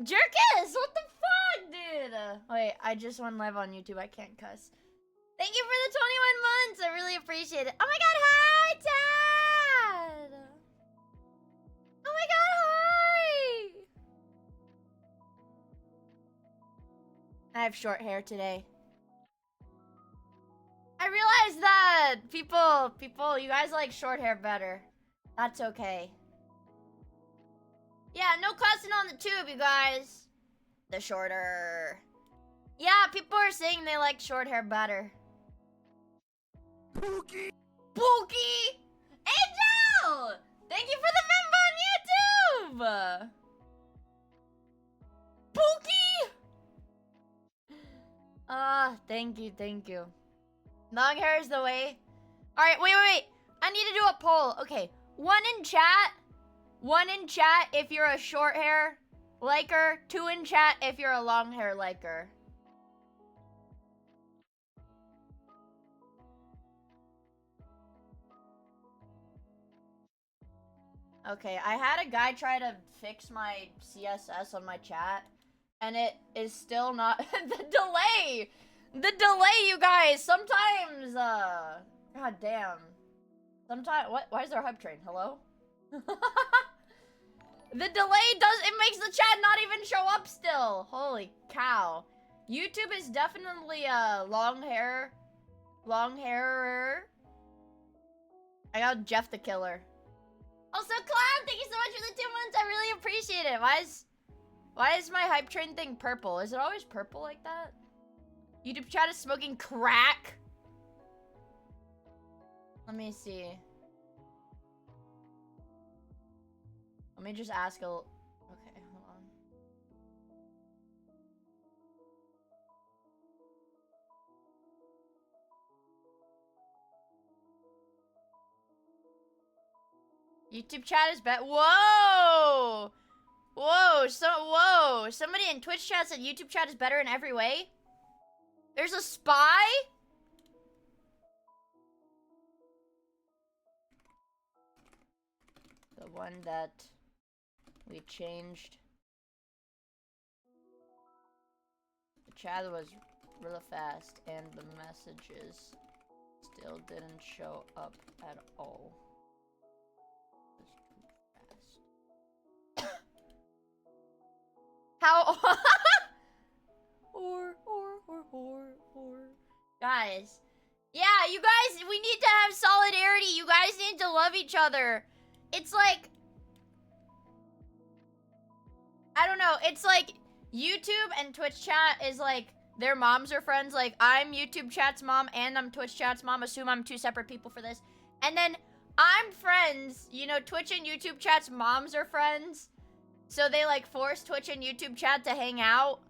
Jerkis, what the fuck, dude? Wait, I just went live on YouTube. I can't cuss. Thank you for the 21 months. I really appreciate it. Oh my god, hi, Dad! Oh my god, hi! I have short hair today. I realized that people, you guys like short hair better. That's okay. Yeah, no cussing on the tube, you guys. The shorter. Yeah, people are saying they like short hair better. Pookie! Pookie! Angel! Thank you for the member on YouTube! Pookie! Thank you, thank you. Long hair is the way. Alright, wait. I need to do a poll. Okay, one in chat if you're a short hair liker. 2 in chat if you're a long hair liker. Okay, I had a guy try to fix my CSS on my chat, and it is still not the delay, you guys. Sometimes, god damn. Sometimes, why is there a hype train? Hello? The delay it makes the chat not even show up still. Holy cow. YouTube is definitely a long hairer. I got Jeff the Killer. Also, Clown, thank you so much for the 2 months. I really appreciate it. Why is my hype train thing purple? Is it always purple like that? YouTube chat is smoking crack. Let me see. Let me just ask a... Okay, hold on. YouTube chat is better. Whoa! Whoa! Somebody in Twitch chat said YouTube chat is better in every way? There's a spy? The one that we changed. The chat was really fast and the messages still didn't show up at all. How? or. Guys. Yeah, you guys, we need to have solidarity. You guys need to love each other. It's like... I don't know. It's like YouTube and Twitch chat is like... Their moms are friends. Like, I'm YouTube chat's mom and I'm Twitch chat's mom. Assume I'm 2 separate people for this. And then I'm friends. You know, Twitch and YouTube chat's moms are friends. So they, like, force Twitch and YouTube chat to hang out.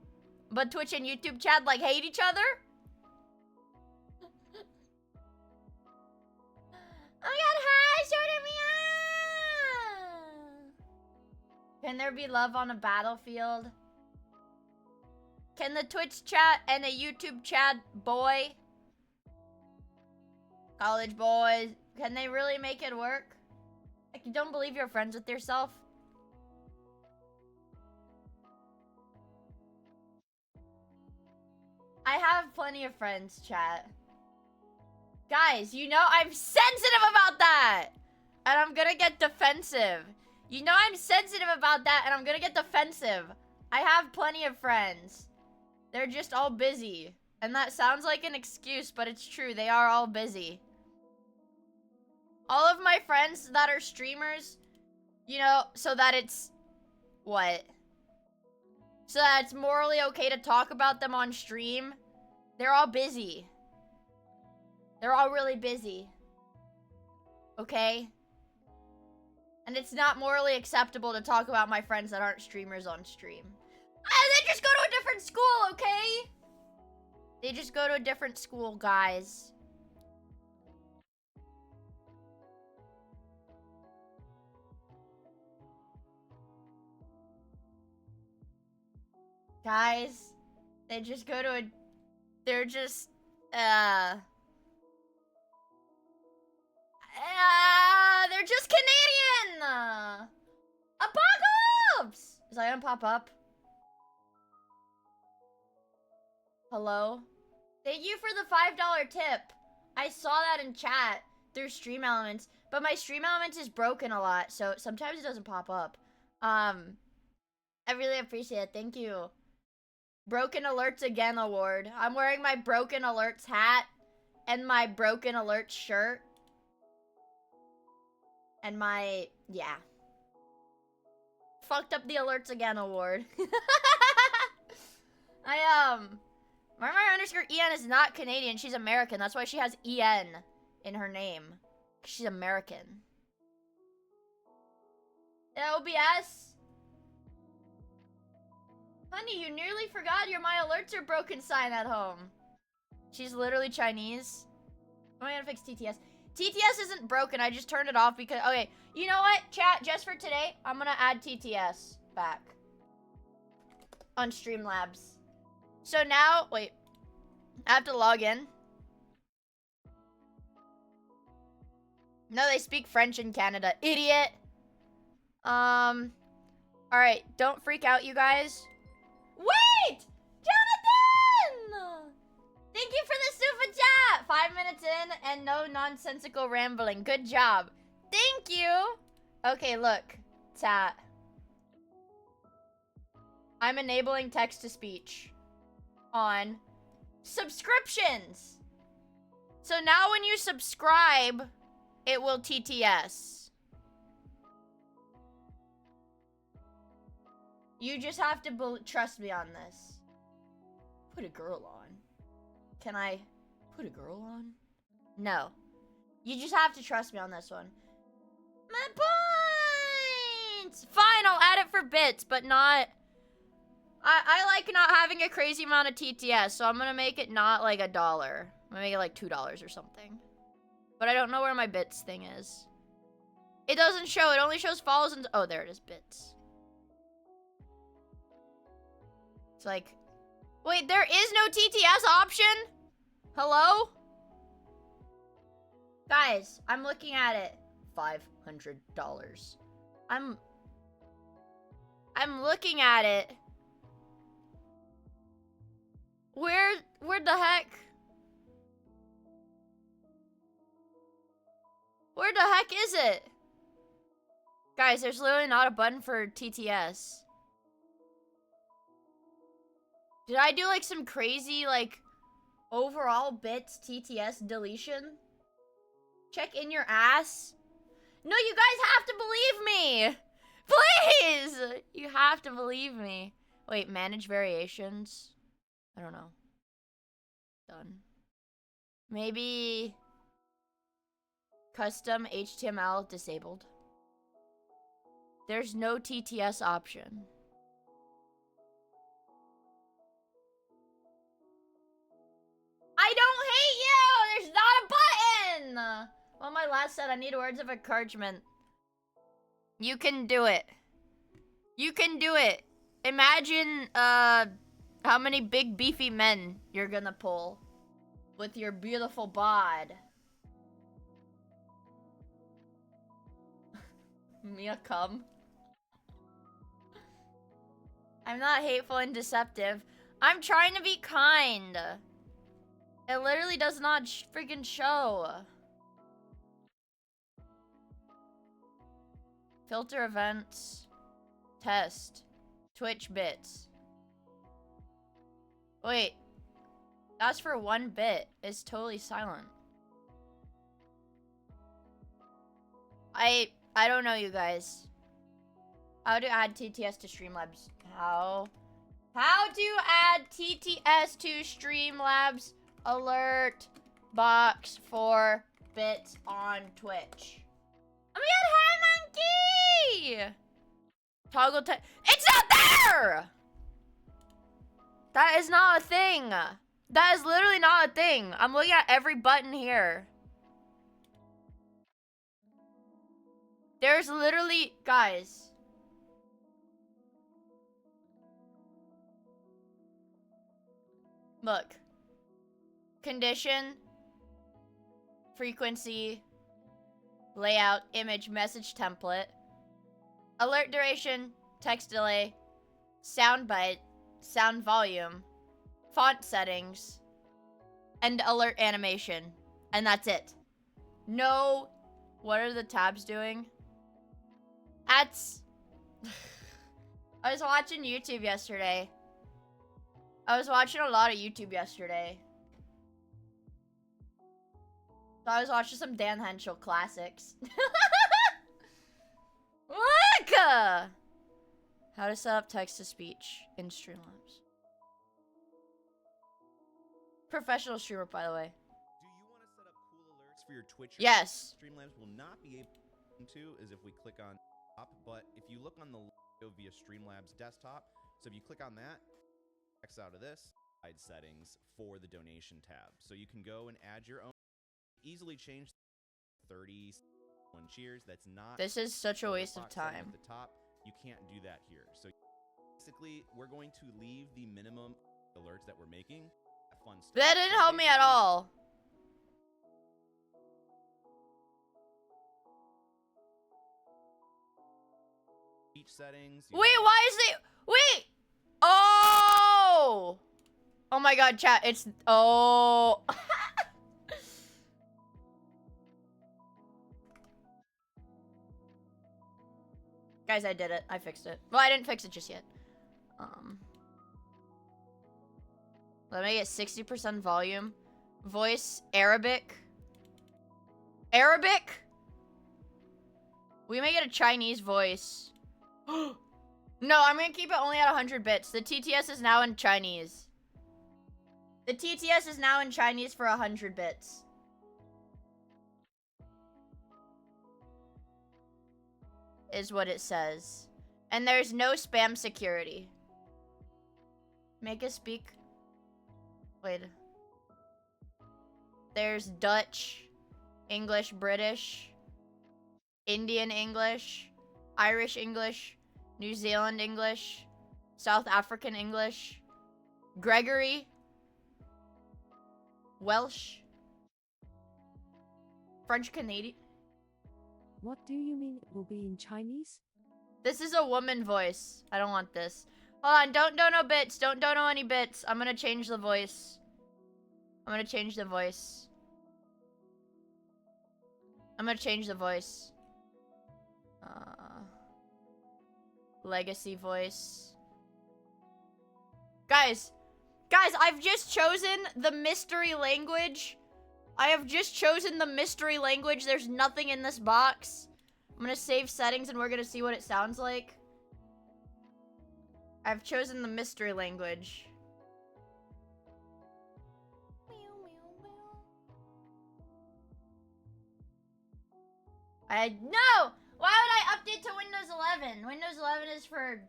But Twitch and YouTube chat, like, hate each other? Oh my god, hi, Shorter Miia! Can there be love on a battlefield? Can the Twitch chat and a YouTube chat boy? College boys. Can they really make it work? Like, you don't believe you're friends with yourself? I have plenty of friends, chat. Guys, you know I'm sensitive about that! And I'm gonna get defensive. You know I'm sensitive about that and I'm gonna get defensive. I have plenty of friends. They're just all busy. And that sounds like an excuse, but it's true. They are all busy. All of my friends that are streamers, you know, so that it's... What? So that it's morally okay to talk about them on stream. They're all busy. They're all really busy. Okay? And it's not morally acceptable to talk about my friends that aren't streamers on stream. They just go to a different school, okay? They just go to a different school, guys. Guys, they just go to a... They're just... They're just Canadian! Apocalypse! Is I gonna pop up? Hello? Thank you for the $5 tip. I saw that in chat through Stream Elements, but my Stream Elements is broken a lot, so sometimes it doesn't pop up. I really appreciate it. Thank you. Broken Alerts Again award. I'm wearing my Broken Alerts hat and my Broken Alerts shirt. And my, yeah. Fucked up the Alerts Again award. Marmar underscore EN is not Canadian. She's American. That's why she has EN in her name. She's American. OBS? Honey, you nearly forgot your my alerts are broken sign at home. She's literally Chinese. I'm gonna fix TTS. TTS isn't broken. I just turned it off because... Okay, you know what? Chat, just for today, I'm gonna add TTS back. On Streamlabs. So now... Wait. I have to log in. No, they speak French in Canada. Idiot! Alright, don't freak out, you guys. Wait! Jonathan! Thank you for the super chat! 5 minutes in and no nonsensical rambling. Good job. Thank you! Okay, look. Chat. I'm enabling text-to-speech on subscriptions. So now when you subscribe, it will TTS. You just have to trust me on this. Put a girl on. Can I put a girl on? No. You just have to trust me on this one. My points! Fine, I'll add it for bits, but not... I like not having a crazy amount of TTS, so I'm gonna make it not like $1. I'm gonna make it like $2 or something. But I don't know where my bits thing is. It doesn't show, it only shows follows and... Oh, there it is, bits. It's like... Wait, there is no TTS option? Hello? Guys, I'm looking at it. $500. I'm looking at it. Where the heck? Where the heck is it? Guys, there's literally not a button for TTS. Did I do like some crazy like overall bits TTS deletion? Check in your ass. No, you guys have to believe me. Please. You have to believe me. Wait, manage variations. I don't know. Done. Maybe custom HTML disabled. There's no TTS option. I don't hate you! There's not a button! Well, my last set, I need words of encouragement. You can do it. You can do it. Imagine, how many big beefy men you're gonna pull with your beautiful bod. Mia, come. I'm not hateful and deceptive. I'm trying to be kind. It literally does not freaking show. Filter events. Test. Twitch bits. Wait. That's for 1 bit. It's totally silent. I don't know, you guys. How to add TTS to Streamlabs? How to add TTS to Streamlabs alert box for bits on Twitch. Oh my god, hi monkey! Toggle it's not there! That is not a thing. That is literally not a thing. I'm looking at every button here. There's literally, guys. Look. Condition. Frequency. Layout. Image. Message template. Alert duration. Text delay. Sound bite. Sound volume. font settings, and alert animation. And that's it. No. What are the tabs doing? That's... I was watching YouTube yesterday. I was watching a lot of YouTube yesterday. So I was watching some Dan Henschel classics. Look! How to set up text-to-speech in Streamlabs. Professional streamer, by the way. Do you want to set up cool alerts for your Twitch? Yes. Streamlabs will not be able to is if we click on top, but if you look on the logo via Streamlabs desktop, so if you click on that, X out of this, hide settings for the donation tab. So you can go and add your own, easily change 31 cheers. That's not. This is such a waste of time. At the top, you can't do that here. So basically, we're going to leave the minimum alerts that we're making. Fun stuff. That didn't help me at all. Each settings. Wait, why is it? Wait. Oh. Oh my God, chat. It's oh. Guys, I did it. I fixed it. Well, I didn't fix it just yet. Let me get 60% volume. Voice, Arabic. Arabic? We may get a Chinese voice. No, I'm gonna keep it only at 100 bits. The TTS is now in Chinese. The TTS is now in Chinese for 100 bits. Is what it says. And there's no spam security. Make us speak. Wait. There's Dutch, English, British, Indian English, Irish English, New Zealand English, South African English, Gregory, Welsh, French Canadian. What do you mean it will be in Chinese? This is a woman voice. I don't want this. Hold on, don't dono bits. Don't dono any bits. I'm gonna change the voice. I'm gonna change the voice. I'm gonna change the voice. Legacy voice. Guys, I've just chosen the mystery language. I have just chosen the mystery language. There's nothing in this box. I'm gonna save settings and we're gonna see what it sounds like. I've chosen the mystery language. No! Why would I update to Windows 11? Windows 11 is for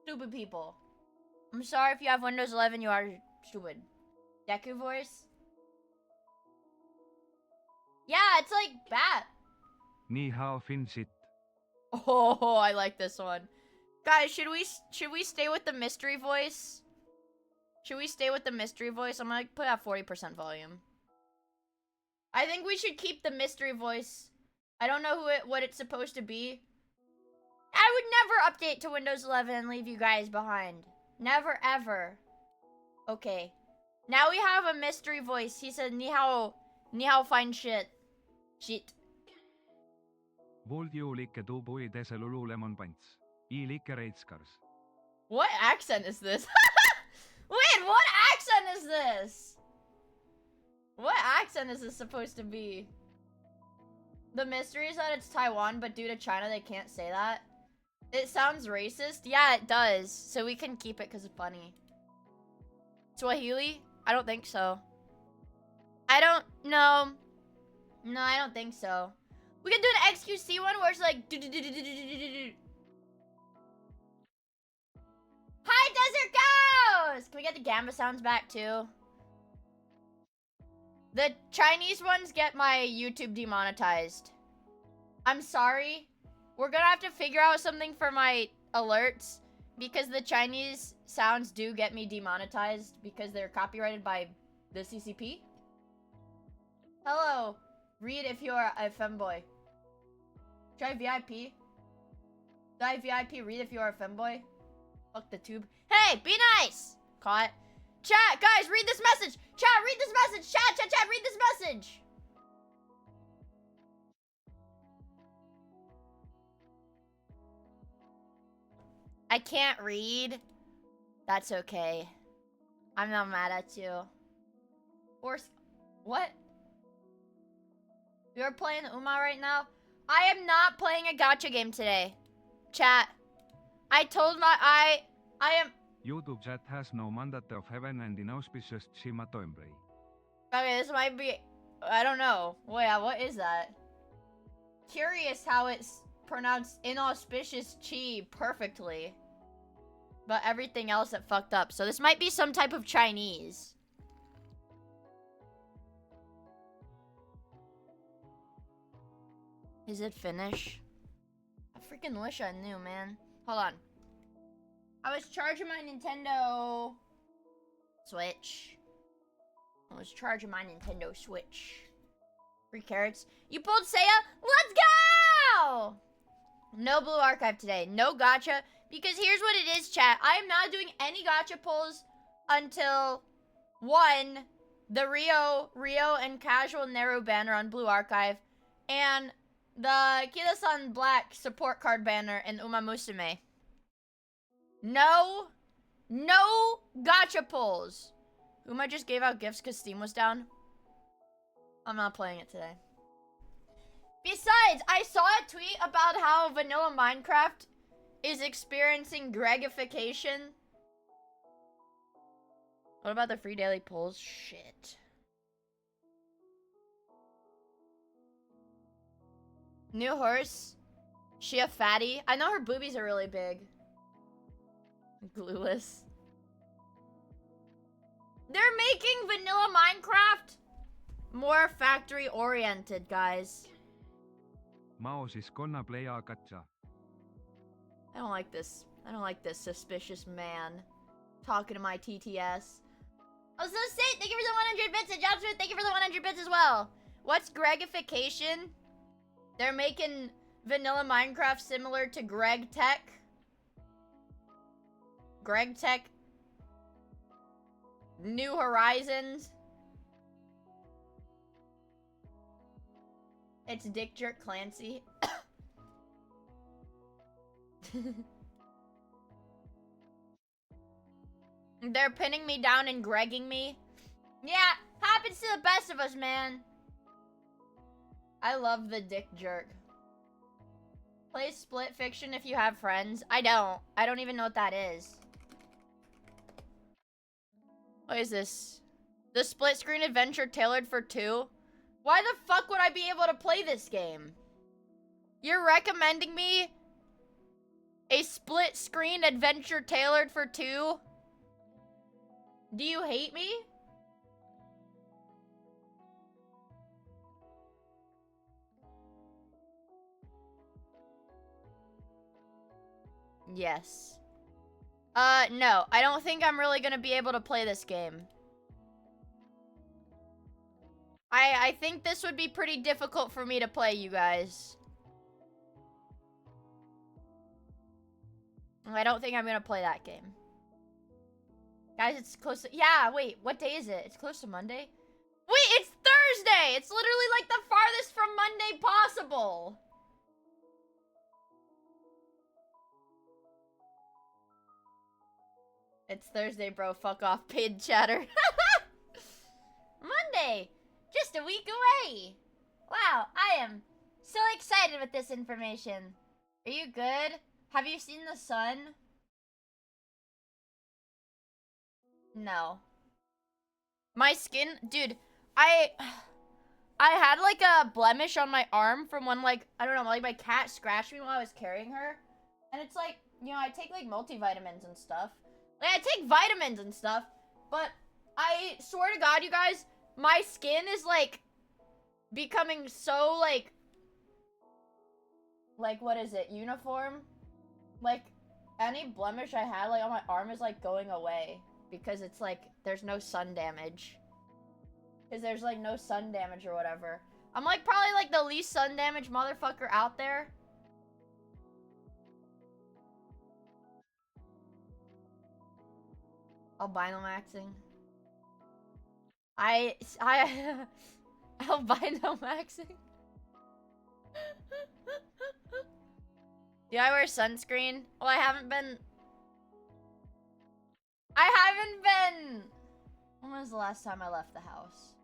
stupid people. I'm sorry if you have Windows 11, you are stupid. Deku voice? Yeah, it's like bat. Ni hao Finsit. Oh, I like this one. Guys, should we stay with the mystery voice? Should we stay with the mystery voice? I'm gonna put at 40% volume. I think we should keep the mystery voice. I don't know what it's supposed to be. I would never update to Windows 11 and leave you guys behind. Never, ever. Okay. Now we have a mystery voice. He said, ni hao fine shit. Shit. Voldjolike doboi deselulu lemon pants. Ilike reitskars. What accent is this? Wait, what accent is this? What accent is this supposed to be? The mystery is that it's Taiwan, but due to China, they can't say that. It sounds racist. Yeah, it does. So we can keep it because it's funny. Swahili? I don't think so. I don't know. No, I don't think so. We can do an XQC one where it's like... Hi, Desert Ghost! Can we get the Gamba sounds back, too? The Chinese ones get my YouTube demonetized. I'm sorry. We're gonna have to figure out something for my alerts because the Chinese sounds do get me demonetized because they're copyrighted by the CCP. Hello. Read if you're a femboy. Try VIP. Try VIP. Read if you're a femboy. Fuck the tube. Hey, be nice! Caught. Chat, guys, read this message. Chat, read this message. Chat, read this message. I can't read. That's okay. I'm not mad at you. Or what? You're playing Uma right now? I am not playing a gacha game today. Chat. I told my I am YouTube chat has no mandate of heaven and inauspicious Shima Toimbray. okay, this might be I don't know. Wait, what is that? Curious how it's pronounced inauspicious chi perfectly. But everything else that fucked up. So this might be some type of Chinese. Is it Finnish? I freaking wish I knew, man. Hold on. I was charging my Nintendo Switch. 3 carrots. You pulled Seiya? Let's go! No blue archive today. No gacha. Because here's what it is, chat. I am not doing any gacha pulls until 1, the Rio and Casual Nero banner on Blue Archive, and the Kida-san Black support card banner in Uma Musume. No gacha pulls. Uma just gave out gifts because Steam was down. I'm not playing it today. Besides, I saw a tweet about how vanilla Minecraft is experiencing Gregification. What about the free daily polls? Shit. New horse. She a fatty? I know her boobies are really big. Glueless. They're making vanilla Minecraft more factory oriented, guys. Mao siis konna playa gacha. I don't like this. I don't like this suspicious man talking to my TTS. Oh, so Sid, thank you for the 100 bits. And Jobsmith, thank you for the 100 bits as well. What's Gregification? They're making vanilla Minecraft similar to Greg Tech. Greg Tech. New Horizons. It's Dick Jerk Clancy. They're pinning me down and Gregging me. Yeah, happens to the best of us, man. I love the dick jerk. Play split fiction if you have friends. I don't even know what that is. What is this? The split screen adventure tailored for 2? Why the fuck would I be able to play this game? You're recommending me a split screen adventure tailored for 2? Do you hate me? Yes. No. I don't think I'm really gonna be able to play this game. I think this would be pretty difficult for me to play, you guys. I don't think I'm gonna play that game. Guys, it's close to... Yeah, wait. What day is it? It's close to Monday? Wait, it's Thursday! It's literally like the farthest from Monday possible. It's Thursday, bro. Fuck off, pid chatter. Monday! Just a week away! Wow, I am so excited with this information. Are you good? Have you seen the sun? No. My skin... Dude, I had like a blemish on my arm from when like, I don't know, like my cat scratched me while I was carrying her. And it's like, you know, I take like multivitamins and stuff. Like I take vitamins and stuff. But I swear to God, you guys, my skin is like becoming so like what is it? Uniform? Like any blemish I had like on my arm is like going away. Because it's like, there's no sun damage. Because there's like no sun damage or whatever. I'm like probably like the least sun damage motherfucker out there. Albino maxing. I albino maxing. Do I wear sunscreen? Well, I haven't been. When was the last time I left the house?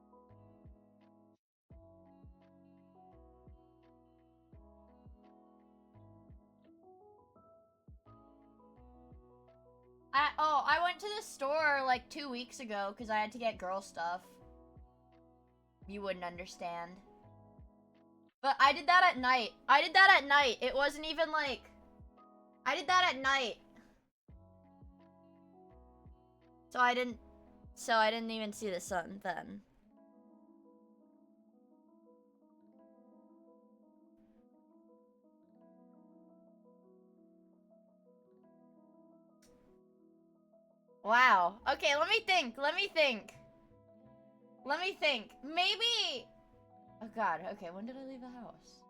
I went to the store like 2 weeks ago because I had to get girl stuff. You wouldn't understand. But I did that at night. It wasn't even like... I did that at night. So I didn't even see the sun then. Wow. Okay, let me think. Maybe... Oh god, okay, when did I leave the house?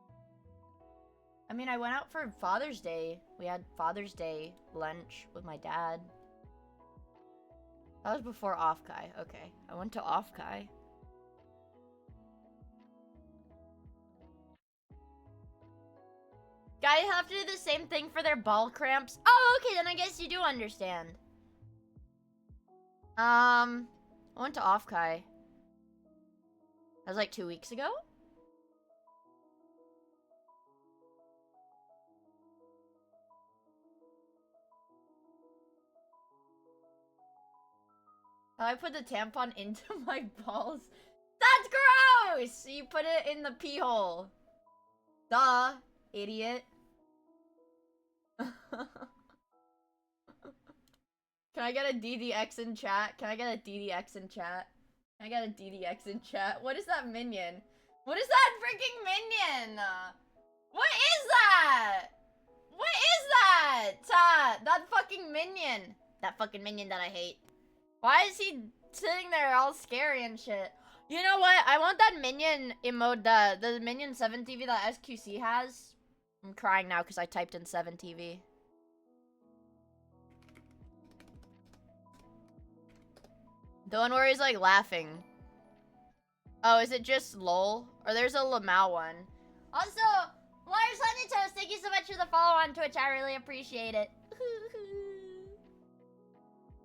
I mean, I went out for Father's Day. We had Father's Day lunch with my dad. That was before Off-Kai. Okay, I went to Off-Kai. Guys have to do the same thing for their ball cramps. Oh, okay, then I guess you do understand. I went to Off-Kai. That was like 2 weeks ago? I put the tampon into my balls. That's gross! You put it in the pee hole. Duh, idiot. Can I get a DDX in chat? What is that minion? What is that freaking minion? What is that? That fucking minion. That fucking minion that I hate. Why is he sitting there all scary and shit? You know what? I want that minion emote, the minion 7TV that SQC has. I'm crying now because I typed in 7TV. The one where he's like laughing. Oh, is it just LOL? Or there's a Lamau one. Also, Lars Honeytoast, thank you so much for the follow on Twitch. I really appreciate it.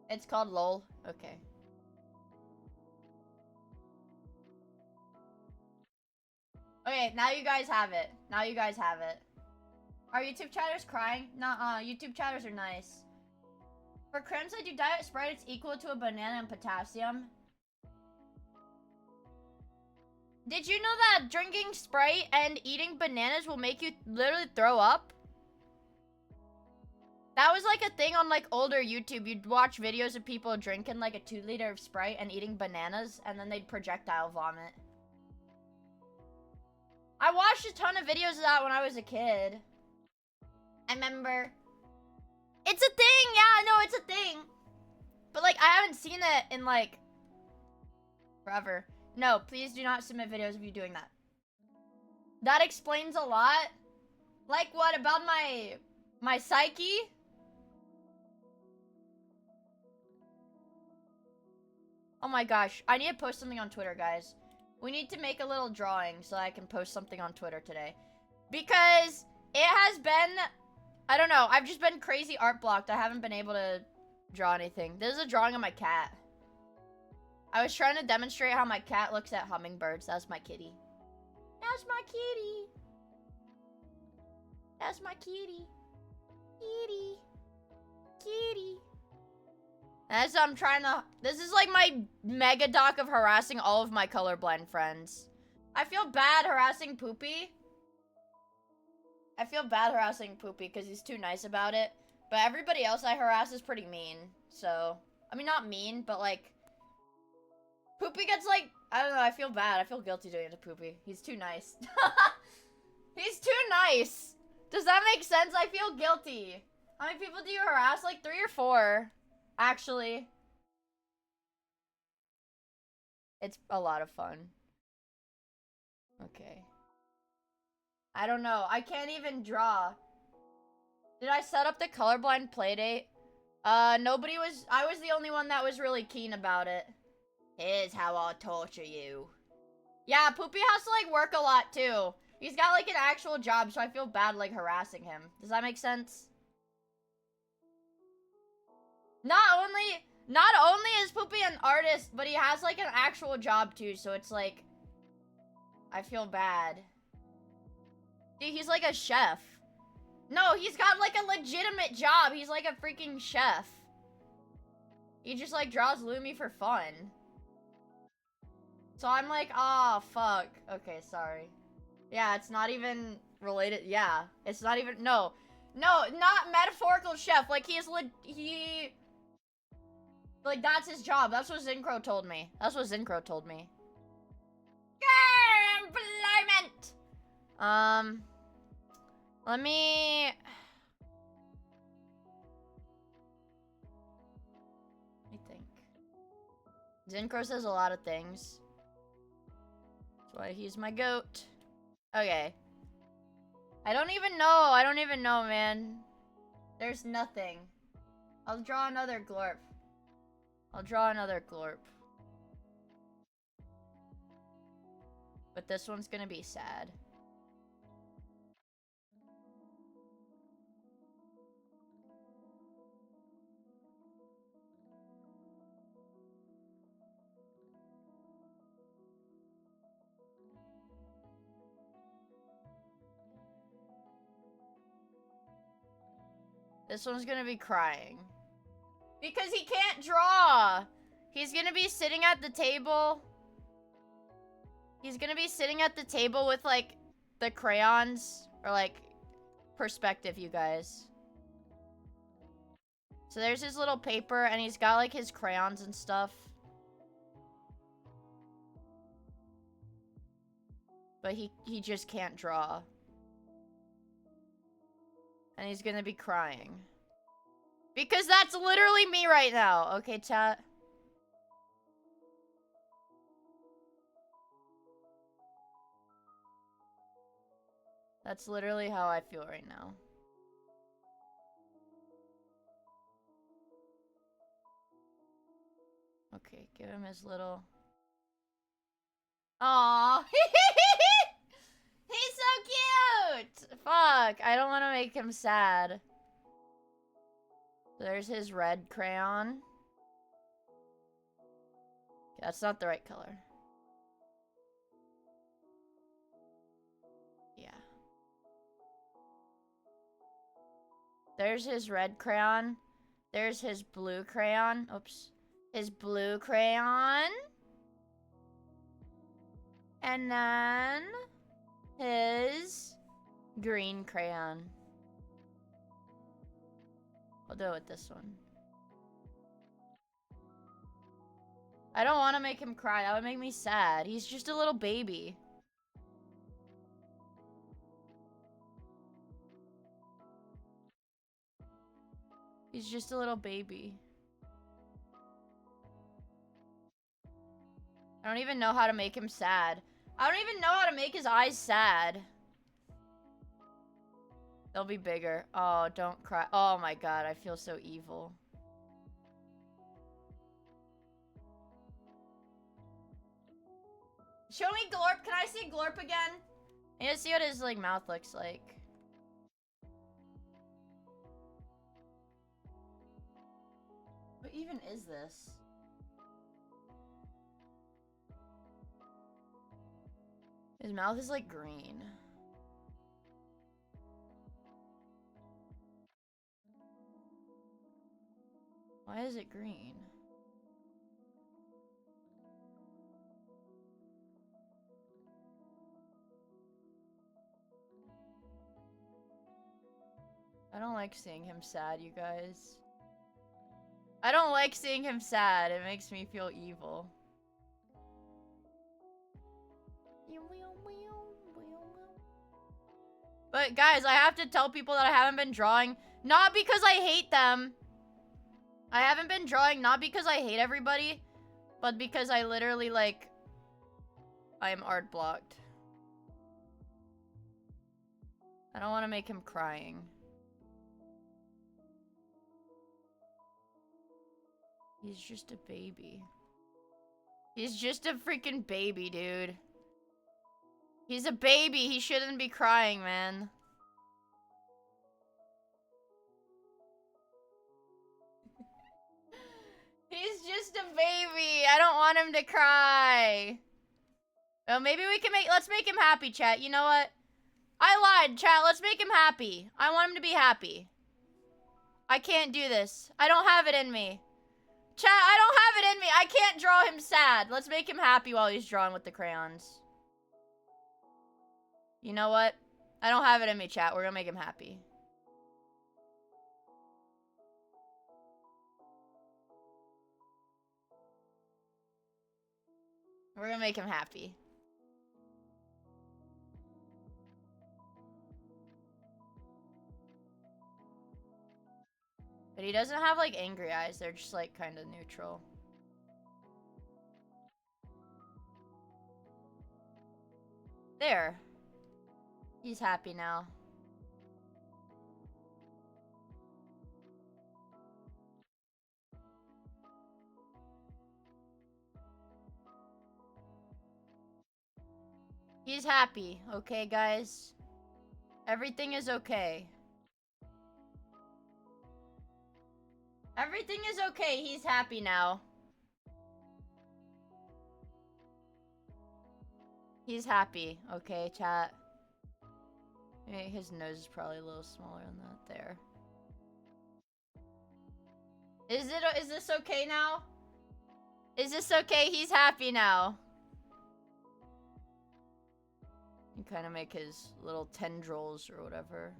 It's called LOL. Okay. Okay, now you guys have it. Are YouTube chatters crying? Nuh-uh, YouTube chatters are nice. For cramps, I do diet Sprite. It's equal to a banana and potassium. Did you know that drinking Sprite and eating bananas will make you literally throw up? That was like a thing on like older YouTube. You'd watch videos of people drinking like a 2 liter of Sprite and eating bananas, and then they'd projectile vomit. I watched a ton of videos of that when I was a kid. I remember. It's a thing, yeah, no, it's a thing. But like, I haven't seen it in like forever. No, please do not submit videos of you doing that. That explains a lot. Like what, about my psyche? Oh my gosh, I need to post something on Twitter, guys. We need to make a little drawing so I can post something on Twitter today. Because it has been, I don't know, I've just been crazy art blocked. I haven't been able to draw anything. This is a drawing of my cat. I was trying to demonstrate how my cat looks at hummingbirds. That's my kitty. That's my kitty. That's my kitty. Kitty. Kitty. As I'm trying to... This is like my mega doc of harassing all of my colorblind friends. I feel bad harassing Poopy. Because he's too nice about it. But everybody else I harass is pretty mean. So, I mean, not mean, but like... Poopy gets like... I don't know, I feel bad. I feel guilty doing it to Poopy. He's too nice. He's too nice. Does that make sense? I feel guilty. How many people do you harass? Like 3 or 4. Actually. It's a lot of fun. Okay. I don't know. I can't even draw. Did I set up the colorblind playdate? Nobody was... I was the only one that was really keen about it. Here's how I'll torture you. Yeah, Poopy has to, like, work a lot, too. He's got, like, an actual job, so I feel bad, like, harassing him. Does that make sense? Not only is Poopy an artist, but he has, like, an actual job, too, so it's, like... I feel bad. Dude, he's, like, a chef. No, he's got, like, a legitimate job. He's, like, a freaking chef. He just, like, draws Lumi for fun. So I'm like, oh, fuck. Okay, sorry. Yeah, it's not even related. Yeah, it's not even, no. No, not metaphorical chef. Like, like, that's his job. That's what Zincro told me. That's what Zincro told me. Employment! Let me think. Zincro says a lot of things. That's why he's my goat. Okay. I don't even know, man. There's nothing. I'll draw another glorp. But this one's gonna be sad. This one's gonna be crying. Because he can't draw! He's gonna be sitting at the table. He's gonna be sitting at the table with, like, the crayons. Or, like, perspective, you guys. So there's his little paper, and he's got, like, his crayons and stuff. But he just can't draw. And he's gonna be crying. Because that's literally me right now. Okay, chat? That's literally how I feel right now. Okay, give him his little... Aww. He's so cute! Fuck, I don't want to make him sad. There's his red crayon. That's not the right color. Yeah. There's his red crayon. There's his blue crayon. Oops. His blue crayon. And then his green crayon. I'll do it with this one. I don't want to make him cry. That would make me sad. He's just a little baby. He's just a little baby. I don't even know how to make him sad. I don't even know how to make his eyes sad. They'll be bigger. Oh, don't cry. Oh my god, I feel so evil. Show me Glorp. Can I see Glorp again? I need to see what his, like, mouth looks like. What even is this? His mouth is, like, green. Why is it green? I don't like seeing him sad, you guys. I don't like seeing him sad. It makes me feel evil. But guys, I have to tell people that I haven't been drawing. Not because I hate them. I haven't been drawing not because I hate everybody. But because I literally, like... I am art blocked. I don't want to make him crying. He's just a baby. He's just a freaking baby, dude. He's a baby. He shouldn't be crying, man. He's just a baby. I don't want him to cry. Well, maybe we can let's make him happy, chat. You know what? I lied, chat. Let's make him happy. I want him to be happy. I can't do this. I don't have it in me. Chat, I don't have it in me. I can't draw him sad. Let's make him happy while he's drawing with the crayons. You know what? I don't have it in me, chat. We're gonna make him happy. We're gonna make him happy. But he doesn't have, like, angry eyes. They're just, like, kind of neutral. There. He's happy now. He's happy, okay, guys? Everything is okay. Everything is okay. He's happy now. He's happy, okay, chat? His nose is probably a little smaller than that there. Is this okay now? Is this okay? He's happy now. You kind of make his little tendrils or whatever.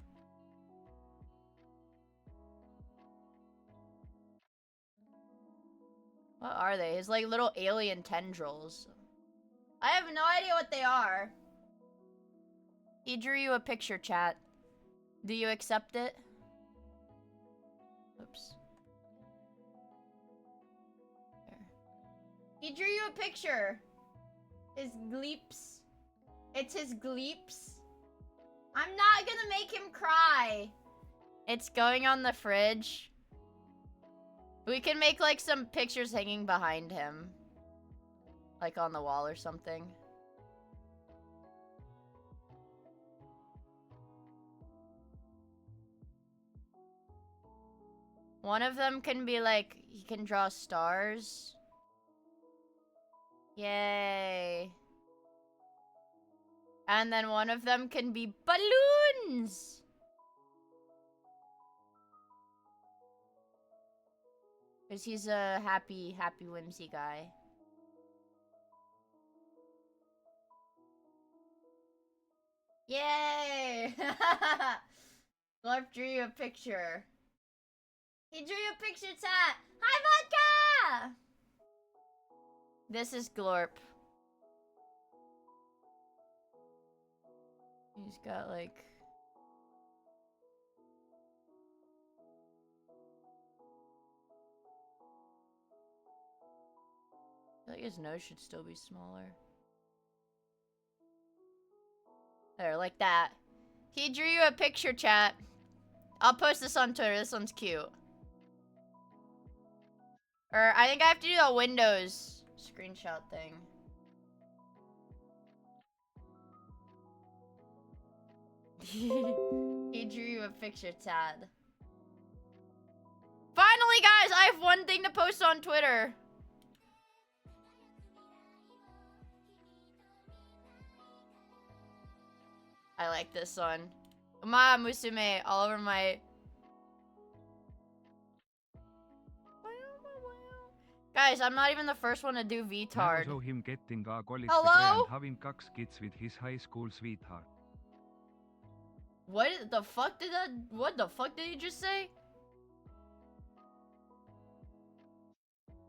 What are they? His, like, little alien tendrils. I have no idea what they are. He drew you a picture, chat. Do you accept it? Oops. There. He drew you a picture. His gleeps. It's his gleeps. I'm not gonna make him cry. It's going on the fridge. We can make, like, some pictures hanging behind him. Like, on the wall or something. One of them can be, like, he can draw stars. Yay. And then one of them can be balloons! Because he's a happy whimsy guy. Yay! Glorp drew you a picture. He drew you a picture, chat! Hi, Vodka! This is Glorp. He's got, like... I feel like his nose should still be smaller. There, like that. He drew you a picture, chat. I'll post this on Twitter. This one's cute. Or, I think I have to do the Windows screenshot thing. He drew you a picture, Tad. Finally, guys, I have one thing to post on Twitter. I like this one. Uma Musume all over my... Guys, I'm not even the first one to do Now VTard. show him getting a college Hello? degree and having 2 kids with his high school sweetheart. What the fuck did that... What the fuck did he just say?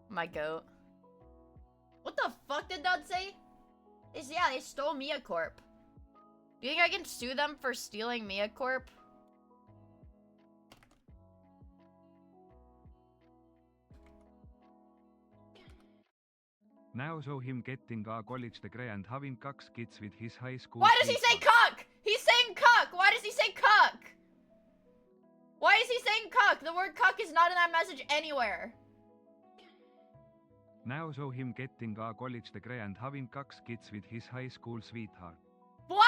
My goat. What the fuck did that say? Yeah, they stole Miia Corp. Do you think I can sue them for stealing Miia Corp? Now show him getting a college degree and having 2 kids with his high school Why does he say sweetheart. cuck? He's saying cuck. Why does he say cuck? Why is he saying cuck? The word cuck is not in that message anywhere. Now show him getting a college degree and having 2 kids with his high school sweetheart. What?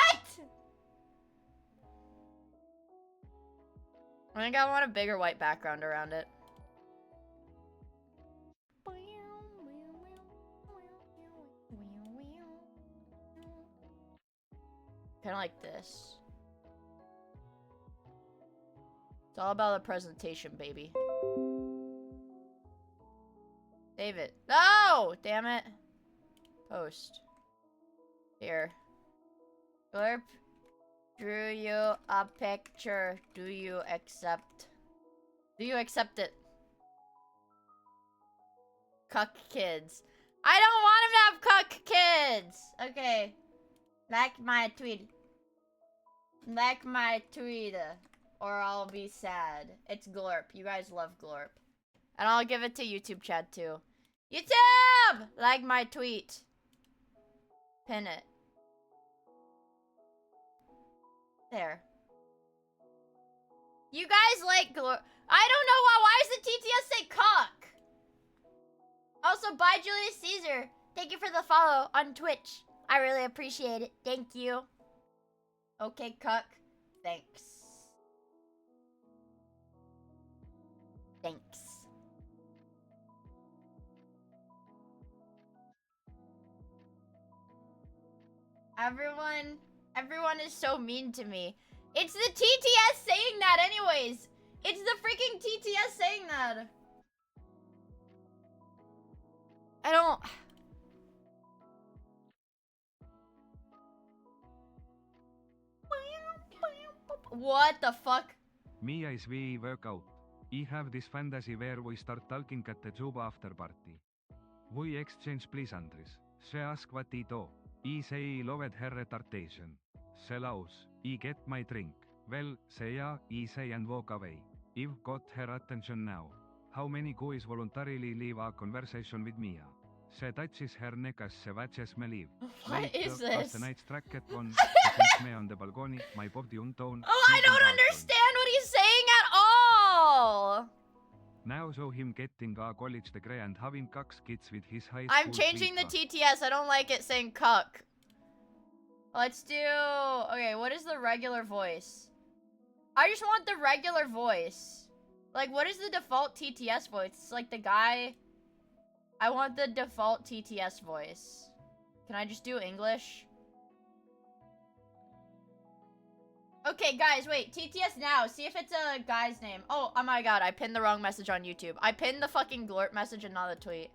I think I want a bigger white background around it. Kind of like this. It's all about the presentation, baby. Save it. No! Damn it. Post. Here. Glurp. Drew you a picture. Do you accept? Do you accept it? Cuck kids. I don't want him to have cuck kids! Okay. Like my tweet. Like my tweet. Or I'll be sad. It's Glorp. You guys love Glorp. And I'll give it to YouTube chat too. YouTube! Like my tweet. Pin it. There. You guys like Glorp. I don't know why does the TTS say cock? Also, bye Julius Caesar. Thank you for the follow on Twitch. I really appreciate it. Thank you. Okay, cuck. Thanks. Thanks. Everyone is so mean to me. It's the TTS saying that anyways. It's the freaking TTS saying that. I don't... What the fuck? Miia is we workout. I have this fantasy where we start talking at the job after party. We exchange pleasantries. She ask what I do. I say I loved her retardation. She laughs. I get my drink. Well, say yeah, I say and walk away. I've got her attention now. How many guys voluntarily leave a conversation with Miia? She touches her neck as she watches me leave. What is As this? the night's tracked on, she thinks me on the balcony, my body untone. Oh, I don't understand what he's saying at all. Now show him getting a college degree and having 2 kids with his high school I'm changing the sweetheart. TTS. I don't like it saying cuck. Let's do... Okay, what is the regular voice? I just want the regular voice. Like, what is the default TTS voice? It's like the guy... I want the default TTS voice. Can I just do English? Okay, guys, wait. TTS now. See if it's a guy's name. Oh my god. I pinned the wrong message on YouTube. I pinned the fucking Glorp message and not the tweet.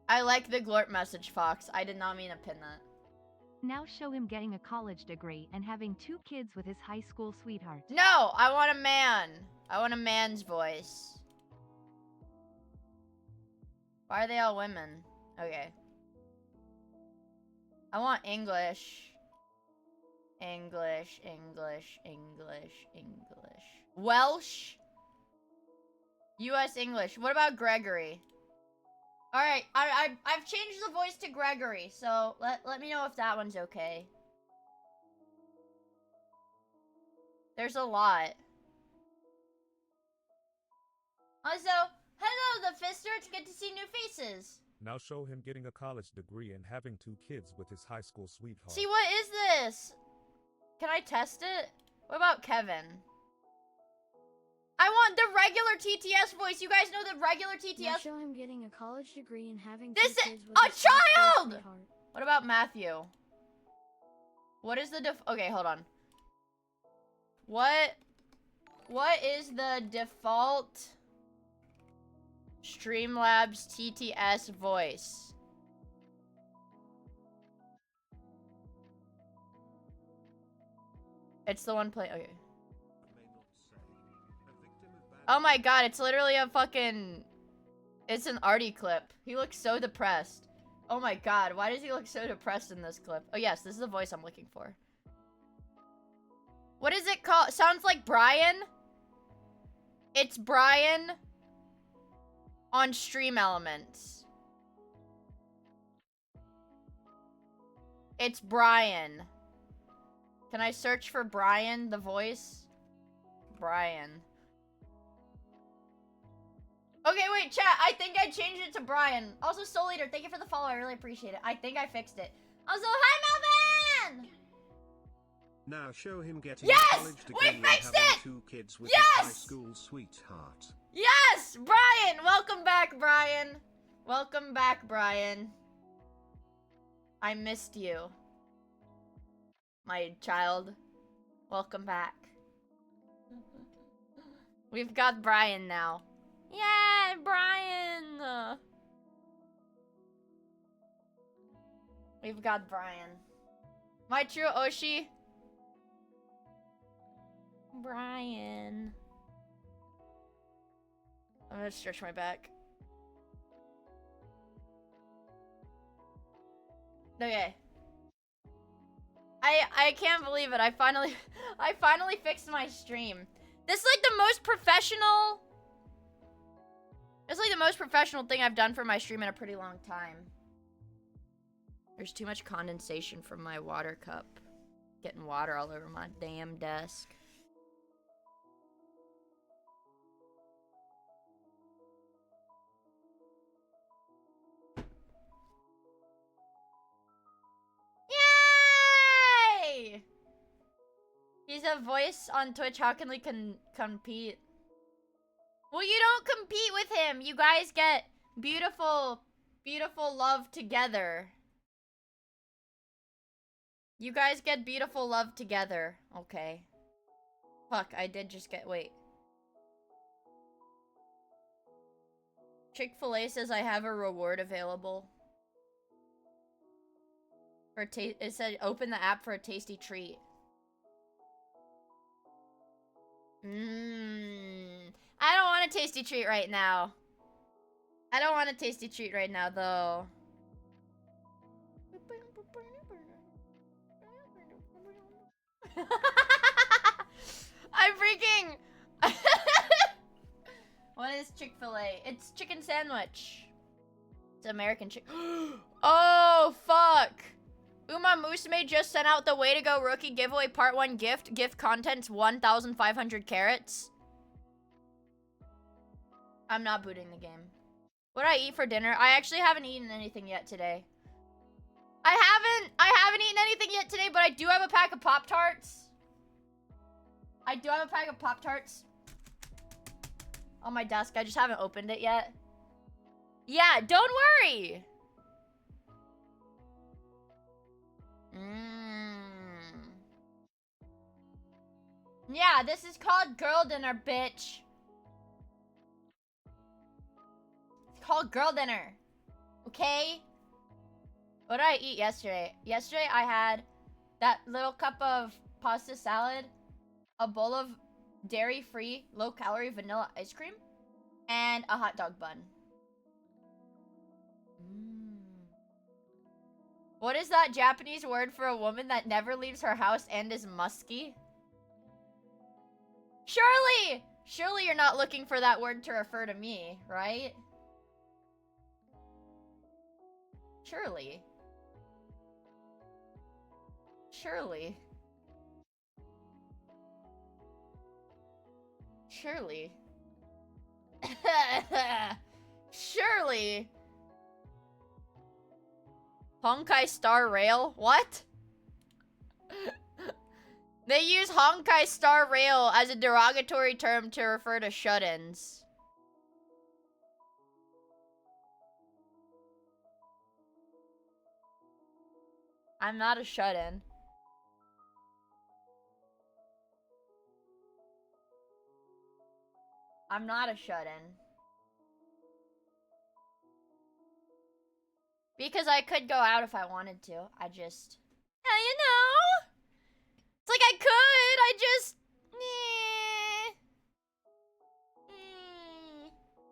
I like the Glorp message, Fox. I did not mean to pin that. Now show him getting a college degree and having 2 kids with his high school sweetheart. No, I want a man. I want a man's voice. Why are they all women? Okay. I want English. English, English, English, English. Welsh? US English. What about Gregory? Alright, I've changed the voice to Gregory, so let me know if that one's okay. There's a lot. Also, hello, the Fister. It's good to see new faces. Now show him getting a college degree and having 2 kids with his high school sweetheart. See, what is this? Can I test it? What about Kevin? I want the regular TTS voice. You guys know the regular Now TTS? show him getting a college degree and having This two is kids with a his high school child! sweetheart. What about Matthew? What is the okay, hold on. What is the default Streamlabs TTS voice? It's the one play. Okay. Oh my god, it's literally a fucking... It's an Artie clip. He looks so depressed. Oh my god, why does he look so depressed in this clip? Oh yes, this is the voice I'm looking for. What is it called? Sounds like Brian. It's Brian on Stream Elements. It's Brian. Can I search for Brian, the voice? Brian. Okay, wait, chat. I think I changed it to Brian. Also, Soul Eater, thank you for the follow. I really appreciate it. I think I fixed it. Also, hi, Melvin! Now show him getting Yes! a college degree We and fixed having it! 2 kids with Yes! his high school sweetheart. Yes! Brian! Welcome back, Brian. Welcome back, Brian. I missed you. My child. Welcome back. We've got Brian now. Yeah, Brian! We've got Brian. My true Oshi. Brian. I'm gonna stretch my back. Okay. I can't believe it. I finally fixed my stream. This is like the most professional. It's like the most professional thing I've done for my stream in a pretty long time. There's too much condensation from my water cup. Getting water all over my damn desk. Yay! He's a voice on Twitch. How can we compete? Well, you don't compete with him. You guys get beautiful, beautiful love together. You guys get beautiful love together. Okay. Fuck, I did just get... Wait. Chick-fil-A says I have a reward available. For it said open the app for a tasty treat. I don't want a tasty treat right now. I don't want a tasty treat right now, though. I'm freaking... What is Chick-fil-A? It's chicken sandwich. It's American chicken. Oh, fuck. Uma Musume just sent out the Way to Go Rookie giveaway part 1 gift. Gift contents 1,500 carats. I'm not booting the game. What did I eat for dinner? I actually haven't eaten anything yet today. I haven't eaten anything yet today, but I do have a pack of Pop-Tarts. I do have a pack of Pop-Tarts on my desk. I just haven't opened it yet. Yeah, don't worry. Yeah, this is called girl dinner, bitch. It's called girl dinner. Okay? What did I eat yesterday? Yesterday I had that little cup of pasta salad, a bowl of dairy-free, low-calorie vanilla ice cream, and a hot dog bun. What is that Japanese word for a woman that never leaves her house and is musky? Surely! Surely you're not looking for that word to refer to me, right? Surely. Surely. Surely. Surely. Honkai Star Rail? What? They use Honkai Star Rail as a derogatory term to refer to shut-ins. I'm not a shut-in. I'm not a shut-in. Because I could go out if I wanted to. I just... Yeah, you know? It's like I could, I just...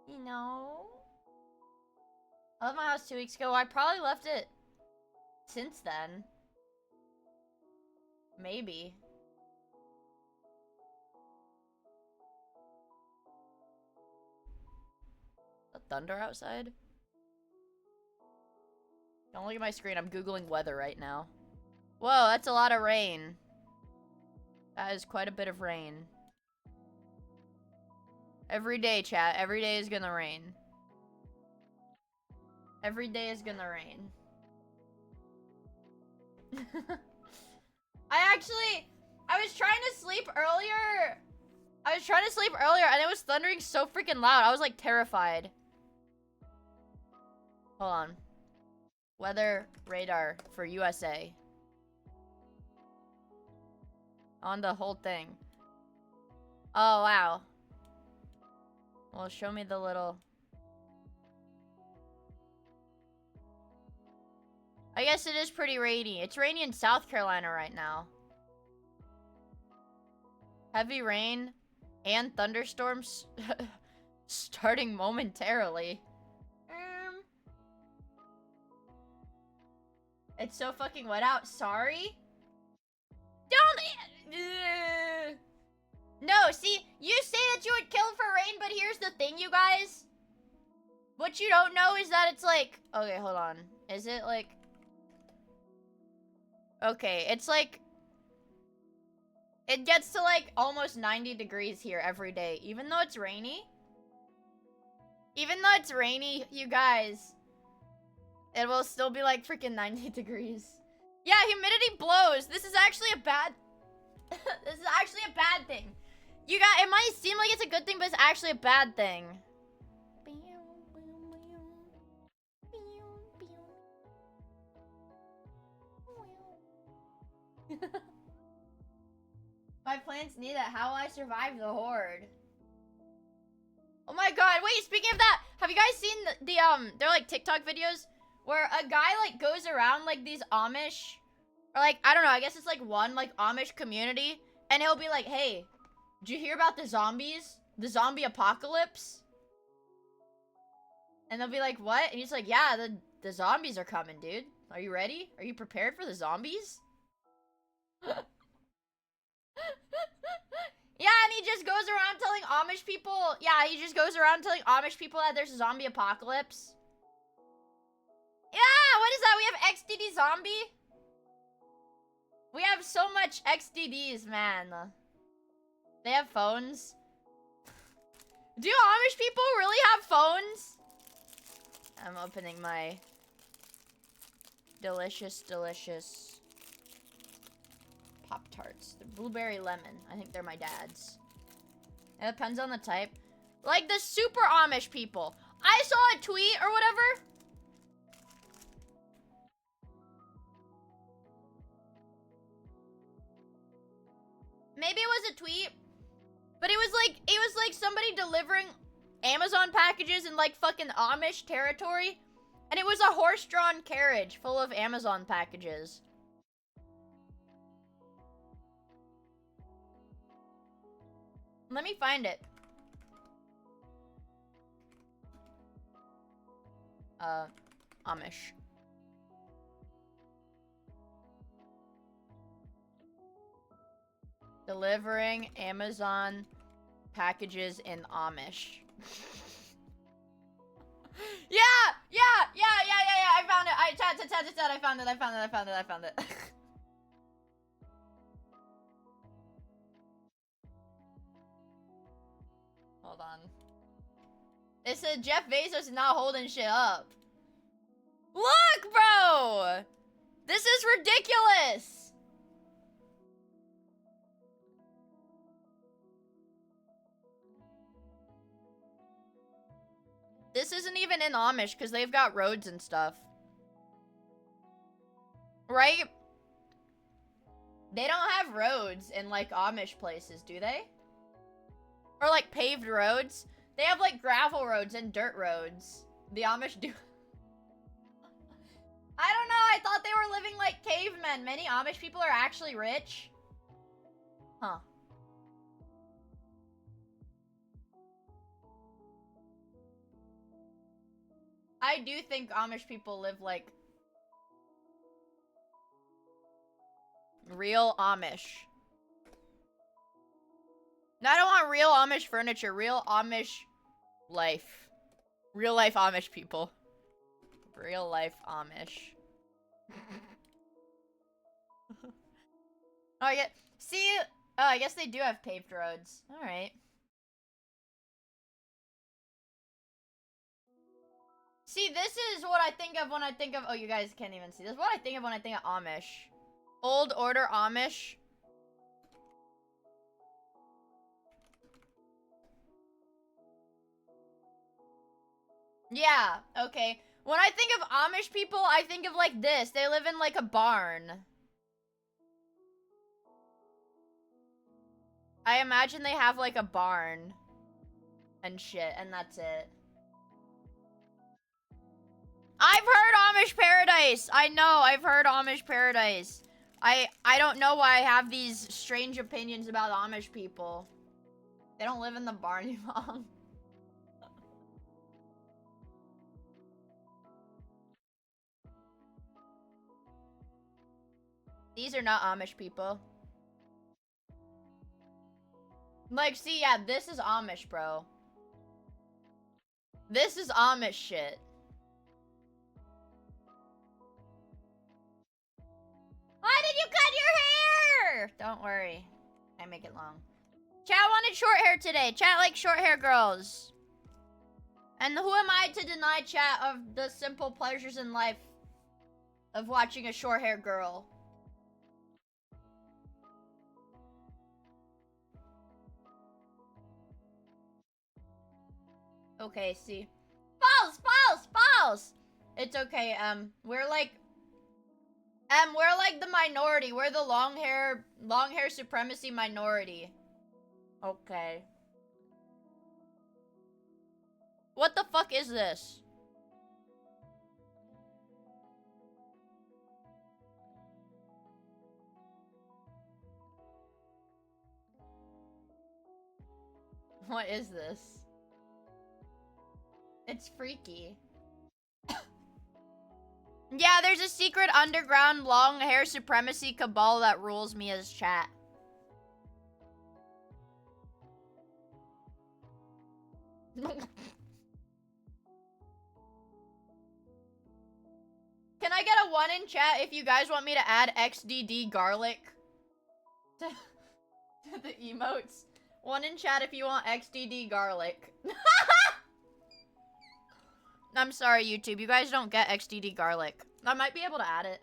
You know? I left my house 2 weeks ago. I probably left it since then. Maybe. A thunder outside? Don't look at my screen. I'm Googling weather right now. Whoa, that's a lot of rain. That is quite a bit of rain. Every day, chat. Every day is gonna rain. Every day is gonna rain. I was trying to sleep earlier. And it was thundering so freaking loud. I was like terrified. Hold on. Weather radar for USA. On the whole thing. Oh, wow. Well, show me the little... I guess it is pretty rainy. It's rainy in South Carolina right now. Heavy rain and thunderstorms starting momentarily. It's so fucking wet out. Sorry? Don't... No, see, you say that you would kill for rain, but here's the thing, you guys. What you don't know is that it's like... Okay, hold on. Is it like... Okay, it's like... It gets to like almost 90 degrees here every day, even though it's rainy. Even though it's rainy, you guys, it will still be like freaking 90 degrees. Yeah, humidity blows. This is actually a bad... This is actually a bad thing. You got... It might seem like it's a good thing, but it's actually a bad thing. My plants need it. How will I survive the horde? Oh my god, wait, speaking of that, have you guys seen they're like TikTok videos where a guy like goes around like these Amish, or like, I don't know, I guess it's like one like Amish community, and he'll be like, hey, did you hear about the zombies? The zombie apocalypse? And they'll be like, what? And he's like, yeah, the zombies are coming, dude. Are you ready? Are you prepared for the zombies? Yeah, and he just goes around telling Amish people... Yeah, he just goes around telling Amish people that there's a zombie apocalypse. Yeah, what is that? We have XDD zombie? We have so much XDDs, man. They have phones. Do Amish people really have phones? I'm opening my... delicious Pop-Tarts. They're blueberry lemon. I think they're my dad's. It depends on the type. Like the super Amish people. I saw a tweet or whatever. Maybe it was a tweet. But it was like somebody delivering Amazon packages in like fucking Amish territory. And it was a horse-drawn carriage full of Amazon packages. Let me find it. Amish. Delivering Amazon packages in Amish. Yeah! I found it. Chat. I found it. Hold on. It said Jeff Bezos is not holding shit up. Look, bro! This is ridiculous! This isn't even in Amish because they've got roads and stuff. Right? They don't have roads in like Amish places, do they? Or like paved roads. They have like gravel roads and dirt roads. The Amish do. I don't know. I thought they were living like cavemen. Many Amish people are actually rich. Huh. I do think Amish people live like real Amish. No, I don't want real Amish furniture. Real Amish life. Real life Amish people. Real life Amish. Oh, yeah. See? Oh, I guess they do have paved roads. Alright. See, this is what I think of when I think of... Oh, you guys can't even see. This is what I think of when I think of Amish. Old order Amish. Yeah, okay. When I think of Amish people, I think of like this. They live in like a barn. I imagine they have like a barn and shit, and that's it. I've heard Amish Paradise. I know, I've heard Amish Paradise. I don't know why I have these strange opinions about Amish people. They don't live in the barn, you mom. These are not Amish people. Like, see, yeah, this is Amish, bro. This is Amish shit. Why did you cut your hair? Don't worry. I make it long. Chat wanted short hair today. Chat likes short hair girls. And who am I to deny chat of the simple pleasures in life of watching a short hair girl? Okay, see. False! It's okay, we're like the minority. We're the long hair supremacy minority. Okay. What the fuck is this? What is this? It's freaky. Yeah, there's a secret underground long hair supremacy cabal that rules me as chat. Can I get a 1 in chat if you guys want me to add XDD garlic to the emotes? 1 in chat if you want XDD garlic. I'm sorry, YouTube. You guys don't get XDD garlic. I might be able to add it.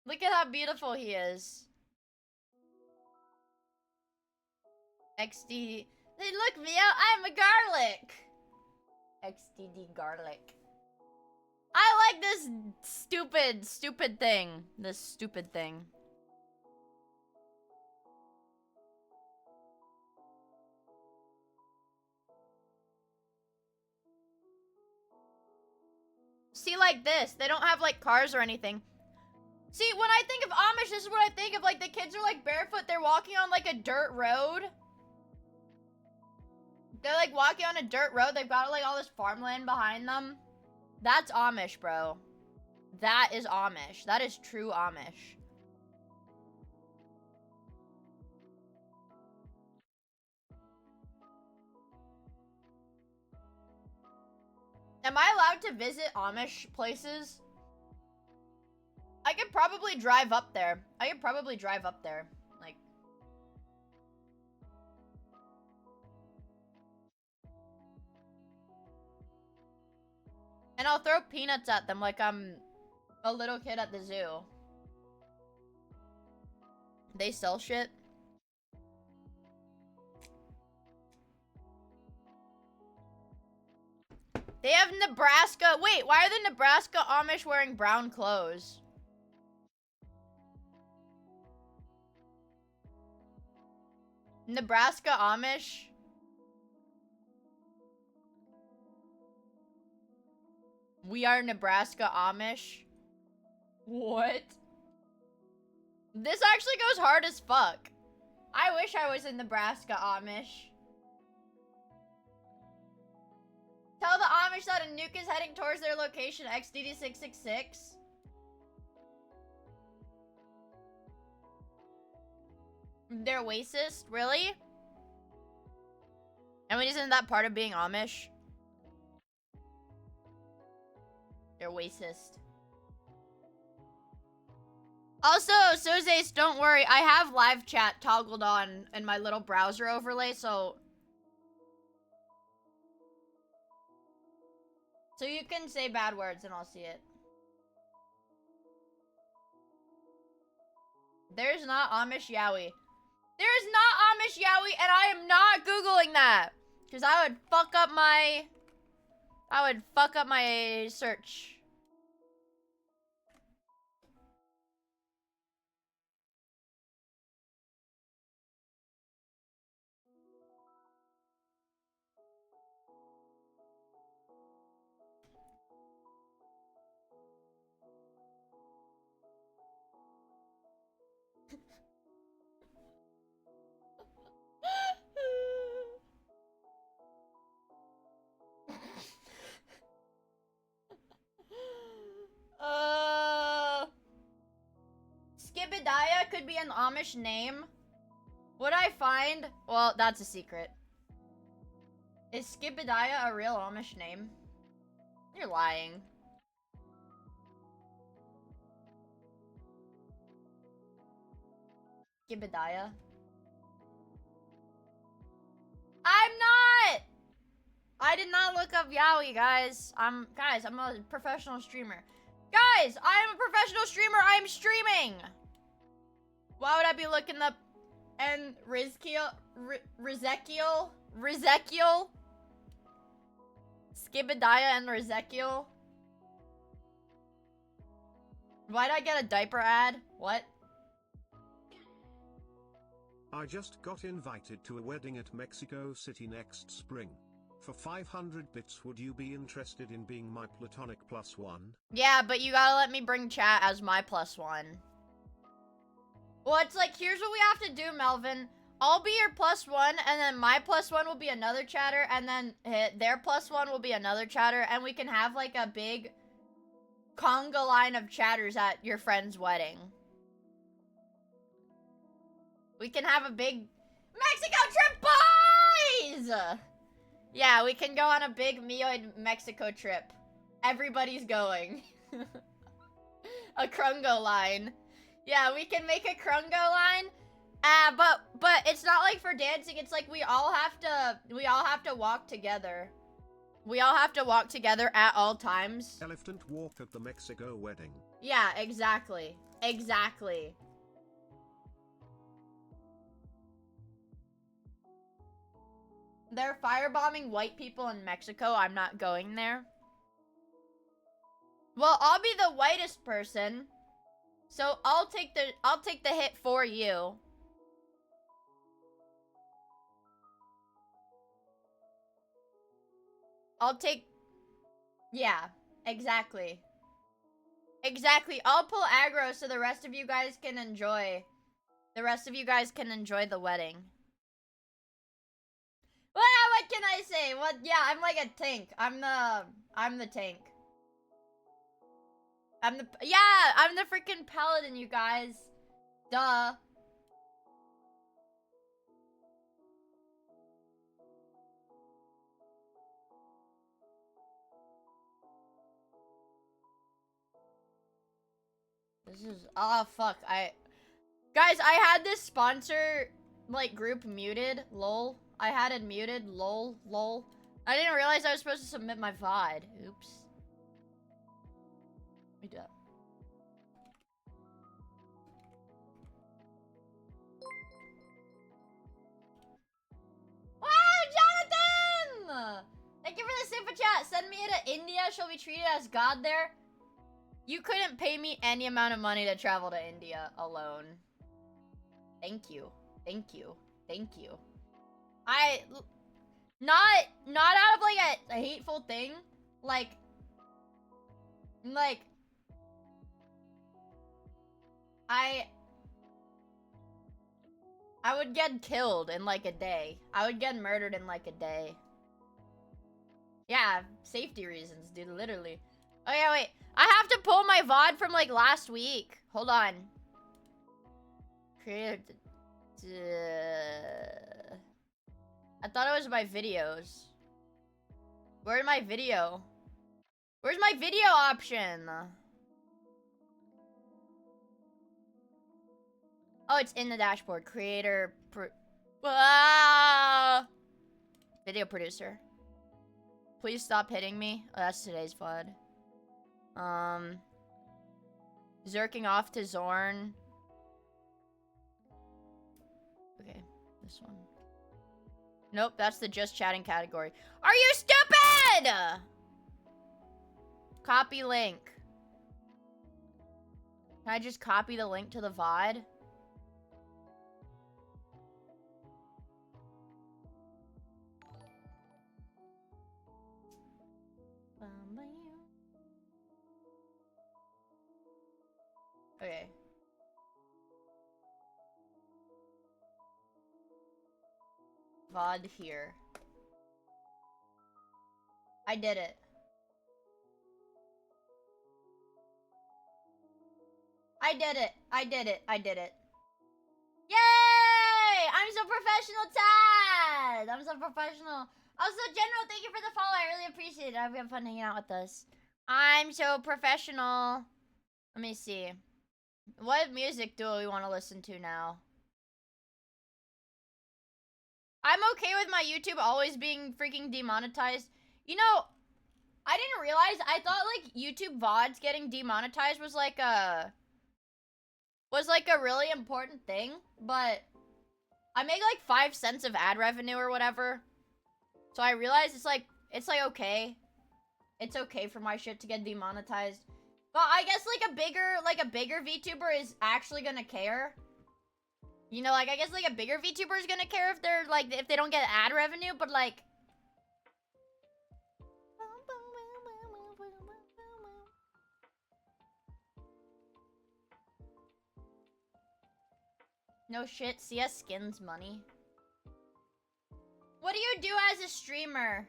Look at how beautiful he is. XDD. Hey, look, Mia, I'm a garlic. XDD garlic. I like this stupid thing. This stupid thing. See, like this. They don't have, like, cars or anything. See, when I think of Amish, this is what I think of. Like, the kids are, like, barefoot. They're walking on, like, a dirt road. They're, like, walking on a dirt road. They've got, like, all this farmland behind them. That's Amish, bro. That is Amish. That is true Amish. Am I allowed to visit Amish places? I could probably drive up there. Like... And I'll throw peanuts at them like I'm a little kid at the zoo. They sell shit? They have Nebraska. Wait, why are the Nebraska Amish wearing brown clothes? Nebraska Amish? We are Nebraska Amish? What? This actually goes hard as fuck. I wish I was in Nebraska Amish. Tell the Amish that a nuke is heading towards their location, XDD666. They're racist? Really? I mean, isn't that part of being Amish? They're racist. Also, Sozeis, don't worry. I have live chat toggled on in my little browser overlay, so you can say bad words and I'll see it. There's not Amish Yowie. There's not Amish Yowie, and I am not Googling that. Because I would fuck up my search. Skibidaya could be an Amish name. Would I find? Well, that's a secret. Is Skibidaya a real Amish name? You're lying. Skibidaya. I'm not! I did not look up Yowie, guys. Guys, I'm a professional streamer. Guys, I am a professional streamer. I am streaming. Why would I be looking up and Rizekiel? Skibidaya and Rizekiel? Why'd I get a diaper ad? What? I just got invited to a wedding at Mexico City next spring. For 500 bits, would you be interested in being my platonic +1? Yeah, but you gotta let me bring chat as my +1. Well, it's like, here's what we have to do, Melvin. I'll be your +1, and then my +1 will be another chatter, and then their +1 will be another chatter, and we can have like a big conga line of chatters at your friend's wedding. We can have a big Mexico trip, boys! Yeah, we can go on a big Mioid Mexico trip. Everybody's going. A Krungo line. Yeah, we can make a Krungo line. But it's not like for dancing. It's like we all have to walk together. We all have to walk together at all times. Elephant walk at the Mexico wedding. Yeah, exactly. Exactly. They're firebombing white people in Mexico. I'm not going there. Well, I'll be the whitest person. So I'll take the hit for you. Yeah, exactly. Exactly. I'll pull aggro so the rest of you guys can enjoy. The rest of you guys can enjoy the wedding. Well, what can I say? What? Yeah, I'm like a tank. I'm the tank. I'm the freaking paladin, you guys. Duh. This is, oh fuck, guys, I had this sponsor, like, group muted, lol. I had it muted, lol. I didn't realize I was supposed to submit my VOD. Oops. We do. Wow, Jonathan! Thank you for the super chat. Send me to India. Shall we treat it as God there? You couldn't pay me any amount of money to travel to India alone. Thank you. Thank you. Thank you. Not out of like a hateful thing. Like I would get killed in like a day. I would get murdered in like a day. Yeah, safety reasons, dude, literally. Oh yeah, wait. I have to pull my VOD from like last week. Hold on. Creative. I thought it was my videos. Where's my video? Where's my video option? Oh, it's in the dashboard. Creator, video producer. Please stop hitting me. Oh, that's today's VOD. Zerking off to Zorn. Okay, this one. Nope, that's the just chatting category. Are you stupid? Copy link. Can I just copy the link to the VOD? Okay. VOD here. I did it. I did it. I did it. I did it. Yay! I'm so professional, Tad! I'm so professional. Also, General, thank you for the follow. I really appreciate it. I've had fun hanging out with us. I'm so professional. Let me see. What music do we want to listen to now? I'm okay with my YouTube always being freaking demonetized. You know, I didn't realize, I thought like YouTube VODs getting demonetized was like a really important thing, but I make like 5 cents of ad revenue or whatever. So I realized it's like okay. It's okay for my shit to get demonetized. But I guess like a bigger VTuber is actually gonna care. You know, like I guess like a bigger VTuber is gonna care if they're like if they don't get ad revenue, but like no shit, CS skins money. What do you do as a streamer?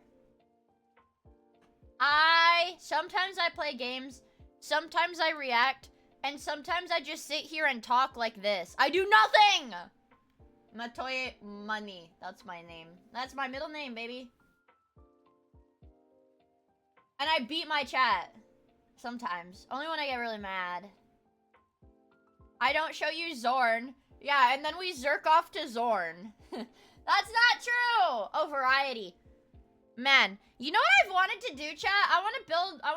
Sometimes I play games, sometimes I react, and sometimes I just sit here and talk like this. I do nothing! Matoye Money, that's my name. That's my middle name, baby. And I beat my chat. Sometimes. Only when I get really mad. I don't show you Zorn. Yeah, and then we zerk off to Zorn. That's not true! Oh, variety. Man, you know what I've wanted to do, chat? I want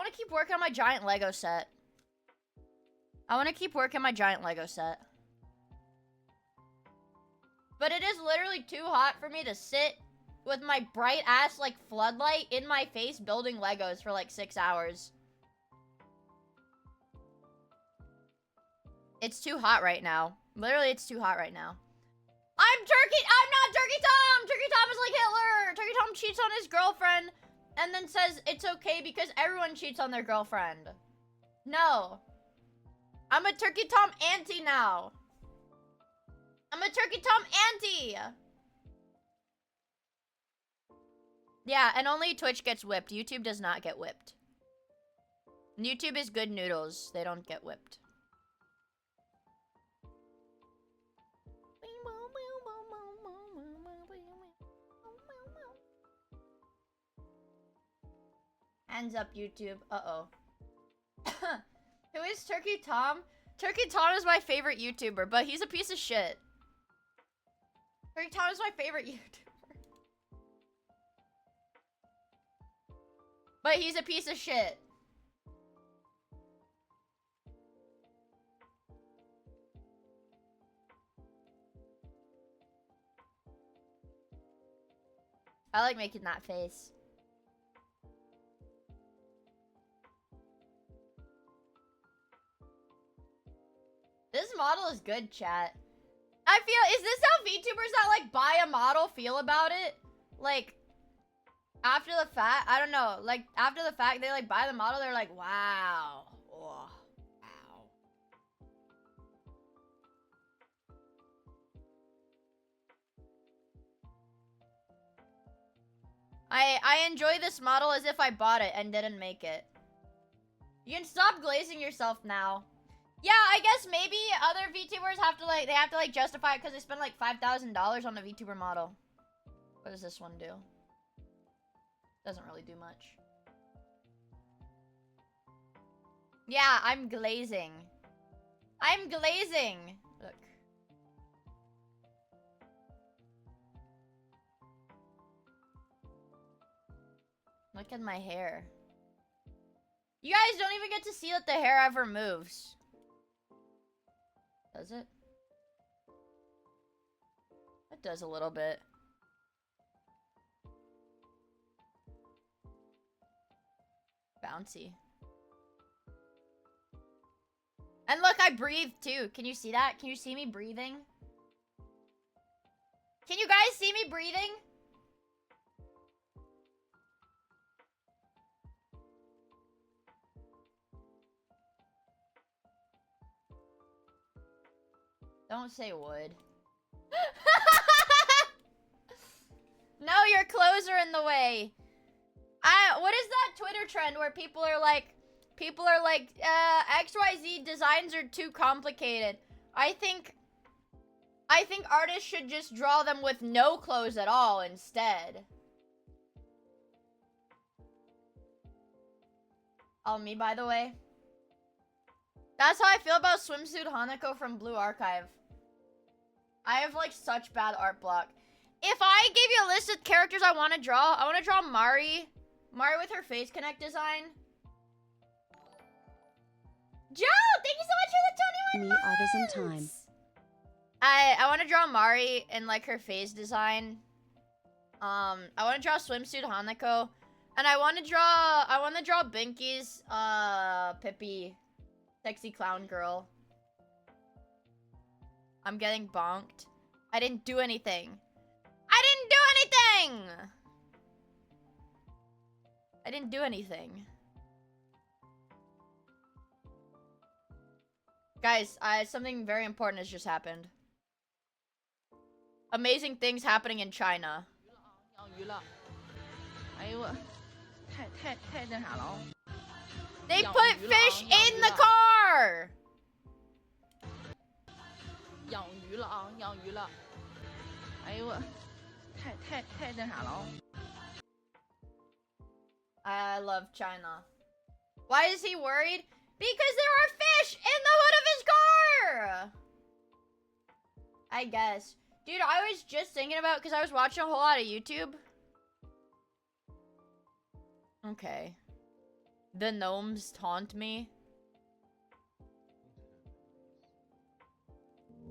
to keep working on my giant Lego set. But it is literally too hot for me to sit with my bright ass, like, floodlight in my face building Legos for, like, 6 hours. It's too hot right now. Literally, it's too hot right now. I'm not Turkey Tom! Turkey Tom is like Hitler! Turkey Tom cheats on his girlfriend and then says it's okay because everyone cheats on their girlfriend. No. I'm a Turkey Tom auntie now. I'm a Turkey Tom auntie! Yeah, and only Twitch gets whipped. YouTube does not get whipped. YouTube is good noodles. They don't get whipped. Hands up, YouTube. Uh-oh. Who is Turkey Tom? Turkey Tom is my favorite YouTuber, but he's a piece of shit. Turkey Tom is my favorite YouTuber. But he's a piece of shit. I like making that face. This model is good, chat. I feel, is this how VTubers that like buy a model feel about it? Like, after the fact, I don't know. Like, after the fact, they like buy the model, they're like, wow. Oh, wow. I enjoy this model as if I bought it and didn't make it. You can stop glazing yourself now. Yeah, I guess maybe other VTubers have to like, justify it because they spend like $5,000 on a VTuber model. What does this one do? Doesn't really do much. Yeah, I'm glazing. I'm glazing. Look. Look at my hair. You guys don't even get to see that the hair ever moves. Does it? It does a little bit. Bouncy. And look, I breathe too. Can you see that? Can you see me breathing? Can you guys see me breathing? Don't say wood. No, your clothes are in the way. What is that Twitter trend where people are like, XYZ designs are too complicated. I think artists should just draw them with no clothes at all instead. Oh, me, by the way. That's how I feel about Swimsuit Hanako from Blue Archive. I have, like, such bad art block. If I gave you a list of characters I want to draw Mari. Mari with her face connect design. Joe, thank you so much for the 21 Me artisan months! time. I want to draw Mari in, like, her face design. I want to draw Swimsuit Hanako. And I want to draw Binky's, Pippi. Sexy clown girl. I'm getting bonked. I didn't do anything. I didn't do anything. Guys, something very important has just happened. Amazing things happening in China. They put fish in the car! I love China. Why is he worried? Because there are fish in the hood of his car! I guess. Dude, I was just thinking about, because I was watching a whole lot of YouTube. Okay. The gnomes taunt me.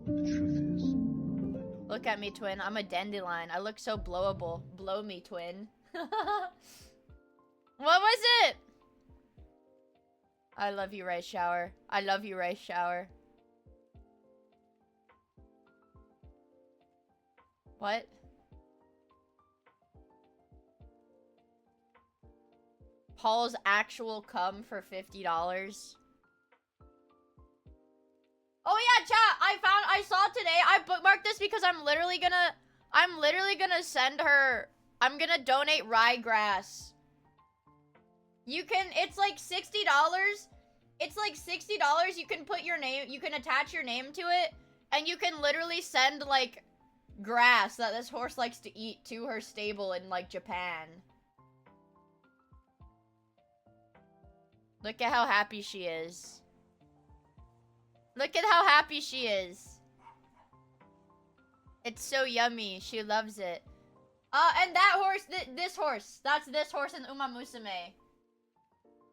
The truth is, Look at me, twin. I'm a dandelion. I look so blowable. Blow me, twin. What was it? I love you, Rice Shower. I love you, Rice Shower. What? Paul's actual cum for $50. Oh yeah, chat. I saw today. I bookmarked this because I'm literally gonna send her. I'm gonna donate ryegrass. You can. It's like $60. It's like $60. You can put your name. You can attach your name to it, and you can literally send like grass that this horse likes to eat to her stable in like Japan. Look at how happy she is. Look at how happy she is. It's so yummy. She loves it. And that horse, this horse. That's this horse in Uma Musume.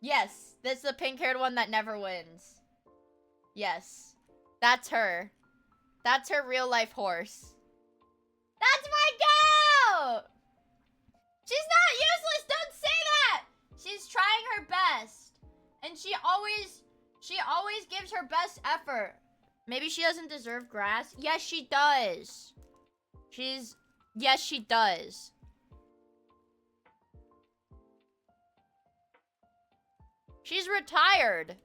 Yes, that's the pink-haired one that never wins. Yes. That's her. That's her real-life horse. That's my goat! She's not useless! Don't say that! She's trying her best. And she always gives her best effort. Maybe she doesn't deserve grass. Yes, she does. Yes, she does. She's retired.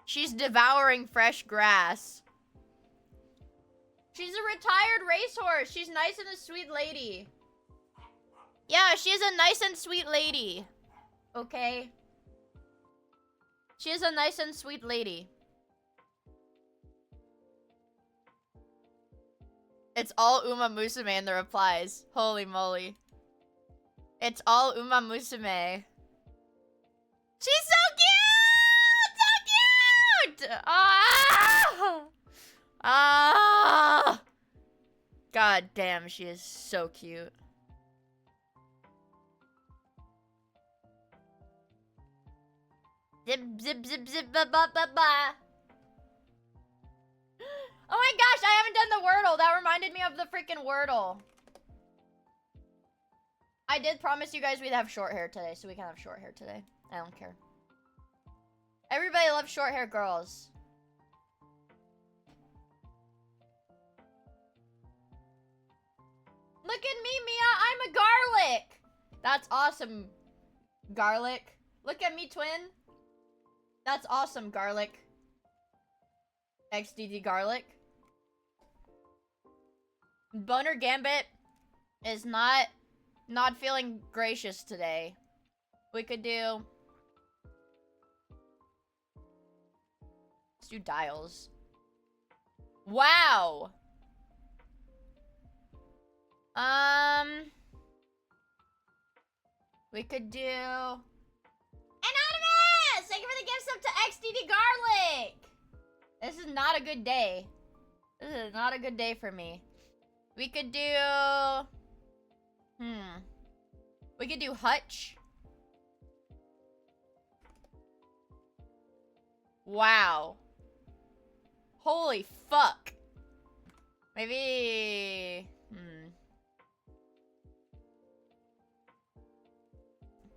She's devouring fresh grass. She's a retired racehorse. She's nice and a sweet lady. Yeah, she's a nice and sweet lady. Okay? She is a nice and sweet lady. It's all Uma Musume in the replies. Holy moly. It's all Uma Musume. She's so cute! So cute! Ah! Ah! God damn, she is so cute. Zip, zip, zip, zip, ba, ba, ba, ba. Oh my gosh, I haven't done the Wordle. That reminded me of the freaking Wordle. I did promise you guys we'd have short hair today, so we can have short hair today. I don't care. Everybody loves short hair girls. Look at me, Mia. I'm a garlic. That's awesome, garlic. Look at me, twin. That's awesome, garlic. XDD garlic. Boner Gambit is not feeling gracious today. We could do... Let's do dials. Wow! We could do... Anonymous! Thank you for the gifts up to XDD Garlic! This is not a good day. This is not a good day for me. We could do... We could do Hutch. Wow. Holy fuck. Maybe...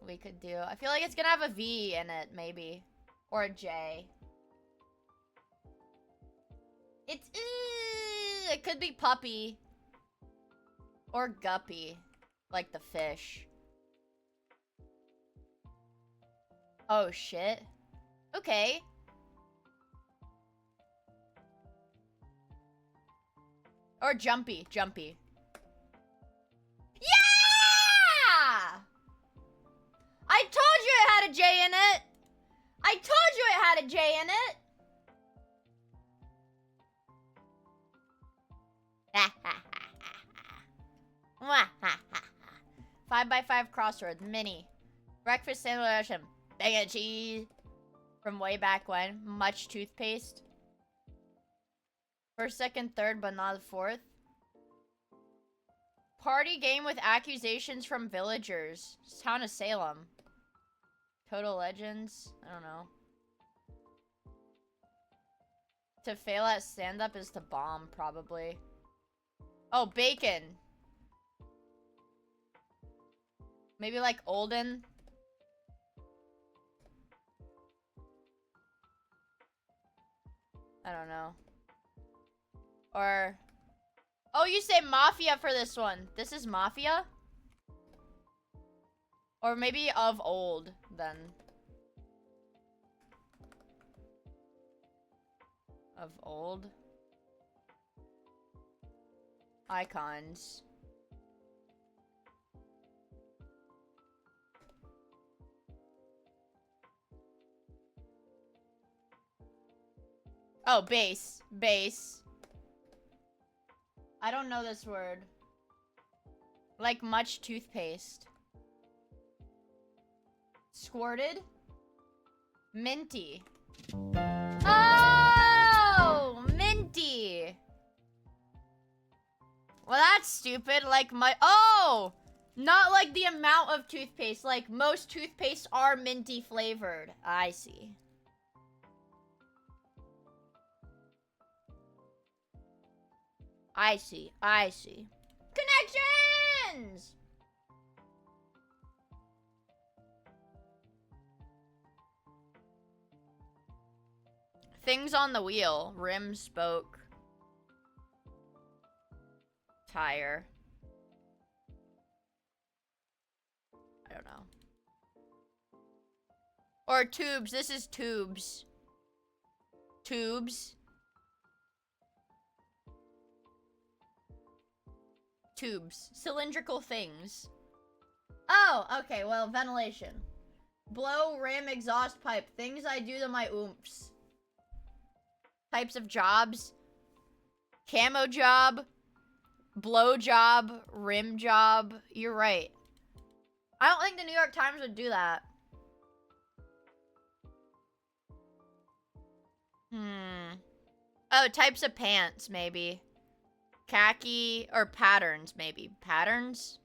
We could do... I feel like it's gonna have a V in it, maybe. Or a J. It's... it could be Puppy. Or Guppy. Like the fish. Oh, shit. Okay. Or Jumpy. Jumpy. Yeah! I told you it had a J in it! I told you it had a J in it! 5x5 crossword, mini. Breakfast sandwich and bag of cheese. From way back when. Much toothpaste. First, second, third, but not the fourth. Party game with accusations from villagers. Town of Salem. Total Legends. I don't know. To fail at stand-up is to bomb, probably. Oh, bacon. Maybe like Olden. I don't know. Or... Oh, you say Mafia for this one. This is Mafia? Or maybe of old, then. Of old. Icons. Oh, base. Base. I don't know this word. Like much toothpaste. Squirted? Minty. Oh! Minty! Well, that's stupid. Like my... Oh! Not like the amount of toothpaste. Like most toothpaste are minty flavored. I see. I see. I see. Connections! Things on the wheel. Rim, spoke. Tire. I don't know. Or tubes. This is tubes. Tubes. Tubes. Cylindrical things. Oh, okay. Well, ventilation. Blow, rim, exhaust pipe. Things I do to my oomps. Types of jobs. Camo job. Blow job. Rim job. You're right. I don't think the New York Times would do that. Oh, types of pants, maybe. Khaki or patterns, maybe. Patterns?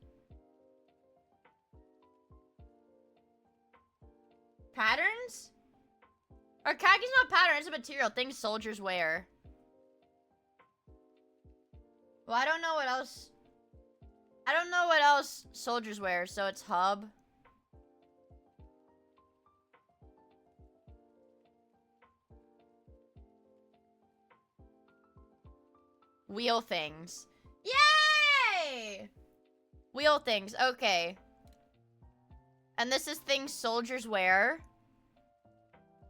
Patterns? Or khaki's not pattern, it's a material. Things soldiers wear. Well, I don't know what else. I don't know what else soldiers wear, so it's hub. Wheel things. Yay! Wheel things, okay. And this is things soldiers wear.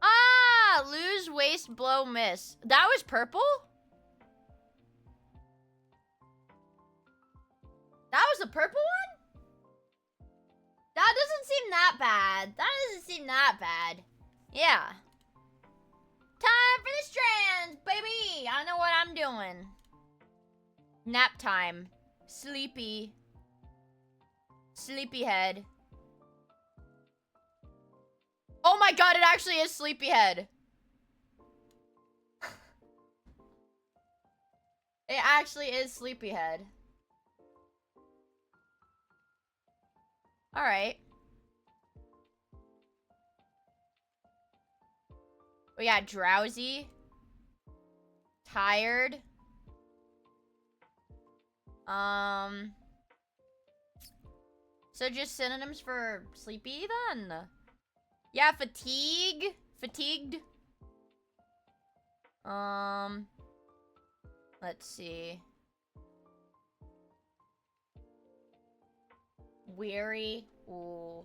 Ah! Lose, waste, blow, miss. That was purple? That was the purple one? That doesn't seem that bad. That doesn't seem that bad. Yeah. Time for the strands, baby! I know what I'm doing. Nap time. Sleepy. Sleepyhead. Oh my god, it actually is Sleepyhead. It actually is Sleepyhead. Alright. We got drowsy. Tired. So just synonyms for sleepy then? Yeah, fatigue. Fatigued. Let's see. Weary. Ooh.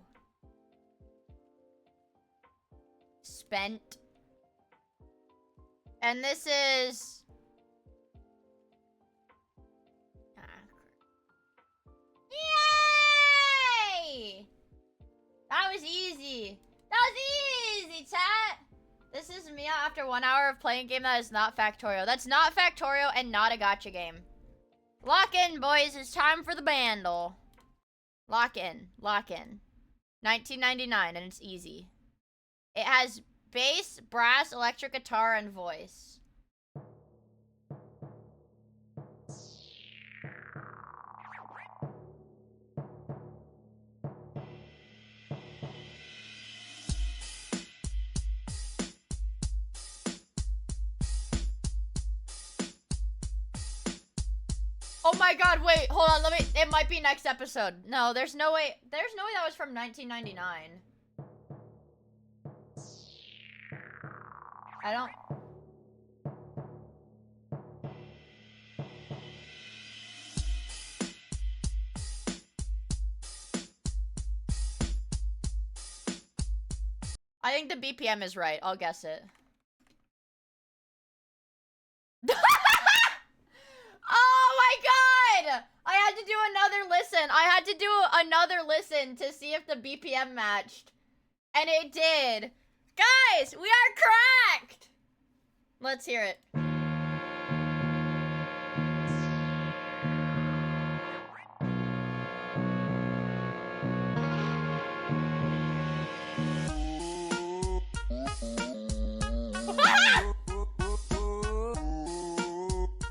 Spent. And this is... Yay! That was easy. That was easy, chat. This is Miia after 1 hour of playing a game that is not Factorio. That's not Factorio and not a gacha game. Lock in, boys. It's time for the bandle. Lock in. Lock in. 1999, and it's easy. It has bass, brass, electric guitar, and voice. Oh my god, wait, hold on, let me, it might be next episode. No, there's no way that was from 1999. I don't... I think the BPM is right, I'll guess it. Oh my god! I had to do another listen. I had to do another listen to see if the BPM matched. And it did. Guys, we are cracked! Let's hear it.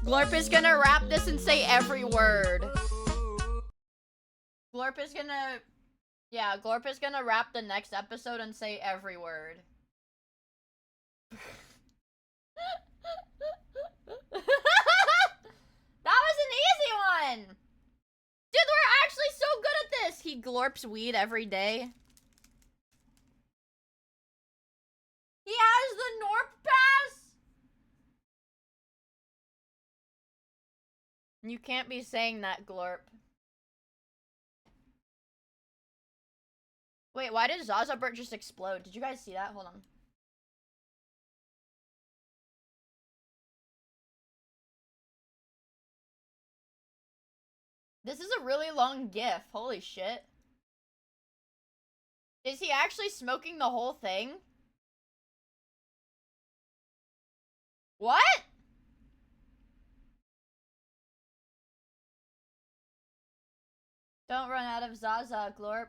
Glorp is gonna rap this and say every word. Glorp is gonna... Yeah, Glorp is gonna rap the next episode and say every word. That was an easy one! Dude, we're actually so good at this! He glorps weed every day. He has the Norp Pass? You can't be saying that, Glorp. Wait, why did Zazabert just explode? Did you guys see that? Hold on. This is a really long gif. Holy shit. Is he actually smoking the whole thing? What? Don't run out of Zaza, Glorp.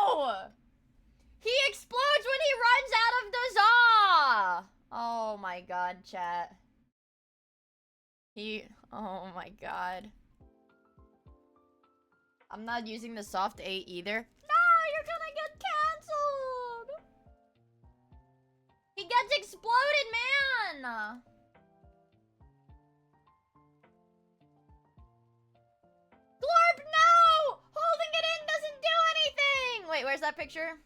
No! He explodes when he runs out of the Za! Oh my god, chat. Oh my god. I'm not using the soft 8 either. No, you're gonna get canceled! He gets exploded, man! Glorp, no! Holding it in doesn't do anything! Wait, where's that picture?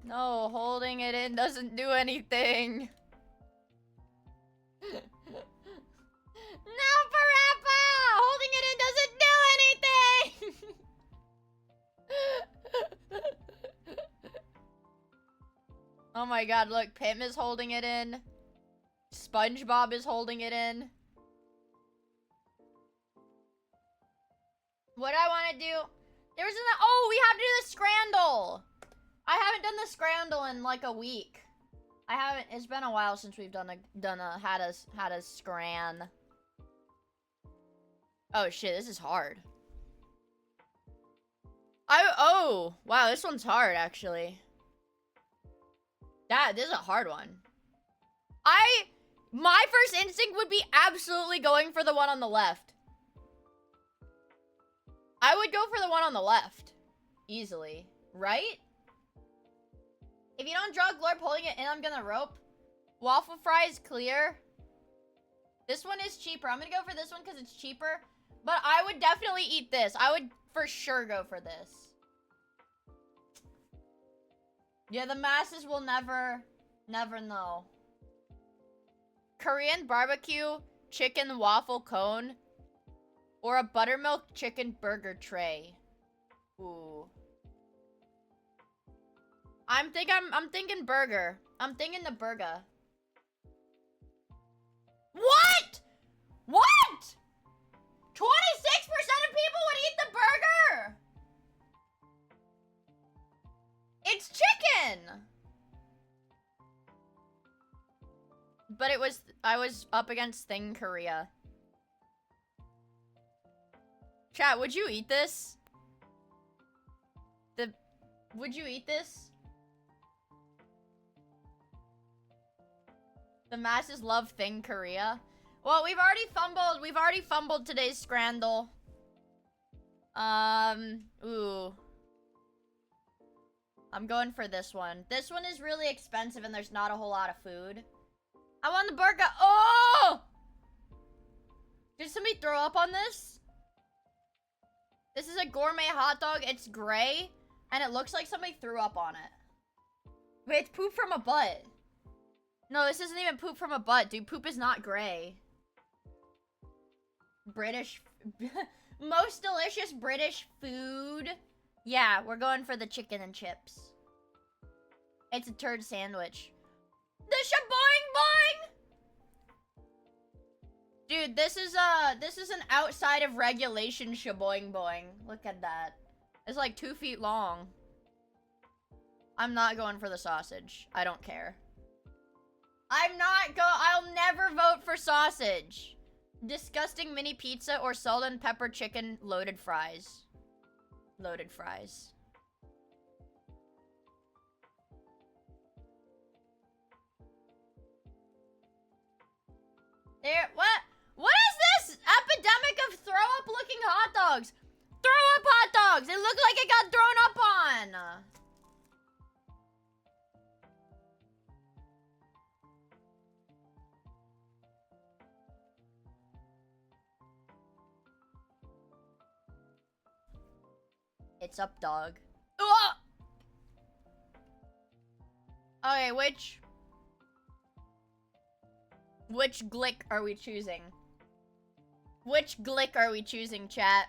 No, holding it in doesn't do anything. No, Parappa! Holding it in doesn't do anything! Oh my god, look, Pim is holding it in. SpongeBob is holding it in. What do I want to do? There was an— oh, we have to do the Scrandle! I haven't done the Scrandle in like a week. I haven't— it's been a while since we've had a Scran. Oh shit, this is hard. Oh, wow, this one's hard actually. This is a hard one. My first instinct would be absolutely going for the one on the left. I would go for the one on the left. Easily. Right? If you don't draw Glorp holding it in, I'm gonna rope. Waffle fry is clear. This one is cheaper. I'm gonna go for this one because it's cheaper. But I would definitely eat this. I would for sure go for this. Yeah, the masses will never know. Korean barbecue chicken waffle cone or a buttermilk chicken burger tray. Ooh. I'm thinking burger. I'm thinking the burger. What? What? 26% of people would eat the burger. It's chicken. But I was up against Thing Korea. Chat, would you eat this? Would you eat this? The masses love Thing Korea. Well, we've already fumbled today's Scrandle. Ooh. I'm going for this one. This one is really expensive and there's not a whole lot of food. I want the burger. Oh! Did somebody throw up on this? This is a gourmet hot dog. It's gray. And it looks like somebody threw up on it. Wait, it's poop from a butt. No, this isn't even poop from a butt, dude. Poop is not gray. British. Most delicious British food. Yeah, we're going for the chicken and chips. It's a turd sandwich. The shaboing boing! Dude, this is an outside of regulation shaboing boing. Look at that. It's like 2 feet long. I'm not going for the sausage. I don't care. I'll never vote for sausage. Disgusting mini pizza or salt and pepper chicken loaded fries. Loaded fries. There, what? What is this epidemic of throw-up looking hot dogs? Throw-up hot dogs! It looked like it got thrown up on! It's up, dog. Ugh! Okay, which glick are we choosing? Which glick are we choosing, chat?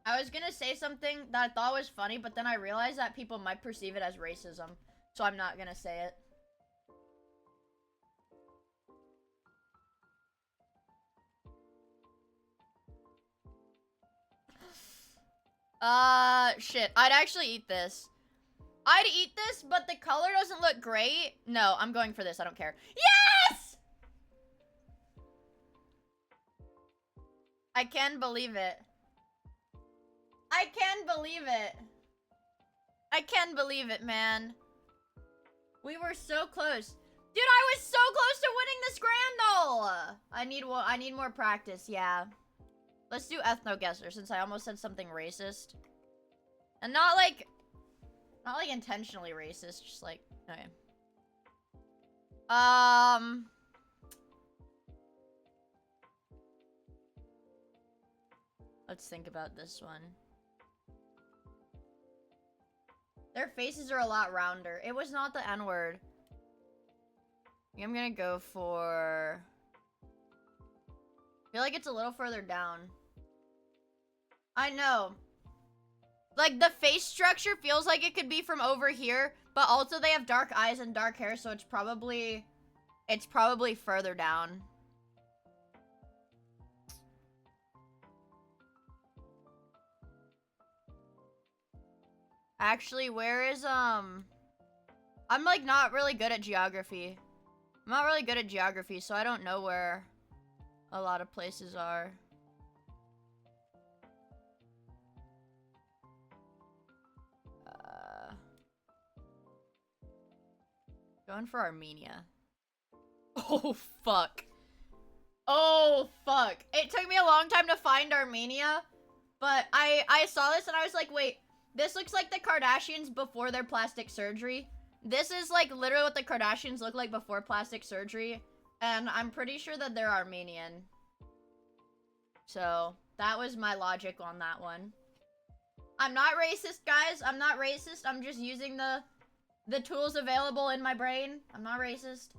I was gonna say something that I thought was funny, but then I realized that people might perceive it as racism. So I'm not gonna say it. Shit. I'd actually eat this. I'd eat this, but the color doesn't look great. No, I'm going for this. I don't care. Yes! I can believe it. I can believe it. I can believe it, man. We were so close. Dude, I was so close to winning this grand though. I need more practice, yeah. Let's do ethno-guesser since I almost said something racist. And not like intentionally racist, just like, okay. Let's think about this one. Their faces are a lot rounder. It was not the N-word. I'm gonna go for... I feel like it's a little further down. I know. Like, the face structure feels like it could be from over here, but also they have dark eyes and dark hair, so it's probably further down. Actually, where is, I'm, like, not really good at geography. I'm not really good at geography, so I don't know where a lot of places are. Going for Armenia. Oh, fuck. Oh, fuck. It took me a long time to find Armenia, but I saw this and I was like, wait, this looks like the Kardashians before their plastic surgery. This is like literally what the Kardashians look like before plastic surgery, and I'm pretty sure that they're Armenian. So, that was my logic on that one. I'm not racist, guys. I'm not racist. I'm just using the tools available in my brain. I'm not racist.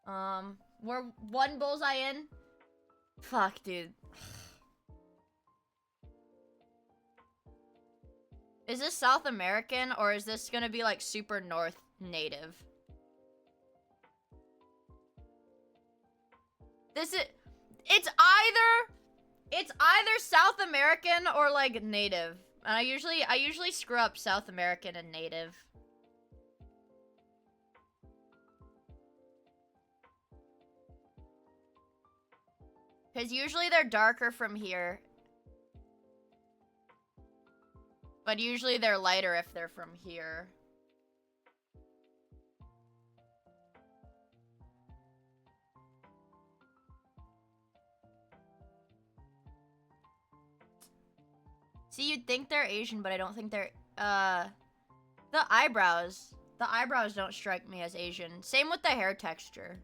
We're one bullseye in. Fuck, dude. Is this South American, or is this gonna be like super North native? It's either South American or like native. And I usually screw up South American and native. Because usually they're darker from here. But usually they're lighter if they're from here. See, you'd think they're Asian, but I don't think they're, the eyebrows. The eyebrows don't strike me as Asian. Same with the hair texture.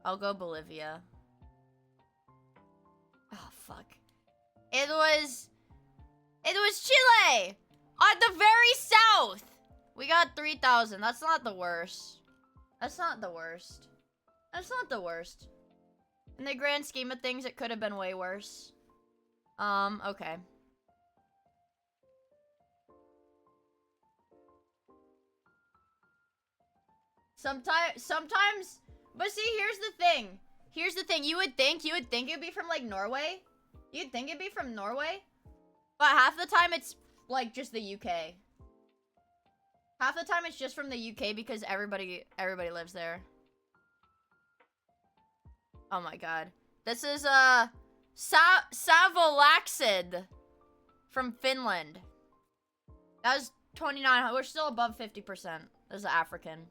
I'll go Bolivia. Oh, fuck. It was Chile! At the very south! We got 3,000. That's not the worst. That's not the worst. That's not the worst. In the grand scheme of things, it could have been way worse. Okay. Sometimes, but see, here's the thing. Here's the thing. You would think it'd be from, like, Norway. You'd think it'd be from Norway. But half the time, it's, like, just the UK. Half the time, it's just from the UK because everybody lives there. Oh my god. This is, Savolaxid from Finland. That was 29. We're still above 50%. This is African.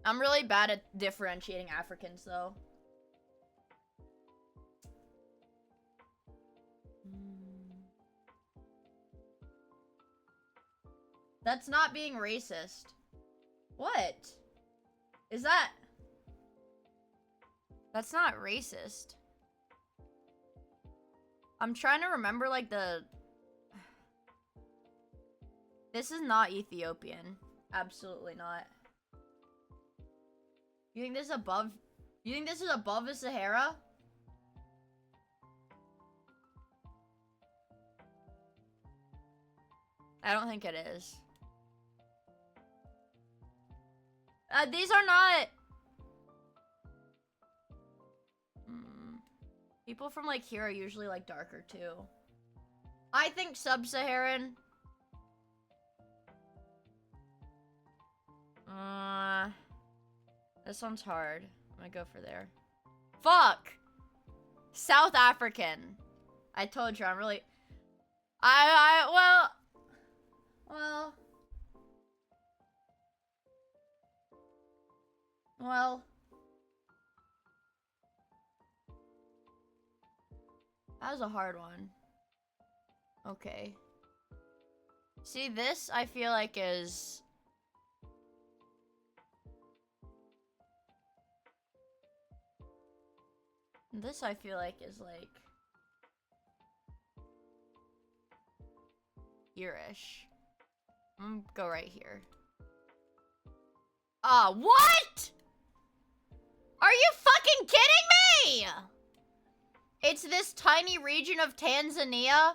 I'm really bad at differentiating Africans, though. That's not being racist. What? Is that... That's not racist. I'm trying to remember, like, the... This is not Ethiopian. Absolutely not. You think this is above... You think this is above the Sahara? I don't think it is. These are not... People from, like, here are usually, like, darker, too. I think sub-Saharan. This one's hard. I'm gonna go for there. Fuck! South African. I told you, I'm really... Well, Well. That was a hard one. Okay. See, this I feel like is... This I feel like is like... here-ish. I'm gonna go right here. What?! Are you fucking kidding me?! It's this tiny region of Tanzania.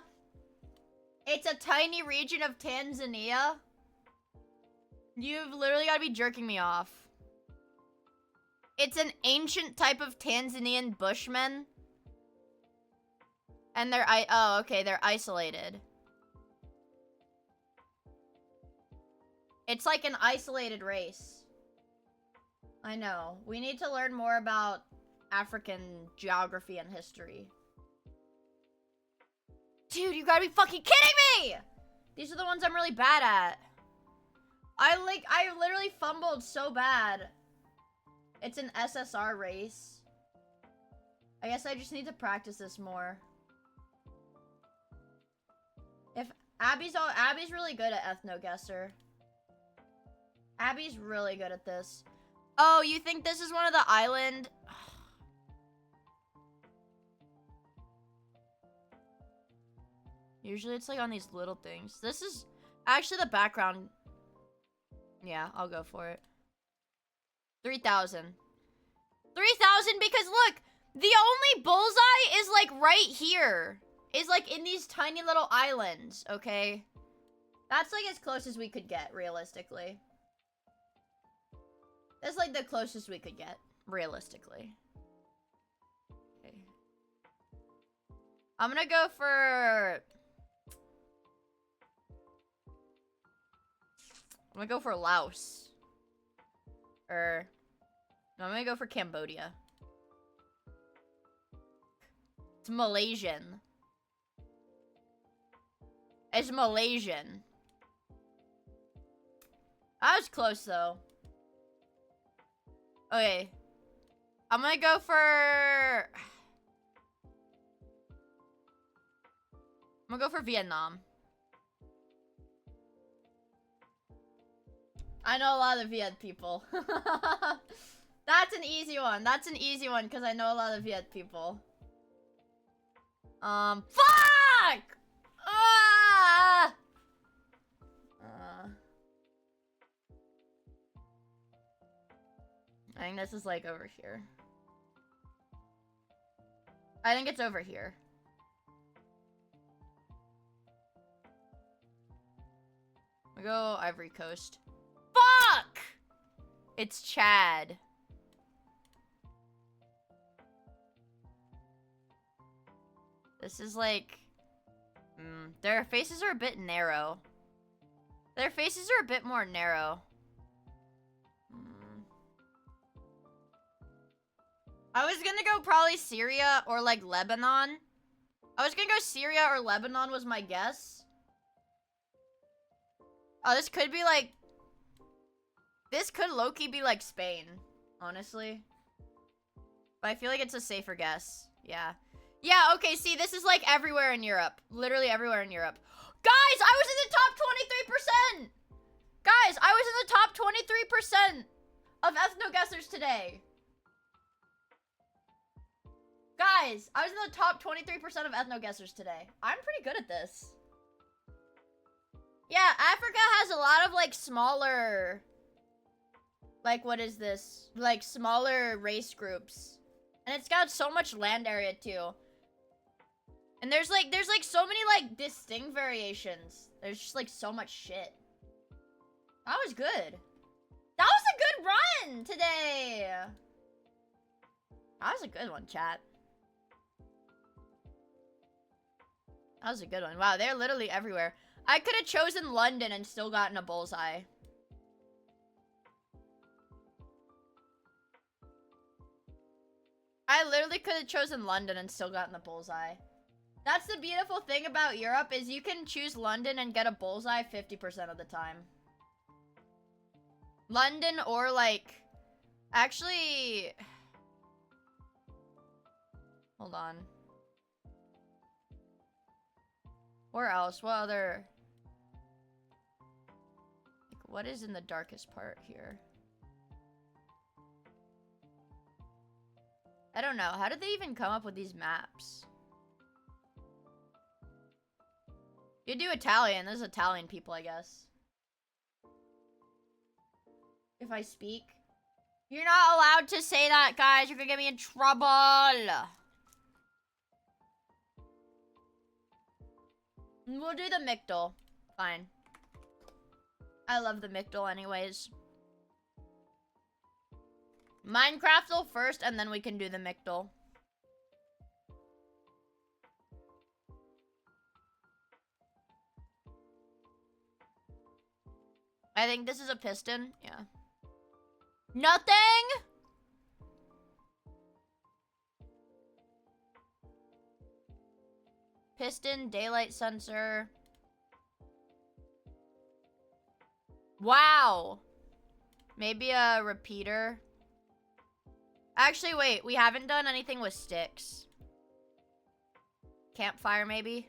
It's a tiny region of Tanzania. You've literally gotta be jerking me off. It's an ancient type of Tanzanian Bushmen. And they're oh, okay, they're isolated. It's like an isolated race. I know. We need to learn more about African geography and history. Dude, you gotta be fucking kidding me! These are the ones I'm really bad at. I literally fumbled so bad. It's an SSR race. I guess I just need to practice this more. If Abby's really good at ethno-guesser. Abby's really good at this. Oh, you think this is one of the island? Usually it's like on these little things. This is actually the background. Yeah, I'll go for it. 3,000. 3,000 because look, the only bullseye is like right here. Is like in these tiny little islands, okay? That's like as close as we could get, realistically. That's like the closest we could get, realistically. Okay. I'm gonna go for... I'm gonna go for Laos. No, I'm gonna go for Cambodia. It's Malaysian. It's Malaysian. That was close, though. Okay. I'm gonna go for... I'm gonna go for Vietnam. I know a lot of Viet people. That's an easy one. That's an easy one, because I know a lot of Viet people. Fuck! Ah! I think this is like over here. I think it's over here. We go Ivory Coast. Fuck! It's Chad. This is like... their faces are a bit narrow. Their faces are a bit more narrow. I was gonna go probably Syria or like Lebanon. I was gonna go Syria or Lebanon was my guess. Oh, this could be like... This could low-key be like Spain, honestly. But I feel like it's a safer guess. Yeah. Yeah, okay, see, this is like everywhere in Europe. Literally everywhere in Europe. Guys, I was in the top 23%! Guys, I was in the top 23% of ethno-guessers today. Guys, I was in the top 23% of ethno-guessers today. I'm pretty good at this. Yeah, Africa has a lot of, like, smaller... Like, what is this? Like, smaller race groups. And it's got so much land area, too. And there's so many, like, distinct variations. There's just, like, so much shit. That was good. That was a good run today. That was a good one, chat. That was a good one. Wow, they're literally everywhere. I could have chosen London and still gotten a bullseye. I literally could have chosen London and still gotten the bullseye. That's the beautiful thing about Europe is you can choose London and get a bullseye 50% of the time. London or like Actually, hold on. Where else? What other? Like, what is in the darkest part here? I don't know. How did they even come up with these maps? You do Italian. There's Italian people, I guess. If I speak. You're not allowed to say that, guys. You're gonna get me in trouble. We'll do the Mictal. Fine. I love the Mictal anyways. Minecraftal first, and then we can do the Mictal. I think this is a piston. Yeah. Nothing? Piston, daylight sensor. Wow. Maybe a repeater. Actually, wait. We haven't done anything with sticks. Campfire, maybe?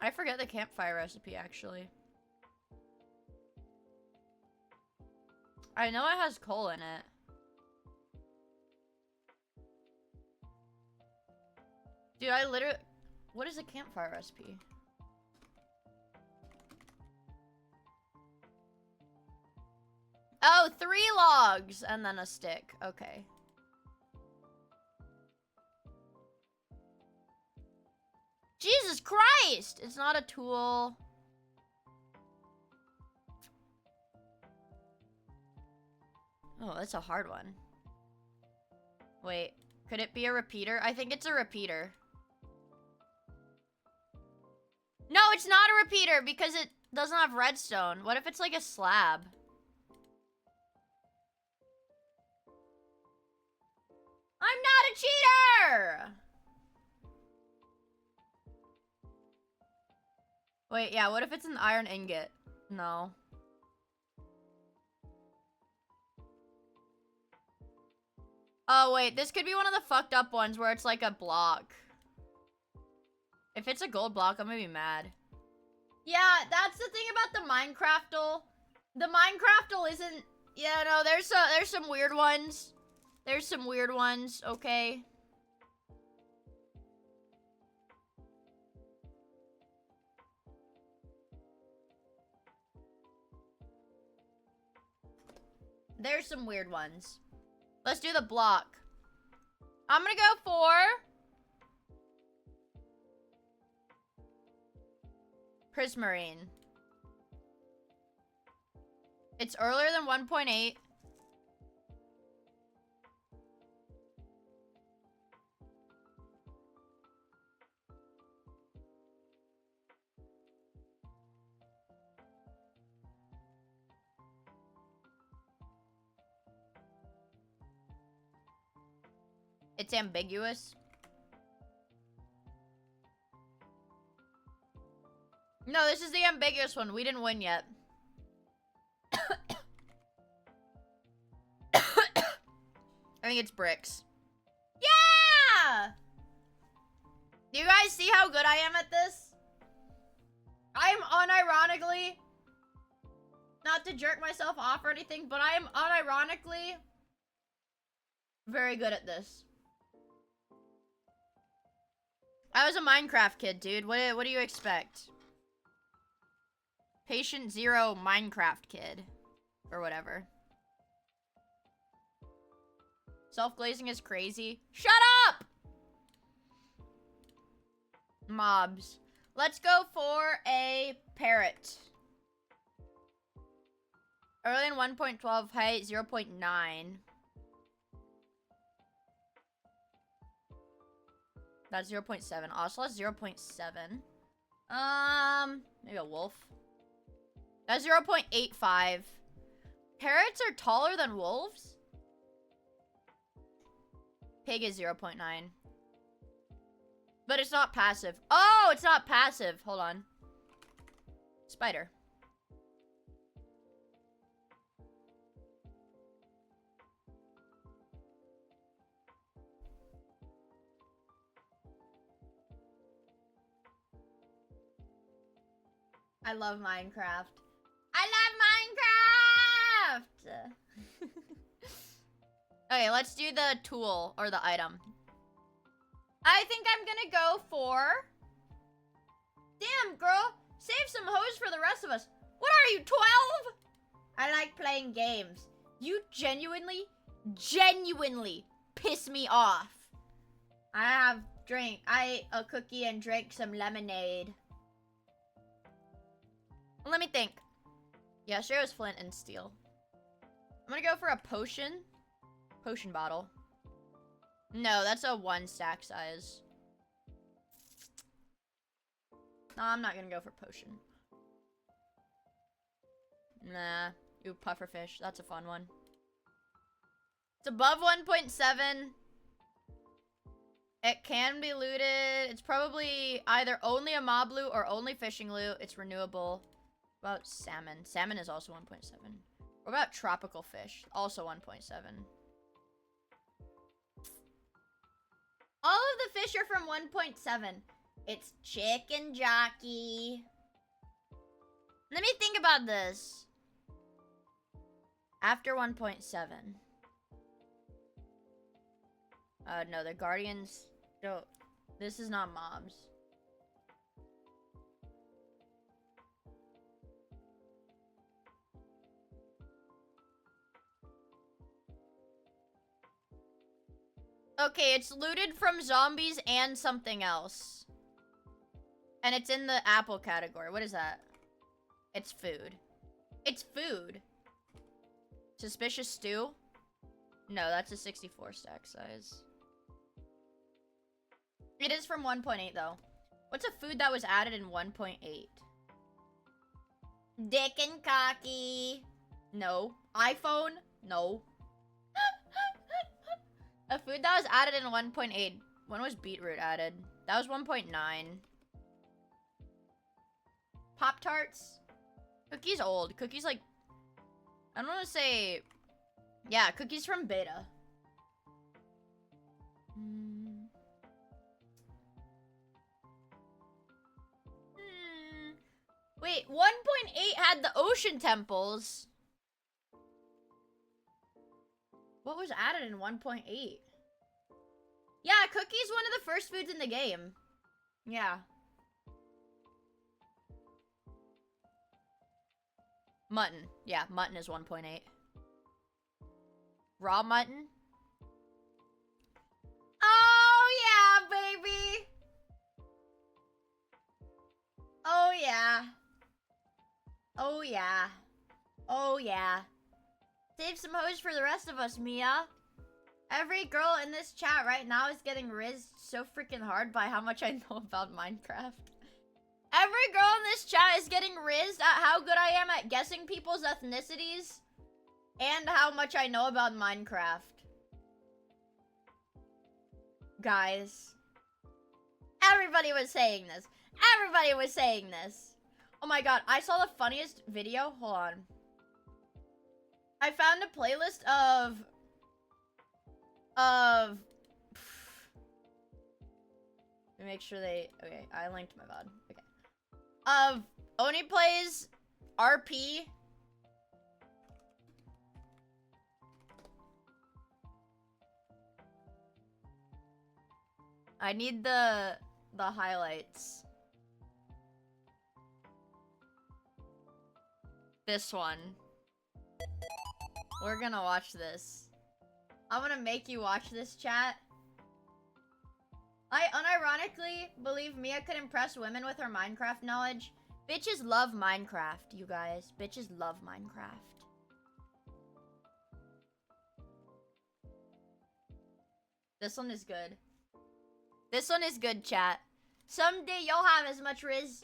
I forget the campfire recipe, actually. I know it has coal in it. Dude, I literally... What is a campfire recipe? Oh, 3 logs and then a stick. Okay. Jesus Christ! It's not a tool. Oh, that's a hard one. Wait, could it be a repeater? I think it's a repeater. No, it's not a repeater because it doesn't have redstone. What if it's like a slab? I'm not a cheater! Wait, yeah, what if it's an iron ingot? No. Oh, wait, this could be one of the fucked up ones where it's like a block. If it's a gold block, I'm gonna be mad. Yeah, that's the thing about the Minecraftal. The Minecraftal isn't... Yeah, no, there's some weird ones. There's some weird ones, okay? There's some weird ones. Let's do the block. I'm gonna go for... Prismarine. It's earlier than 1.8. It's ambiguous. No, this is the ambiguous one. We didn't win yet. I think it's bricks. Yeah! Do you guys see how good I am at this? I am unironically, not to jerk myself off or anything, but I am unironically very good at this. I was a Minecraft kid, dude. What do you expect? Patient Zero Minecraft kid. Or whatever. Self-glazing is crazy. Shut up! Mobs. Let's go for a parrot. Early in 1.12, height 0.9. That's 0.7. Also has 0.7. Maybe a wolf. That's 0.85. Parrots are taller than wolves? Pig is 0.9. But it's not passive. Oh, it's not passive. Hold on. Spider. I love Minecraft. I love Minecraft! Okay, let's do the tool or the item. I think I'm gonna go for... Damn, girl! Save some hoes for the rest of us. What are you, 12? I like playing games. You genuinely piss me off. I ate a cookie and drank some lemonade. Let me think. Yeah, sure it was flint and steel. I'm gonna go for a potion. Potion bottle. No, that's a 1 stack size. No, I'm not gonna go for potion. Nah. Ooh, pufferfish. That's a fun one. It's above 1.7. It can be looted. It's probably either only a mob loot or only fishing loot. It's renewable. What about salmon? Salmon is also 1.7. What about tropical fish? Also 1.7. All of the fish are from 1.7. It's chicken jockey. Let me think about this. After 1.7. No, the guardians don't. This is not mobs. Okay, it's looted from zombies and something else. And it's in the apple category. What is that? It's food. It's food. Suspicious stew? No, that's a 64 stack size. It is from 1.8 though. What's a food that was added in 1.8? Dick and cocky. No. iPhone? No. A food that was added in 1.8. When was beetroot added? That was 1.9. Pop-Tarts? Cookies old. Cookies like... I don't want to say... Yeah, cookies from beta. Wait, 1.8 had the ocean temples. What was added in 1.8? Yeah, cookies one of the first foods in the game. Yeah. Mutton. Yeah, mutton is 1.8. Raw mutton? Oh, yeah, baby! Oh, yeah. Oh, yeah. Oh, yeah. Save some hoes for the rest of us, Mia. Every girl in this chat right now is getting rizzed so freaking hard by how much I know about Minecraft. Every girl in this chat is getting rizzed at how good I am at guessing people's ethnicities and how much I know about Minecraft. Guys. Everybody was saying this. Everybody was saying this. Oh my god, I saw the funniest video. Hold on. I found a playlist of... Let me make sure they... Okay, I linked my VOD. Okay. Of Oni Plays RP. I need the highlights. This one. We're gonna watch this. I'm gonna make you watch this, chat. I unironically believe Mia could impress women with her Minecraft knowledge. Bitches love Minecraft, you guys. Bitches love Minecraft. This one is good. This one is good, chat. Someday you'll have as much riz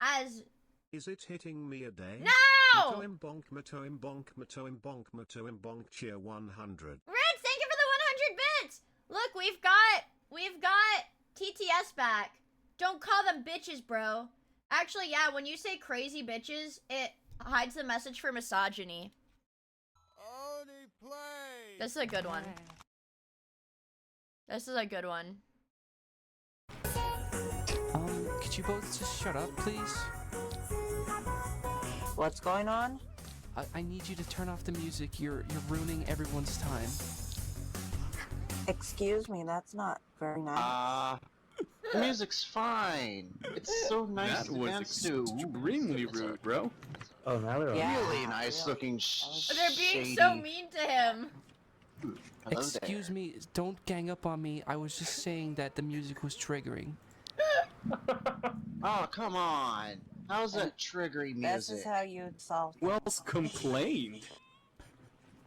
as... Is it hitting me a day? No! Matoim bonk, matoim bonk, matoim bonk, matoim bonk, cheer 100. Ritz, thank you for the 100 bits! Look, we've got TTS back. Don't call them bitches, bro. Actually, yeah, when you say crazy bitches, it hides the message for misogyny. This is a good one. This is a good one. Could you both just shut up, please? What's going on? I need you to turn off the music. You're ruining everyone's time. Excuse me, that's not very nice. The music's fine. It's so nice to dance to. Extremely rude, bro. Oh, now they're Really nice looking They're being so mean to him. Hello Excuse there. me, don't gang up on me. I was just saying that the music was triggering. Oh, come on. How's that triggering music? This is how you solve. Who else complained?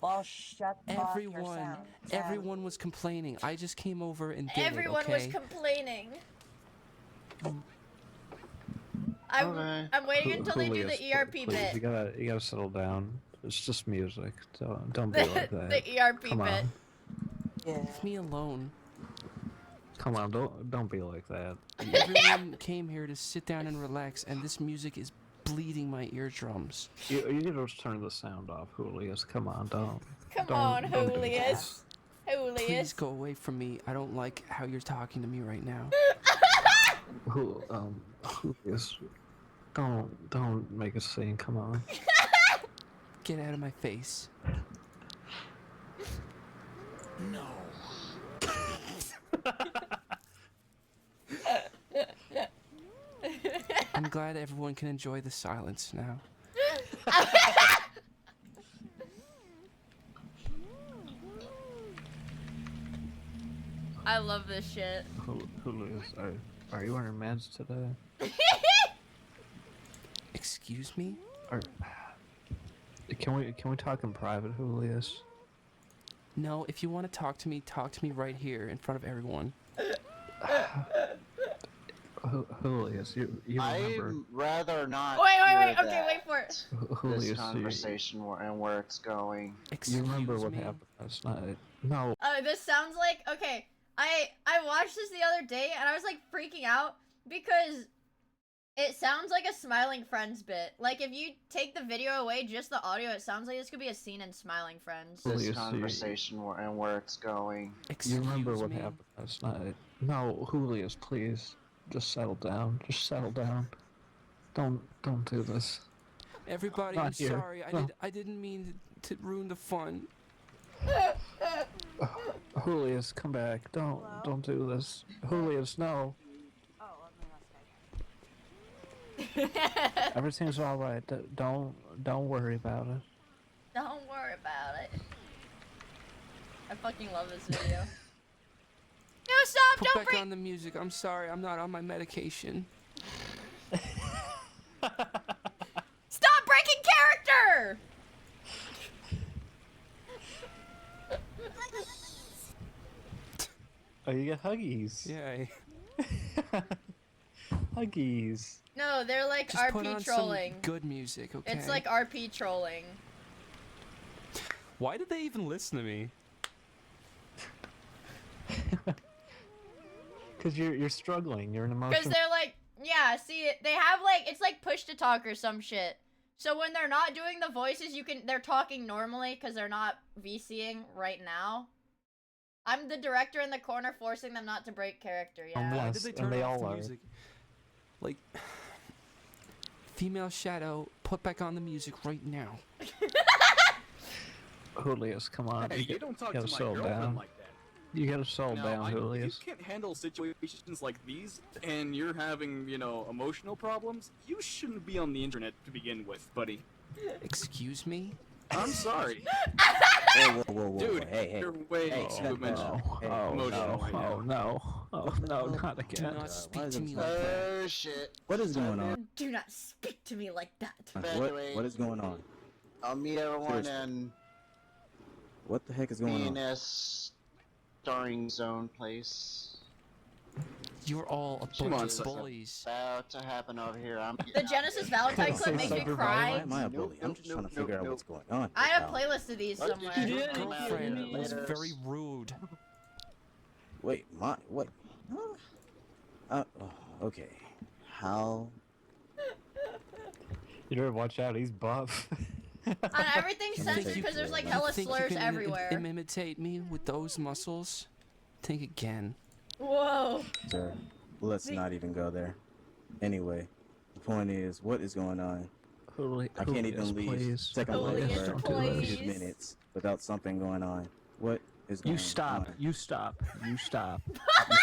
Well, shut off your sound. Everyone was complaining. I just came over and did Everyone it, okay? was complaining. I'm waiting until they do the ERP bit. You gotta settle down. It's just music. Don't be like that. The ERP Come bit. on. Yeah. Leave me alone. Come on, don't be like that. Everyone came here to sit down and relax, and this music is bleeding my eardrums. You can just turn the sound off, Julius. Come on, don't. Come don't, on, don't do Julius. Please Julius. go away from me. I don't like how you're talking to me right now. Julius, don't make a scene. Come on. Get out of my face. No. I'm glad everyone can enjoy the silence now. I love this shit. Julius, are you wearing meds today? Excuse me? Can we talk in private, Julius? No, if you want to talk to me right here in front of everyone. Julius, you remember? I'd rather not. Wait. Okay, wait for it. Julius, This conversation and where it's going. You remember what happened last night? No. This sounds like, okay, I watched this the other day and I was like freaking out because it sounds like a Smiling Friends bit. Like if you take the video away, just the audio, it sounds like this could be a scene in Smiling Friends. This conversation and where it's going. You remember what happened last night? No, Julius, please. Just settle down. Just settle down. Don't do this. Everybody, Not I'm here. sorry. No. I didn't mean to ruin the fun. Julius, come back. Don't do this. Julius, no. Everything's all right. Don't worry about it. Don't worry about it. I fucking love this video. No, stop! Put Don't back break! on the music. I'm sorry. I'm not on my medication. Stop breaking character! Oh, you get huggies. Yay. Huggies. No, they're like Just put RP on trolling. some good music, okay? It's like RP trolling. Why did they even listen to me? Cause you're struggling. You're an Because emotional. they're like, yeah, see, they have like, it's like push to talk or some shit. So when they're not doing the voices, they're talking normally because they're not VCing right now. I'm the director in the corner forcing them not to break character, yeah. Why Yes, did they and turn they off all the are. music? Like, female shadow, put back on the music right now. Julius, come on. Hey, you don't talk gotta to my settle girlfriend down. like that. You gotta settle Now, down, if Julius. you can't handle situations like these, and you're having, emotional problems, you shouldn't be on the internet to begin with, buddy. Excuse me? I'm sorry. Whoa, Dude, hey. you're way too emotional. Emotional right now. No, not Do again. not speak to me like that. Oh shit. What is going on? Do not speak to me like that. What is going on? I'll meet everyone Seriously. in What the heck is going on? BNS starring zone place. You're all a Come bunch on, of son. bullies. About to happen over here. I'm The Genesis Valentine clip makes me Why cry. am I a bully? I'm just trying to figure out what's going on. I have a Now. playlist of these somewhere. Your Yeah, girlfriend yeah, was yeah. very rude. Wait, what? Okay. How better watch out. He's buff. And everything's You think censored you- because there's like You hella think you slurs can everywhere. imitate me with those muscles? Think again. Whoa. Sir, let's not even go there. Anyway, the point is, what is going on? I can't even leave please. second level Julius, for a few please. minutes without something going on. What is going You stop. on? You stop. You stop. You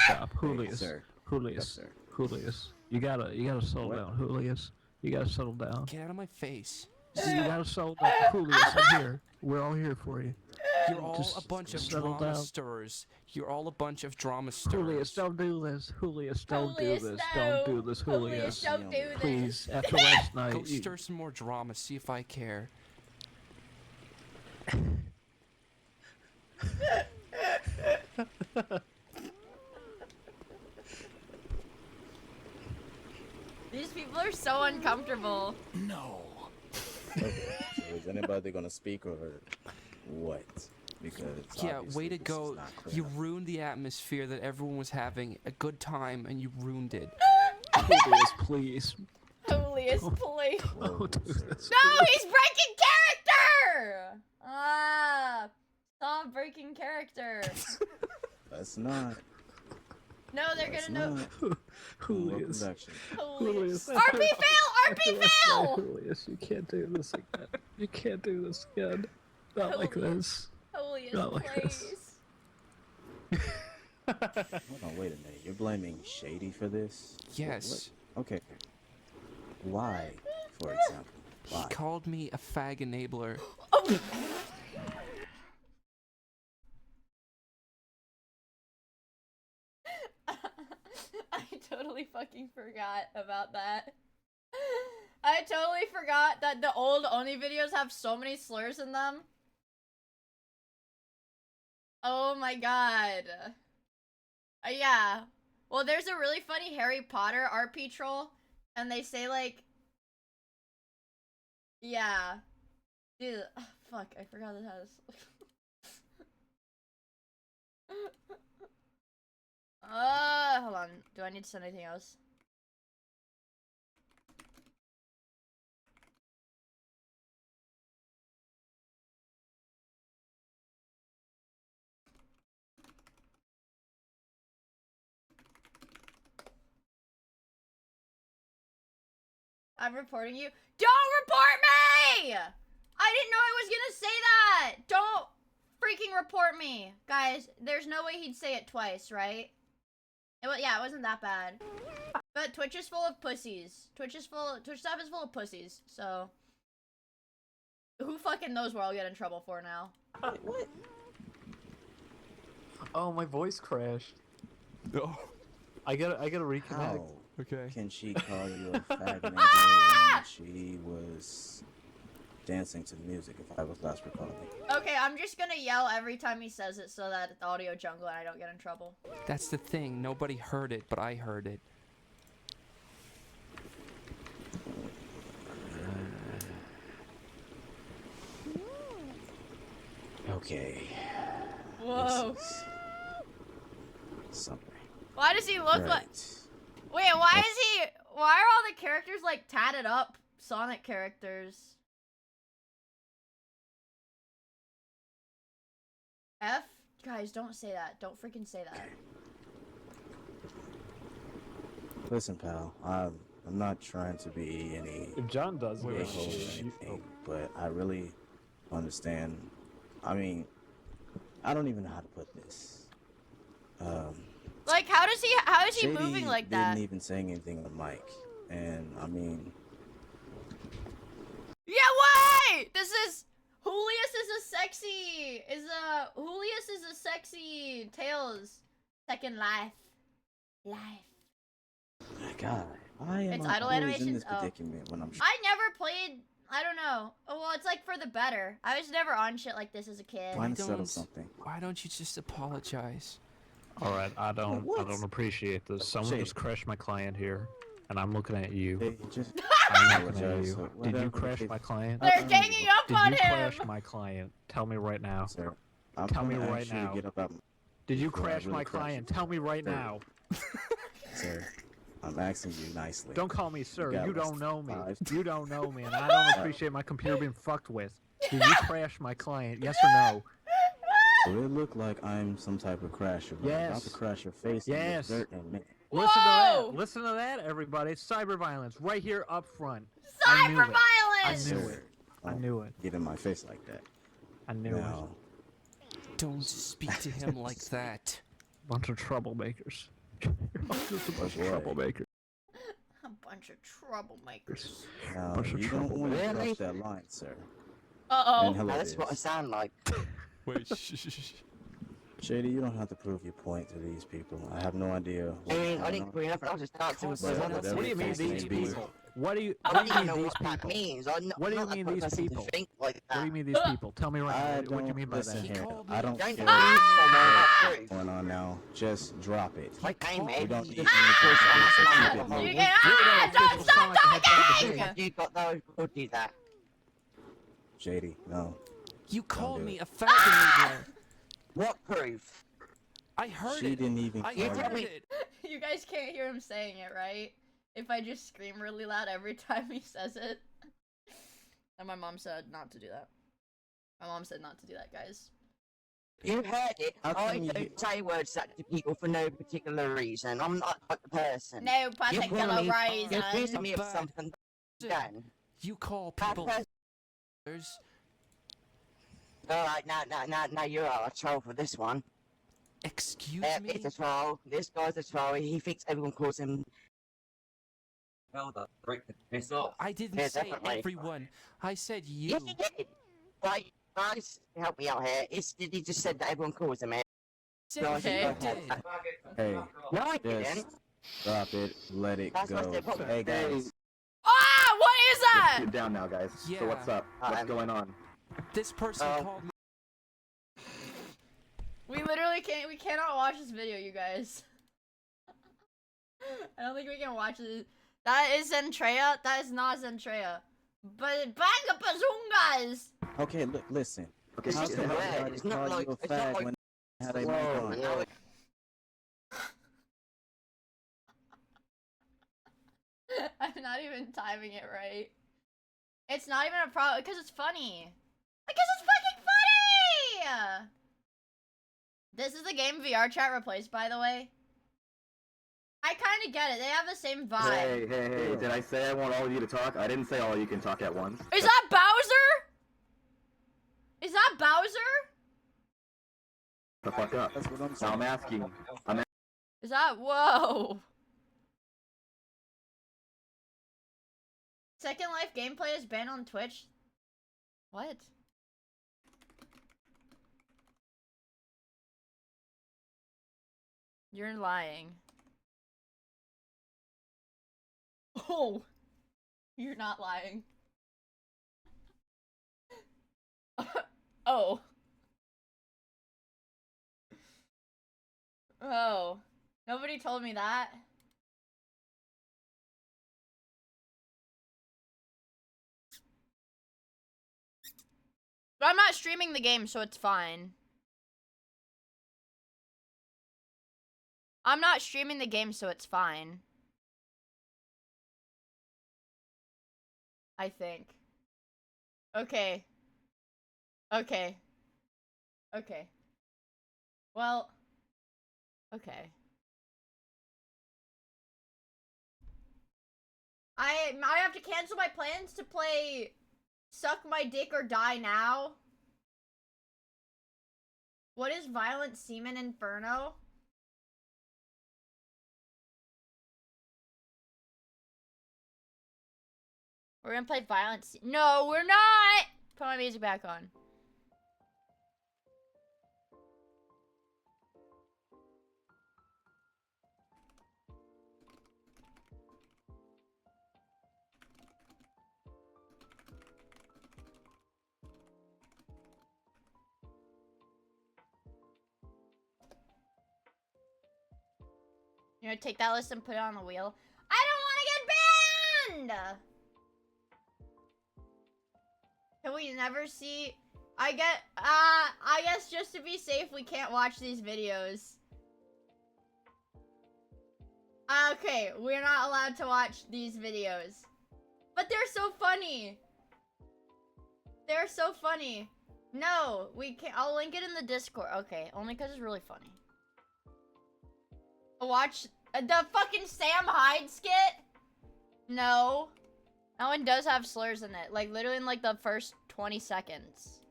stop. Julius. sir. Julius. Yes, sir. Julius. You gotta settle What? down, Julius. You gotta settle down. Get out of my face. You gotta settle down, Julius. I'm here. We're all here for you. You're all Just a bunch of settle drama down. stirrers. You're all a bunch of drama stirrers. Julius, don't do this. Julius, don't Julius, do this. no. Don't do this, Julius, Julius. don't do this. Please, after last night. Go stir some more drama. See if I care. These people are so uncomfortable. No. Okay, so is anybody gonna speak or what? Because Yeah, obviously way to this is go. not clear You enough. ruined the atmosphere that everyone was having a good time, and you ruined it. Julius, please. Julius, please. Don't do this. No, he's breaking character! Ah, stop breaking character. That's not. No, they're That's gonna know. not Julius. production. Julius. Julius. RP fail! RP fail! Julius, you can't do this again. You can't do this again. Not like this. Julius, Not like please. this. Hold on, wait a minute. You're blaming Shady for this? Yes. What? Okay. Why, for example? He Why? called me a fag enabler. I totally fucking forgot about that. I totally forgot that the old Oni videos have so many slurs in them. Oh my god. Yeah. Well, there's a really funny Harry Potter RP troll, and they say like, yeah. Dude, oh, fuck, I forgot this has. Hold on. Do I need to send anything else? I'm reporting you. Don't report me! I didn't know I was gonna say that! Don't freaking report me. Guys, there's no way he'd say it twice, right? Yeah, it wasn't that bad. But Twitch is full of pussies. Twitch stuff is full of pussies, so... Who fucking knows what I'll get in trouble for now? What? Oh, my voice crashed. No. I gotta reconnect. How Okay. can she call you a fag nigger when she was dancing to music, if I was last recalling? Okay, I'm just gonna yell every time he says it so that the audio jungle and I don't get in trouble. That's the thing. Nobody heard it, but I heard it. Okay. Whoa. This is something. Why does he look like... Right. Wait, why is he... Why are all the characters, like, tatted up Sonic characters? F? Guys, don't say that. Don't freaking say that. Listen, pal. I'm not trying to be any If John does a-hole or this, anything, but I really understand. I mean, I don't even know how to put this. Like, how is he Shady moving like that? didn't even say anything on the mic, and I mean, Yeah, wait! This is... Julius is a sexy Tails second life. God, why am It's I idle always in animations? this Oh. predicament when I'm? I never played... I don't know. Oh, well, it's like for the better. I was never on shit like this as a kid. Trying to settle something. Why don't you just apologize? All right, I don't What? appreciate this. Someone Shady. just crashed my client here, and I'm looking at you. Hey, just I'm looking at apologize, you. so Did you whatever, crash okay. my client? They're ganging up Did on you him! crash my client? Tell me right now. Sir, I'm Tell trying me to right actually now. get up out. Did you before I crash really my crash client? it. Tell me right Sir. now. Sir, I'm asking you nicely. Don't call me sir. got You less don't know me. five. You don't know me, and I don't appreciate my computer being fucked with. Did you crash my client? Yes or no? Do it look like I'm some type of crasher? But I'm about Yes. to crash your face in Yes. this dirt in a minute. Listen to Whoa! that. Listen to that, everybody. Cyber violence right here up front. Cyber I violence! knew it. I knew it. Get in my face like that. I knew it. Now, Don't speak to him like that. Bunch of troublemakers. You're all just a bunch of troublemakers. A bunch of troublemakers. now Bunch of you don't want to Really? cross that line, sir. Uh-oh. And hello, That's what I Biz. sound like. Wait, shh. Shady, you don't have to prove your point to these people. I have no idea. I mean, I going didn't on. bring nothing. I was just dancing with But someone. whatever What do you the mean case these may be, people? What do you I mean don't know these what that people? means. I'm not, What do you I'm not mean the these person to people? think like that. What do you mean these people? Tell me I right. What do you don't mean by listen that? here. called I don't Don't care believe someone like what's proof. going on now. Just drop it. Like, hey, We man, don't you need just anything push on so someone keep it like You moving. can- Ah! Don't stop talking! Have you got those who do that? Shady, no. You called do me it. a fag enabler. What proof? I heard She it. didn't even I call you. heard it. You guys can't hear him saying it, right? If I just scream really loud every time he says it. And my mom said not to do that. My mom said not to do that, guys. You heard it. How I come you- don't say words that to people for no particular reason. I'm not that person. No You're particular calling me- reason. You're accusing me of But- something done. You call That people person- Alright, now you are a troll for this one. Excuse me? It's a troll. This guy's a troll. He thinks everyone calls him. Well, break this off. I didn't Yeah, say definitely. everyone. I said you. Yes, you did. Right, guys, help me out here. He just said that everyone calls him it. Said No, I you think did. Hey, No, I just didn't. drop it. Let it That's what I go. said, what- Hey, guys. Ah! What is that? Get down now, guys. Yeah. So what's up? What's going on? This person called me. We literally can't. We cannot watch this video, you guys. I don't think we can watch it. That is Zentrea. That is not Zentrea. But banga bazungas. Okay, look, listen. Okay, How just can a word. somebody It's not call like- you a it's not fag like- when they had a mic Whoa, on? no. I'm not even timing it right. It's not even a problem because it's funny. Because it's fucking funny. This is the game VR chat replaced, by the way. I kind of get it. They have the same vibe. Hey, did I say I want all of you to talk? I didn't say all of you can talk at once. Is that Bowser? Is that Bowser? The fuck up. That's what I'm Now saying. I'm asking. Is that whoa? Second Life gameplay is banned on Twitch. What? You're lying. Oh, you're not lying. Oh. Oh. Nobody told me that. But I'm not streaming the game, so it's fine. I'm not streaming the game, so it's fine. I think. Okay. Okay. Okay. Well. Okay. I have to cancel my plans to play Suck My Dick or Die Now. What is Violent Semen Inferno? We're gonna play Violent No, we're not! Put my music back on. You know, take that list and put it on the wheel. I don't want to get banned! Can we never see? I guess just to be safe, we can't watch these videos. Okay, we're not allowed to watch these videos. But they're so funny. They're so funny. No, we can't. I'll link it in the Discord. Okay, only because it's really funny. Watch the fucking Sam Hyde skit? No. That one does have slurs in it. Like, literally in, like, the first 20 seconds.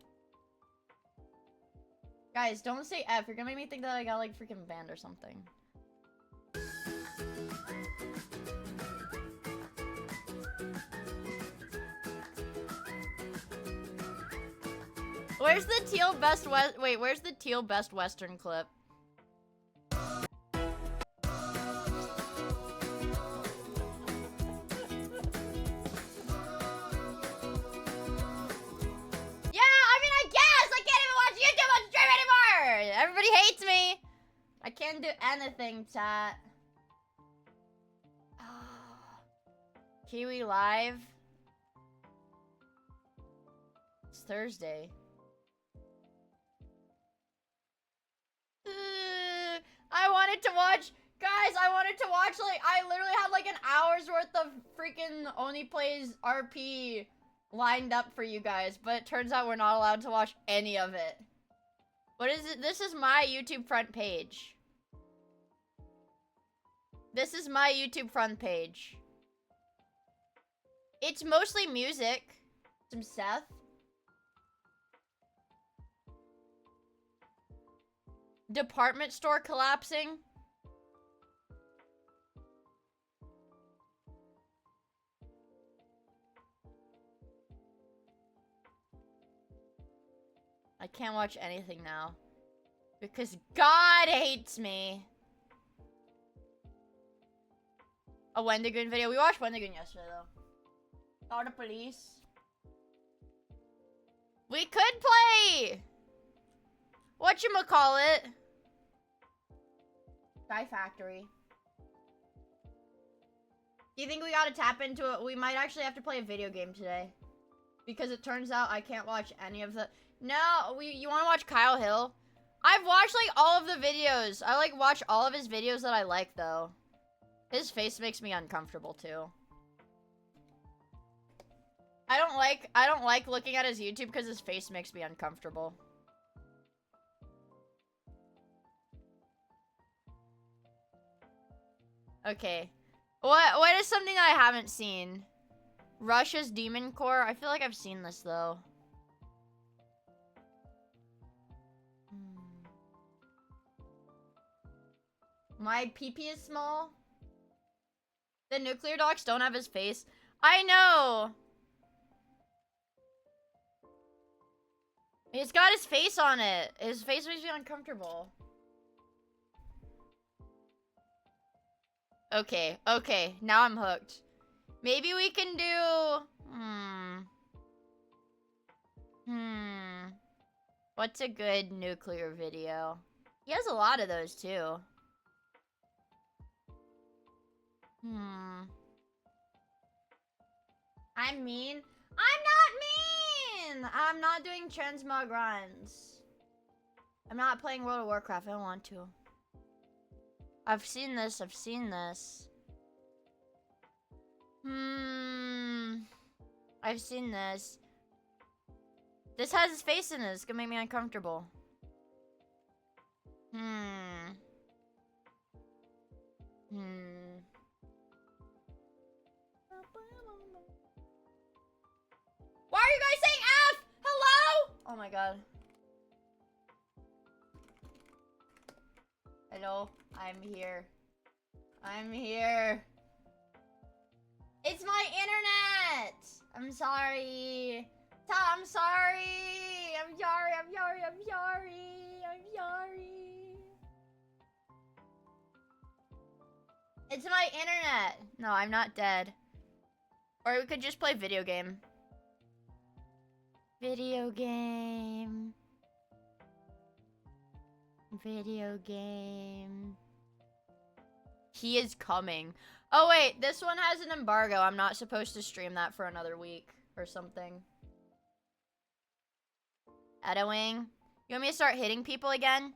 Guys, don't say F. You're gonna make me think that I got, like, freaking banned or something. Where's the teal best wait, where's the teal best Western clip? Everybody hates me. I can't do anything, chat. Kiwi Live. It's Thursday. I wanted to watch, guys, I wanted to watch, like, I literally had like an hour's worth of freaking Only Plays RP lined up for you guys, but it turns out we're not allowed to watch any of it. What is it? This is my YouTube front page. This is my YouTube front page. It's mostly music. Some Seth. Department store collapsing. I can't watch anything now. Because God hates me. A Wendigoon video. We watched Wendigoon yesterday, though. Call the police. We could play! Whatchamacallit? Sky Factory. Do you think we gotta tap into it? We might actually have to play a video game today. Because it turns out I can't watch any of the... No, you wanna watch Kyle Hill? I've watched, like, all of the videos. I, like, watch all of his videos that I like, though. His face makes me uncomfortable, too. I don't like looking at his YouTube because his face makes me uncomfortable. Okay. What is something that I haven't seen? Russia's Demon Core? I feel like I've seen this, though. My PP is small. The nuclear docs don't have his face. I know! He's got his face on it. His face makes me uncomfortable. Okay, okay. Now I'm hooked. Maybe we can do... What's a good nuclear video? He has a lot of those, too. I'm mean? I'm not mean! I'm not doing transmog runs. I'm not playing World of Warcraft. I don't want to. I've seen this. I've seen this. I've seen this. This has his face in it. It's gonna make me uncomfortable. Why are you guys saying F? Hello? Oh my god. Hello? I'm here. I'm here. It's my internet! I'm sorry. I'm sorry. I'm sorry. I'm sorry. I'm sorry. I'm sorry. It's my internet. No, I'm not dead. Or we could just play video game. Video game. Video game. He is coming. Oh wait, this one has an embargo. I'm not supposed to stream that for another week or something. Edowing. You want me to start hitting people again?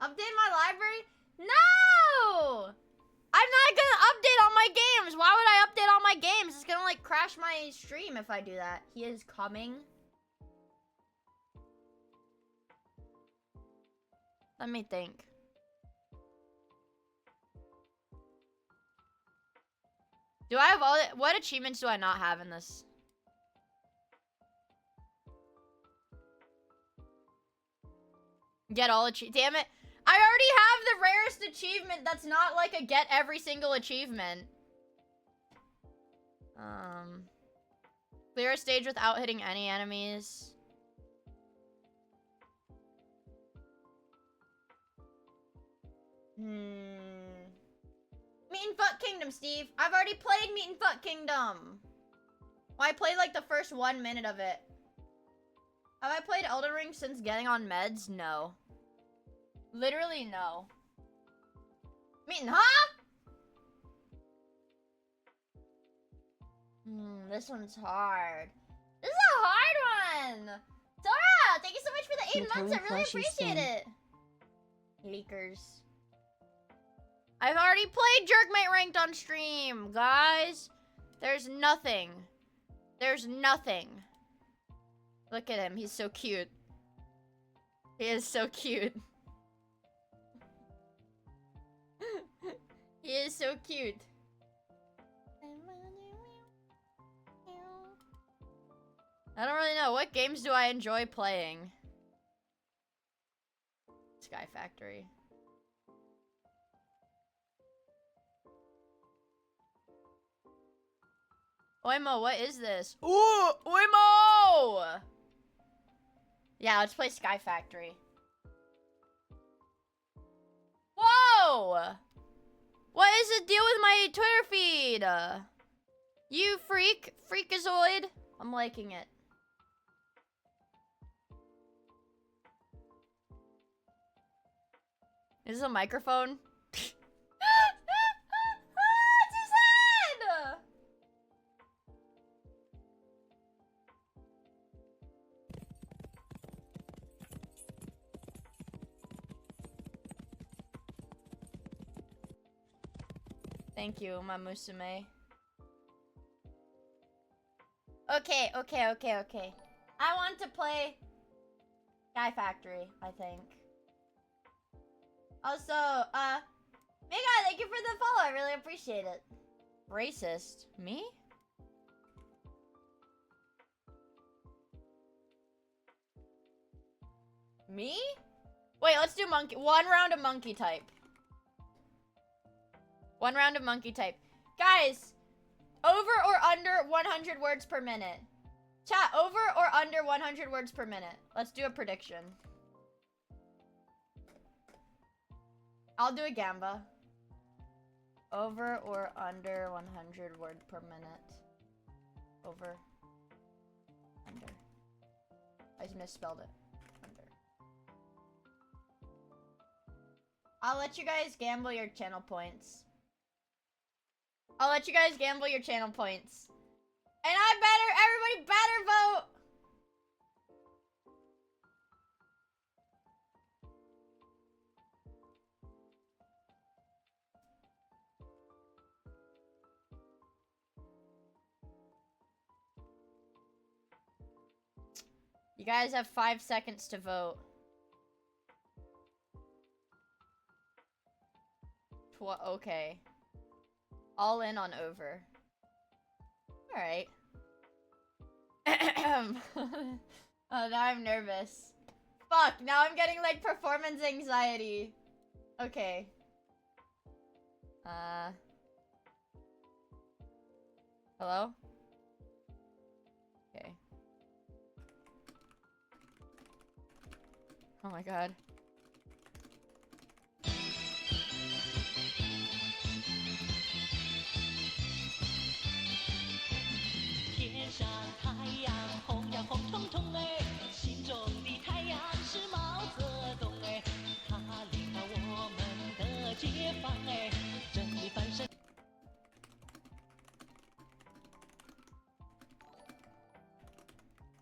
Update my library? No! I'm not gonna update all my games. Why would I update all my games? It's gonna like crash my stream if I do that. He is coming. Let me think. Do I have all the, what achievements do I not have in this? Get all damn it. I already have the rarest achievement that's not like a get every single achievement. Clear a stage without hitting any enemies. Meat and Fuck Kingdom, Steve. I've already played Meat and Fuck Kingdom. Well, I played like the first 1 minute of it. Have I played Elden Ring since getting on meds? No. Literally no. Meat and this one's hard. This is a hard one. Dora, thank you so much for the 8 months. I really appreciate it. Leakers. I've already played Jerkmate Ranked on stream, guys. There's nothing. There's nothing. Look at him. He's so cute. He is so cute. He is so cute. I don't really know. What games do I enjoy playing? Sky Factory. Oimo, what is this? Ooh, Oimo! Yeah, let's play Sky Factory. Whoa! What is the deal with my Twitter feed? You freakazoid. I'm liking it. Is this a microphone? It's his head! Thank you, my musume. Okay. I want to play Sky Factory, I think. Also, Mega, thank you for the follow. I really appreciate it. Racist. Me? Me? Wait, let's do monkey. 1 round of monkey type. 1 round of monkey type. Guys, over or under 100 words per minute? Chat, over or under 100 words per minute? Let's do a prediction. I'll do a gamba. Over or under 100 words per minute? Over. Under. I just misspelled it. Under. I'll let you guys gamble your channel points. I'll let you guys gamble your channel points. And everybody better vote! You guys have 5 seconds to vote. Okay. All in on over. Alright. Oh, now I'm nervous. Fuck, now I'm getting like performance anxiety. Okay. Hello? Okay. Oh my god.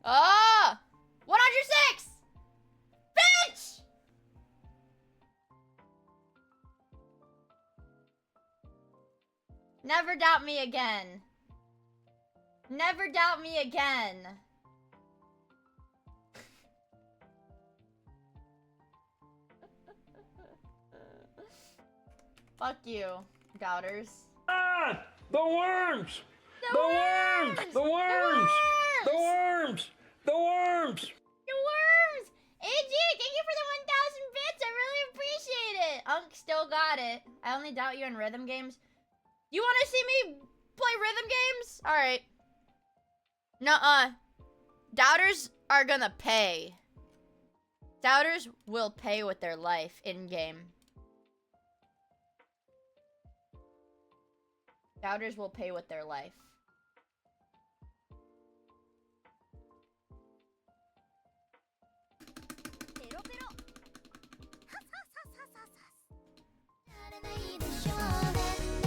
Ah! 106! Bitch! Never doubt me again. Never doubt me again. Fuck you, doubters. Ah! The worms! The worms! The worms! The worms! The worms! The worms! AG, thank you for the 1,000 bits. I really appreciate it. Unk still got it. I only doubt you in rhythm games. You want to see me play rhythm games? All right. Nuh-uh. Doubters are gonna pay. Doubters will pay with their life in-game. Doubters will pay with their life.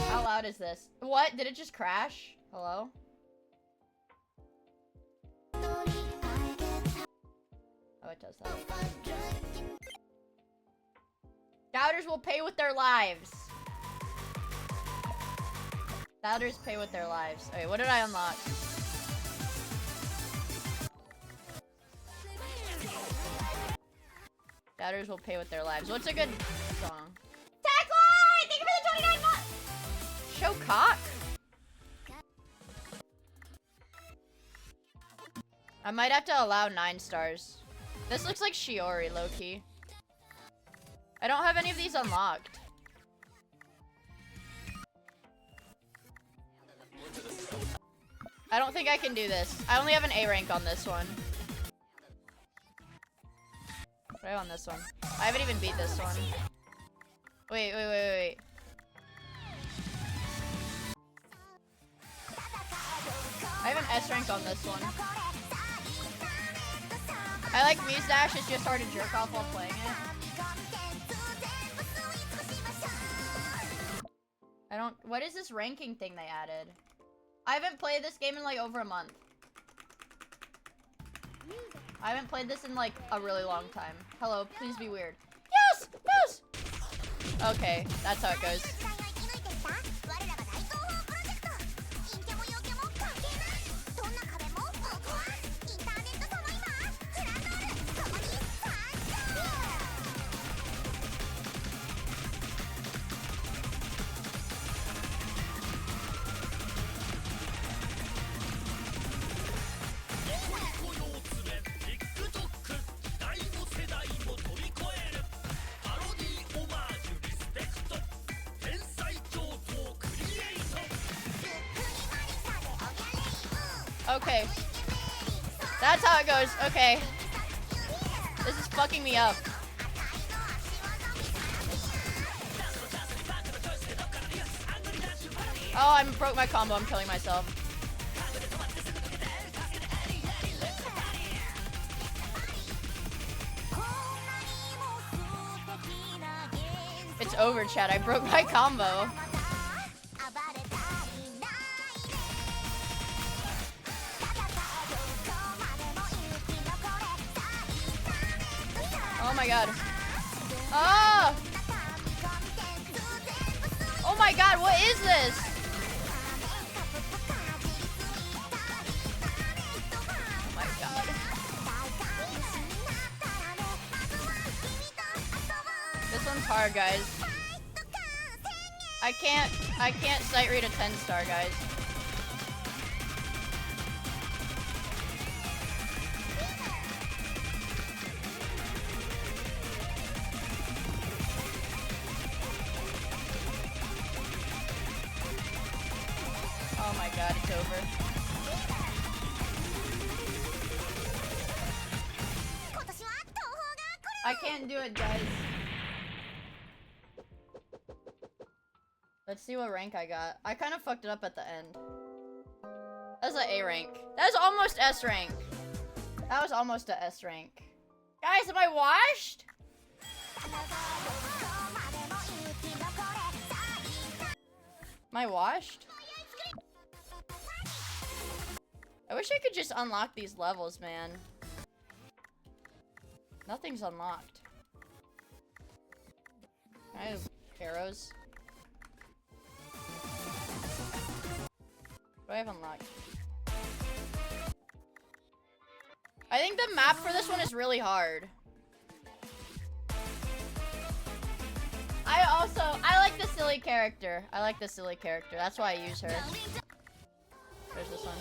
How loud is this? What? Did it just crash? Hello? Oh, it does that. Doubters will pay with their lives. Doubters pay with their lives. Okay, what did I unlock? Doubters will pay with their lives. What's a good song? Tagline! Thank you for the 29 months! Show cock? I might have to allow 9 stars. This looks like Shiori, low-key. I don't have any of these unlocked. I don't think I can do this. I only have an A rank on this one. What do I have on this one? I haven't even beat this one. Wait. I have an S rank on this one. I like Mii's dash, it's just hard to jerk off while playing it. What is this ranking thing they added? I haven't played this game in like over a month. I haven't played this in like a really long time. Hello, please be weird. Yes! Yes! Okay, that's how it goes. Okay. That's how it goes. Okay. This is fucking me up. Oh, I broke my combo. I'm killing myself. It's over, chat. I broke my combo. Oh my god. Oh! Oh my god, what is this? Oh my god. This one's hard, guys. I can't sight read a 10-star, guys. Oh my god, it's over. I can't do it, guys. Let's see what rank I got. I kind of fucked it up at the end. That's an A rank. That's almost S rank. That was almost a S rank. Guys, am I washed? Am I washed? I wish I could just unlock these levels, man. Nothing's unlocked. I have arrows. do I have unlocked? I think the map for this one is really hard. I like the silly character. I like the silly character. That's why I use her. There's this one.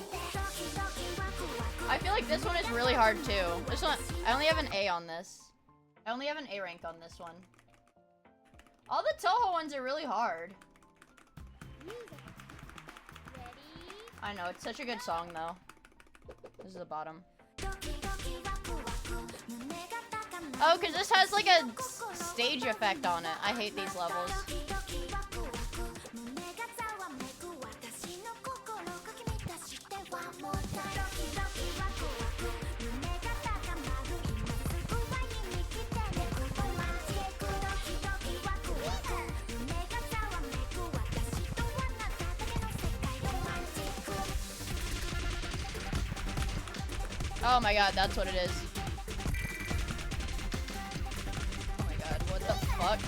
I feel like this one is really hard too. This one, I only have an A on this. I only have an A rank on this one. All the Toho ones are really hard. I know, it's such a good song though. This is the bottom. Oh, because this has like a stage effect on it. I hate these levels. Oh my god, that's what it is. Oh my god, what the fuck?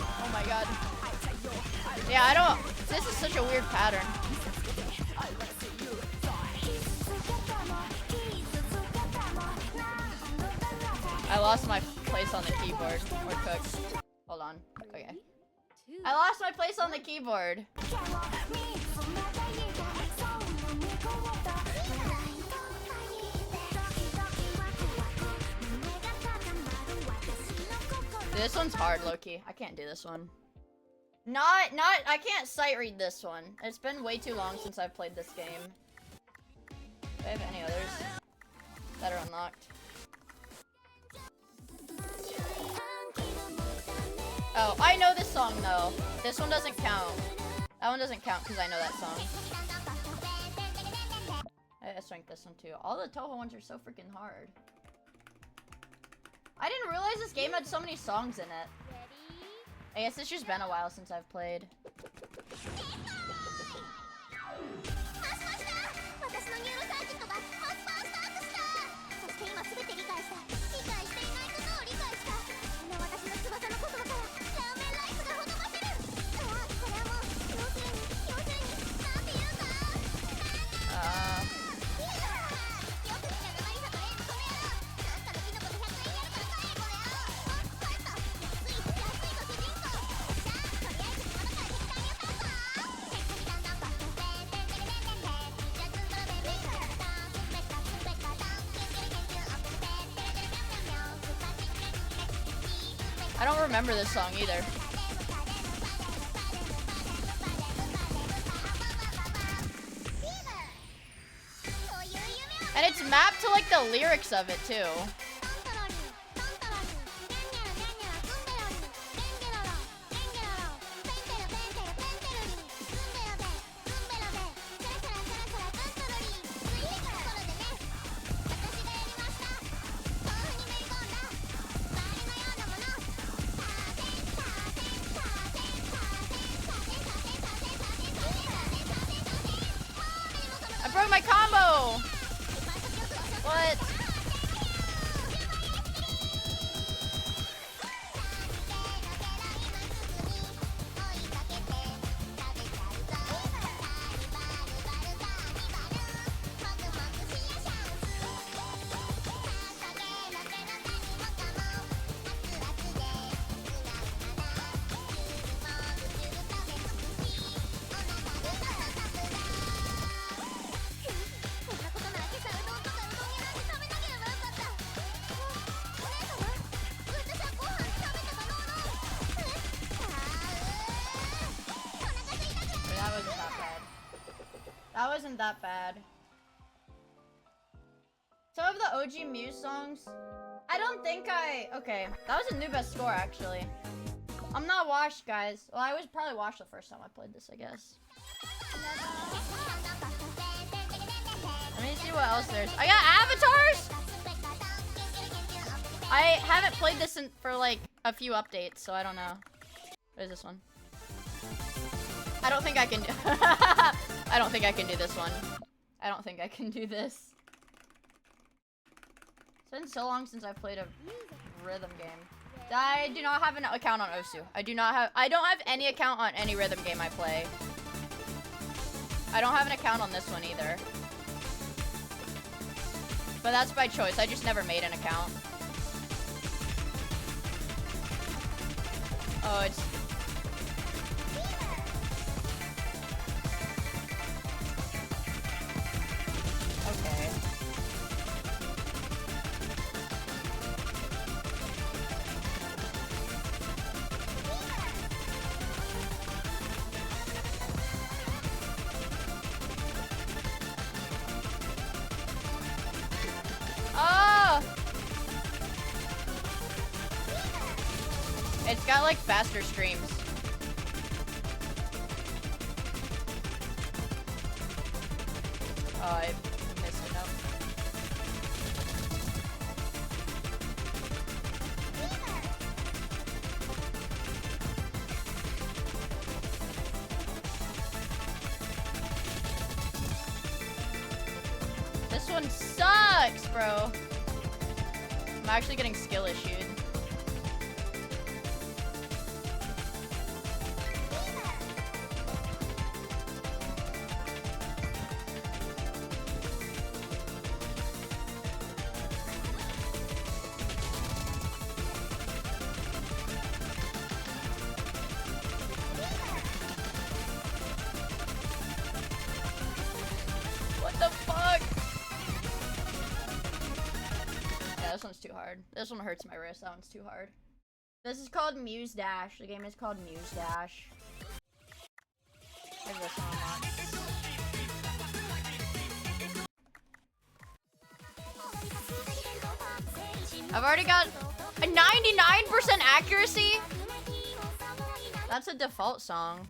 Oh my god. Yeah, I don't... This is such a weird pattern. I lost my place on the keyboard. Or cooked. Hold on. Okay. I lost my place on the keyboard. This one's hard, Loki. I can't do this one. I can't sight read this one. It's been way too long since I've played this game. Do I have any others that are unlocked? Oh, I know this song though. This one doesn't count. That one doesn't count because I know that song. I ranked this one too. All the Toho ones are so freaking hard. I didn't realize this game had so many songs in it. I guess it's just been a while since I've played. I don't remember this song either. And it's mapped to like the lyrics of it too. I broke my combo! What? That wasn't that bad. Some of the OG Muse songs, I don't think okay, that was a new best score actually. I'm not washed, guys. Well, I was probably washed the first time I played this, I guess. Let me see what else there's. I got avatars? I haven't played this for like a few updates, so I don't know. What is this one? I don't think I can do I don't think I can do this one. I don't think I can do this. It's been so long since I've played a rhythm game. I do not have an account on Osu. I don't have any account on any rhythm game I play. I don't have an account on this one either. But that's by choice. I just never made an account. Oh, it's... Okay. Oh! It's got like faster streams. Oh, I missed it up. This one sucks, bro. I'm actually getting skill issued. What the fuck? Yeah, this one's too hard. This one hurts my wrist. That one's too hard. This is called Muse Dash. The game is called Muse Dash. There's this one unlocked. I've already got a 99% accuracy. That's a default song.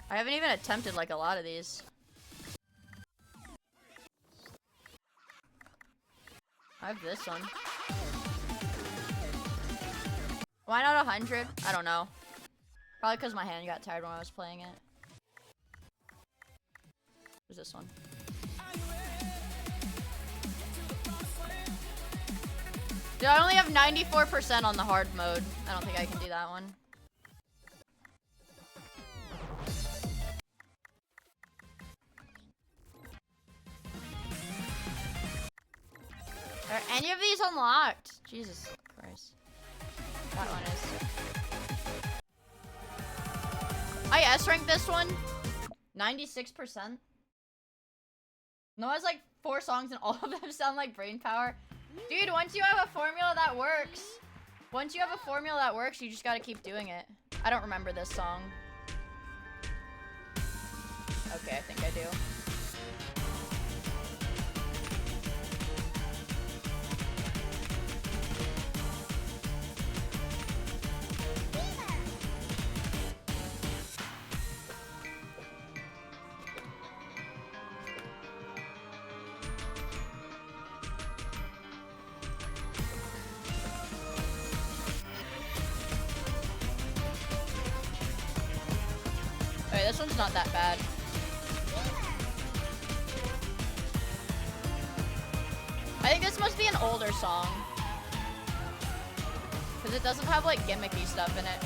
I haven't even attempted like a lot of these. I have this one. Why not 100? I don't know. Probably because my hand got tired when I was playing it. Where's this one? Dude, I only have 94% on the hard mode. I don't think I can do that one. Are any of these unlocked? Jesus Christ. That one is. I S-ranked this one. 96%. No, has like 4 songs and all of them sound like Brain Power. Dude, once you have a formula that works, you just gotta keep doing it. I don't remember this song. Okay, I think I do. Okay, this one's not that bad. I think this must be an older song. Because it doesn't have like gimmicky stuff in it.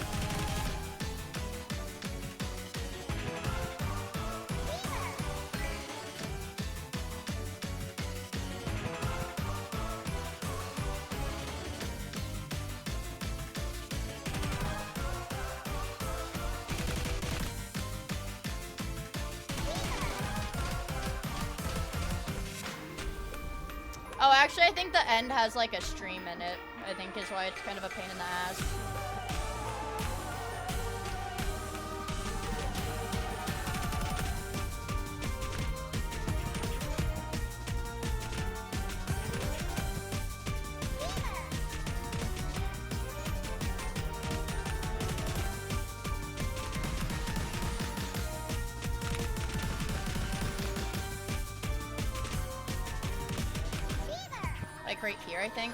Oh, actually, I think the end has like a stream in it. I think is why it's kind of a pain in the ass. Like right here, I think.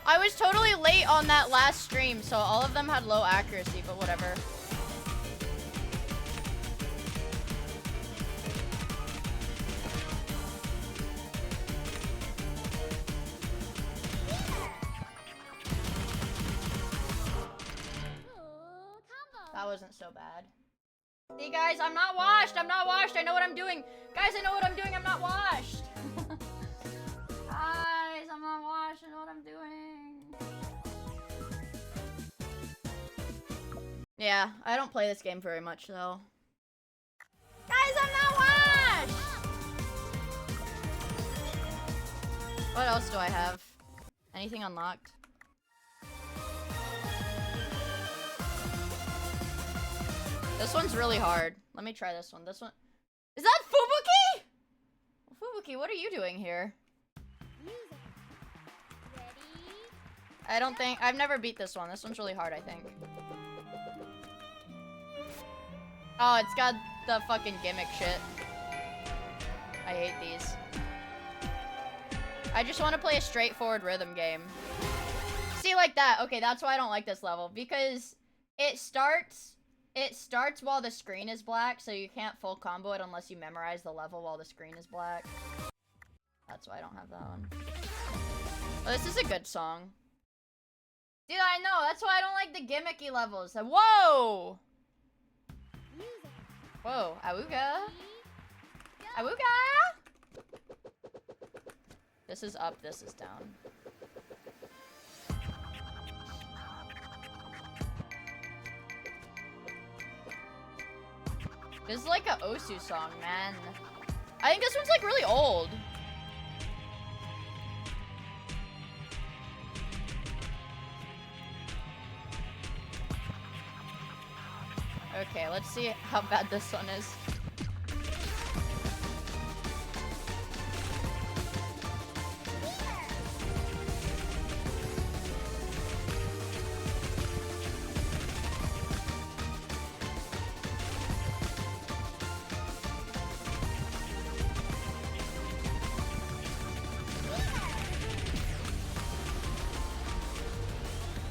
I was totally late on that last stream, so all of them had low accuracy, but whatever. That wasn't so bad. See, guys, I'm not washed. I'm not washed. I know what I'm doing. Guys, I know what I'm doing. I'm not washed. Guys, I'm not washed. I know what I'm doing. Yeah, I don't play this game very much, though. Guys, I'm not washed! What else do I have? Anything unlocked? This one's really hard. Let me try this one. This one. Is that Fubuki? Fubuki, what are you doing here? I don't think. I've never beat this one. This one's really hard, I think. Oh, it's got the fucking gimmick shit. I hate these. I just want to play a straightforward rhythm game. See, like that. Okay, that's why I don't like this level. Because it starts while the screen is black, so you can't full combo it unless you memorize the level while the screen is black. That's why I don't have that one. Oh, this is a good song. Dude, I know. That's why I don't like the gimmicky levels. Whoa! Whoa, awooga. Awooga! This is up, this is down. This is like a Osu song, man. I think this one's like really old. Okay, let's see how bad this one is.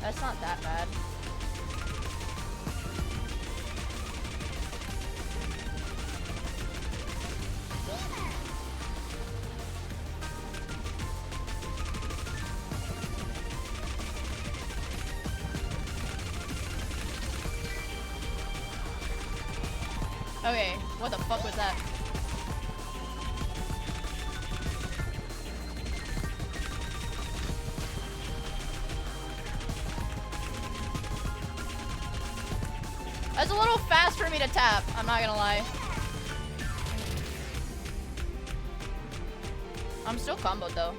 That's not that bad. Okay, what the fuck was that? That's a little fast for me to tap, I'm not gonna lie. I'm still comboed though.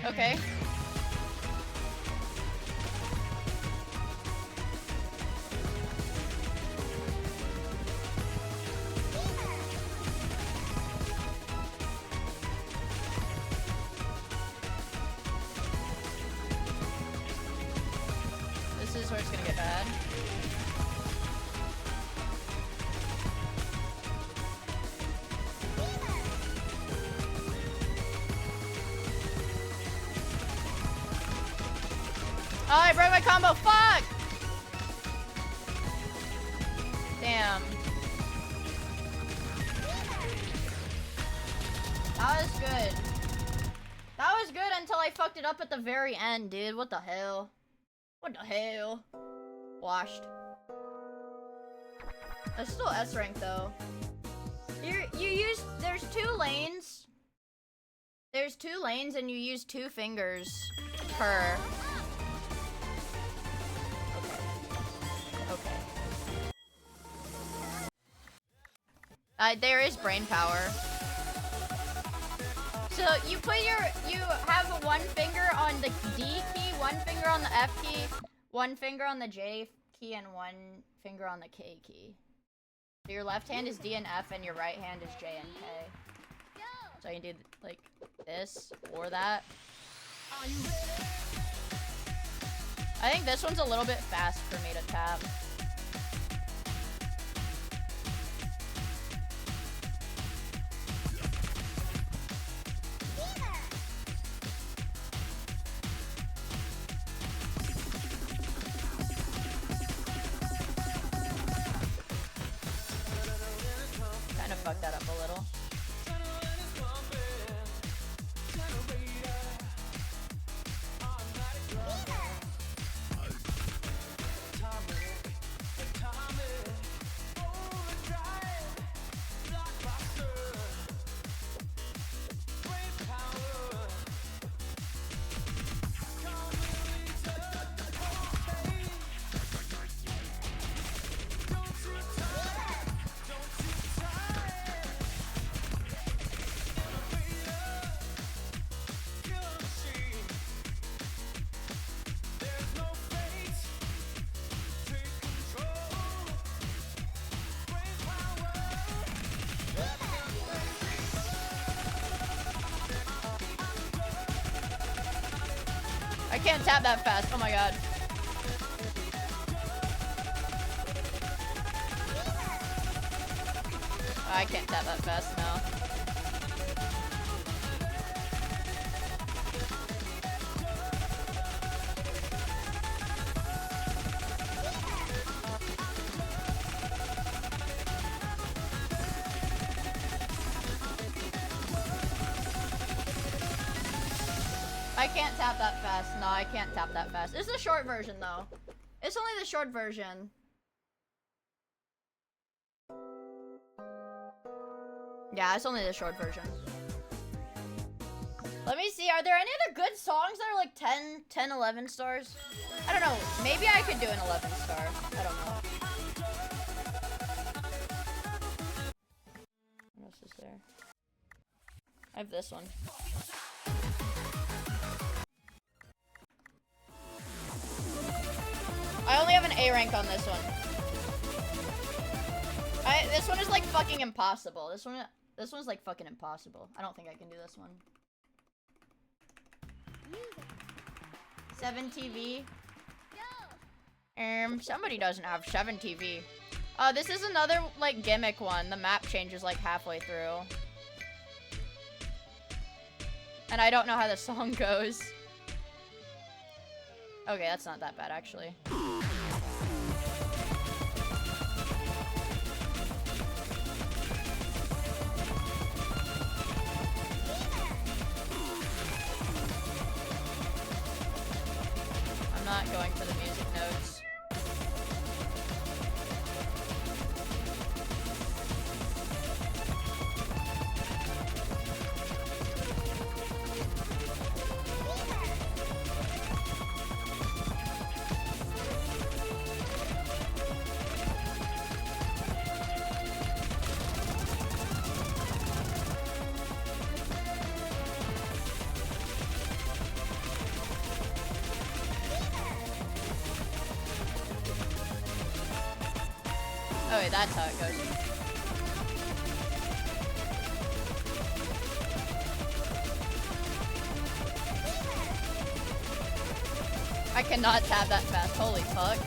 Okay. This is where it's gonna get bad. Oh, I broke my combo. Fuck! Damn. That was good. That was good until I fucked it up at the very end, dude. What the hell? What the hell? Washed. That's still S rank though. There's 2 lanes. There's 2 lanes and you use 2 fingers per. Okay. There is brain power. So you have 1 finger on the D key, 1 finger on the F key, 1 finger on the J key, and 1 finger on the K key. So your left hand is D and F, and your right hand is J and K. So you can do like this or that. I think this one's a little bit fast for me to tap. Kind of fucked that up a little. I can't tap that fast. Oh my god. I can't tap that fast now. I can't tap that fast. No, I can't tap that fast. It's the short version, though. It's only the short version. Yeah, it's only the short version. Let me see. Are there any other good songs that are like 10, 11 stars? I don't know. Maybe I could do an 11 star. I don't know. What else is there? I have this one. I only have an A rank on this one. This one is like fucking impossible. This one's like fucking impossible. I don't think I can do this one. 7 TV. Somebody doesn't have 7 TV. This is another like gimmick one. The map changes like halfway through. And I don't know how the song goes. Okay, that's not that bad actually. I'm not going for the music notes. Oh wait, that's how it goes. I cannot tap that fast, holy fuck.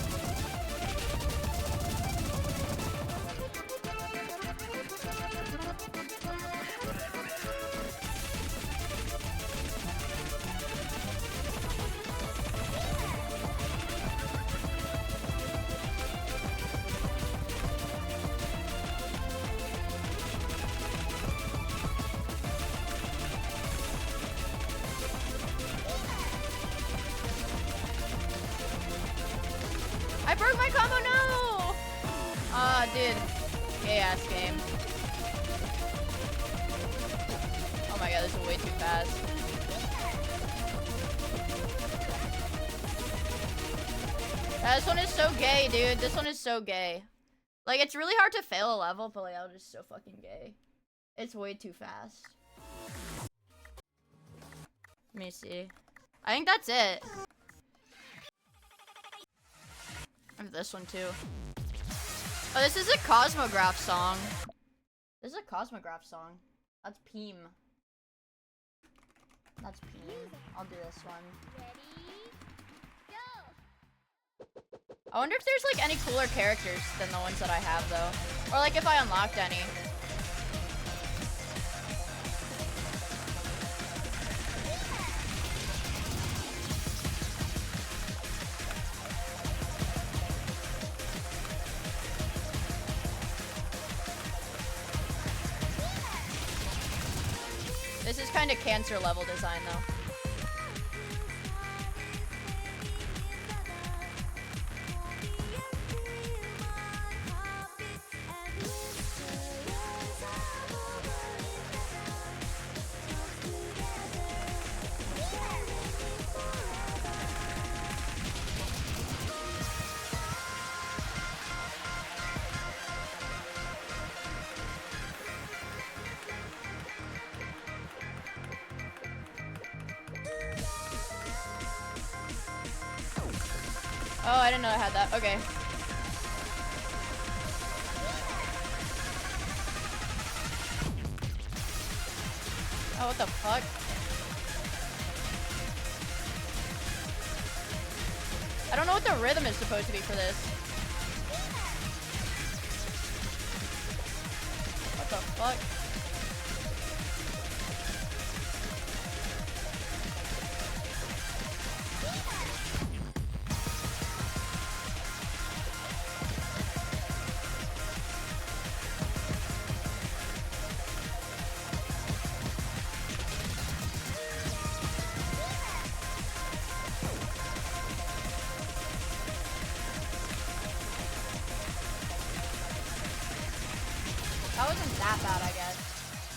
I broke my combo, no! Ah, dude. Gay ass game. Oh my god, this is way too fast. This one is so gay, dude. This one is so gay. Like, it's really hard to fail a level, but like, I'm just so fucking gay. It's way too fast. Let me see. I think that's it. I have this one too. Oh, this is a Cosmograph song. This is a Cosmograph song. That's Peem. That's Peen. I'll do this one. I wonder if there's like any cooler characters than the ones that I have though. Or like if I unlocked any. This is kind of cancer level design though. Oh, I didn't know I had that. Okay. Oh, what the fuck? I don't know what the rhythm is supposed to be for this. What the fuck? That wasn't that bad, I guess.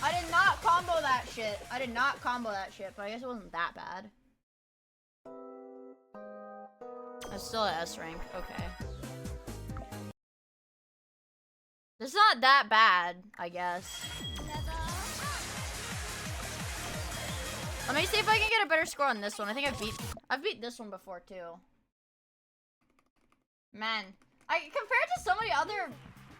I did not combo that shit. I did not combo that shit, but I guess it wasn't that bad. It's still an S rank. Okay. It's not that bad, I guess. Let me see if I can get a better score on this one. I think I've beat this one before too. Man, compared to so many other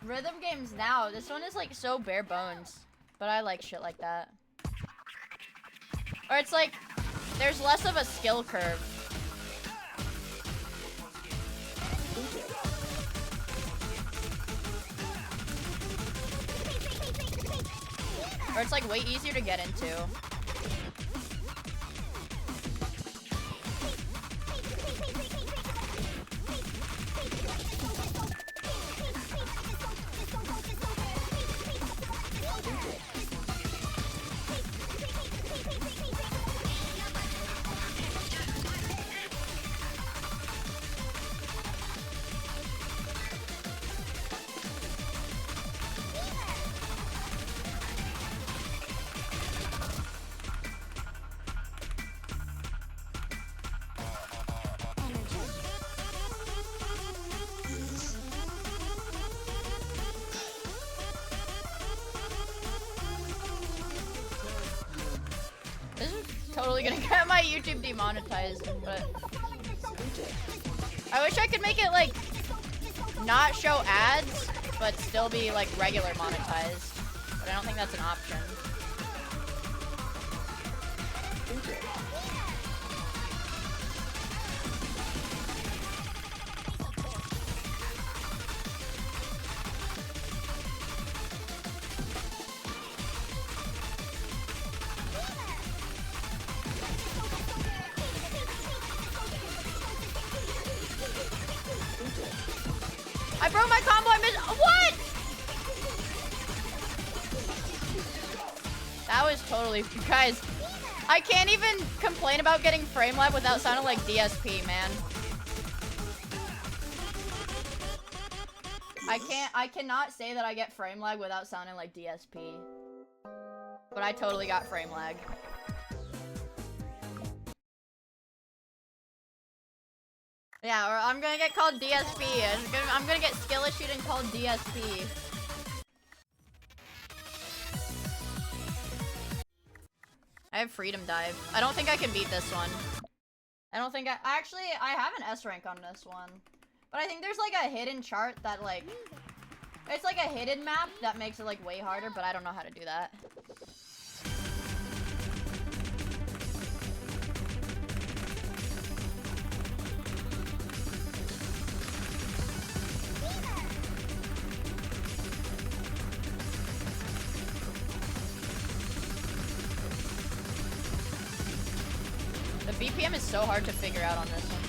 rhythm games now, this one is like so bare bones, but I like shit like that. Or it's like there's less of a skill curve. Or it's like way easier to get into. Totally gonna get my YouTube demonetized, but I wish I could make it like not show ads, but still be like regular monetized. But I don't think that's an option. I broke my combo, I missed— what? That was totally— guys, I can't even complain about getting frame lag without sounding like DSP, man. I cannot say that I get frame lag without sounding like DSP. But I totally got frame lag. Yeah, or I'm gonna get called DSP. I'm gonna get skill issued and called DSP. I have freedom dive. I don't think I can beat this one. I don't think actually, I have an S rank on this one. But I think there's like a hidden chart that like, it's like a hidden map that makes it like way harder, but I don't know how to do that. The BPM is so hard to figure out on this one.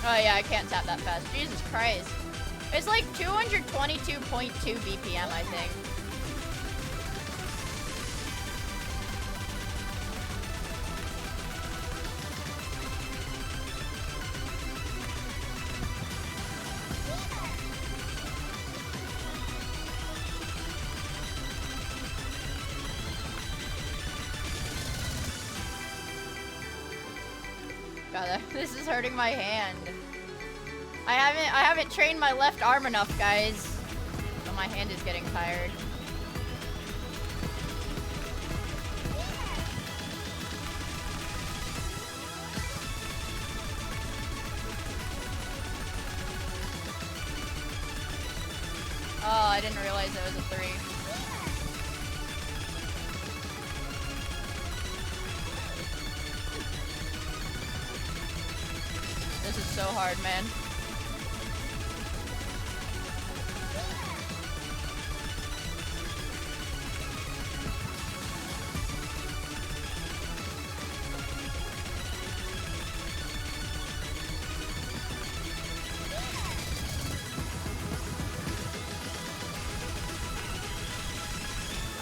Oh yeah, I can't tap that fast. Jesus Christ. It's like 222.2 BPM, I think. God, this is hurting my hand. I haven't trained my left arm enough, guys. So my hand is getting tired. Oh, I didn't realize it was a 3. This is so hard, man.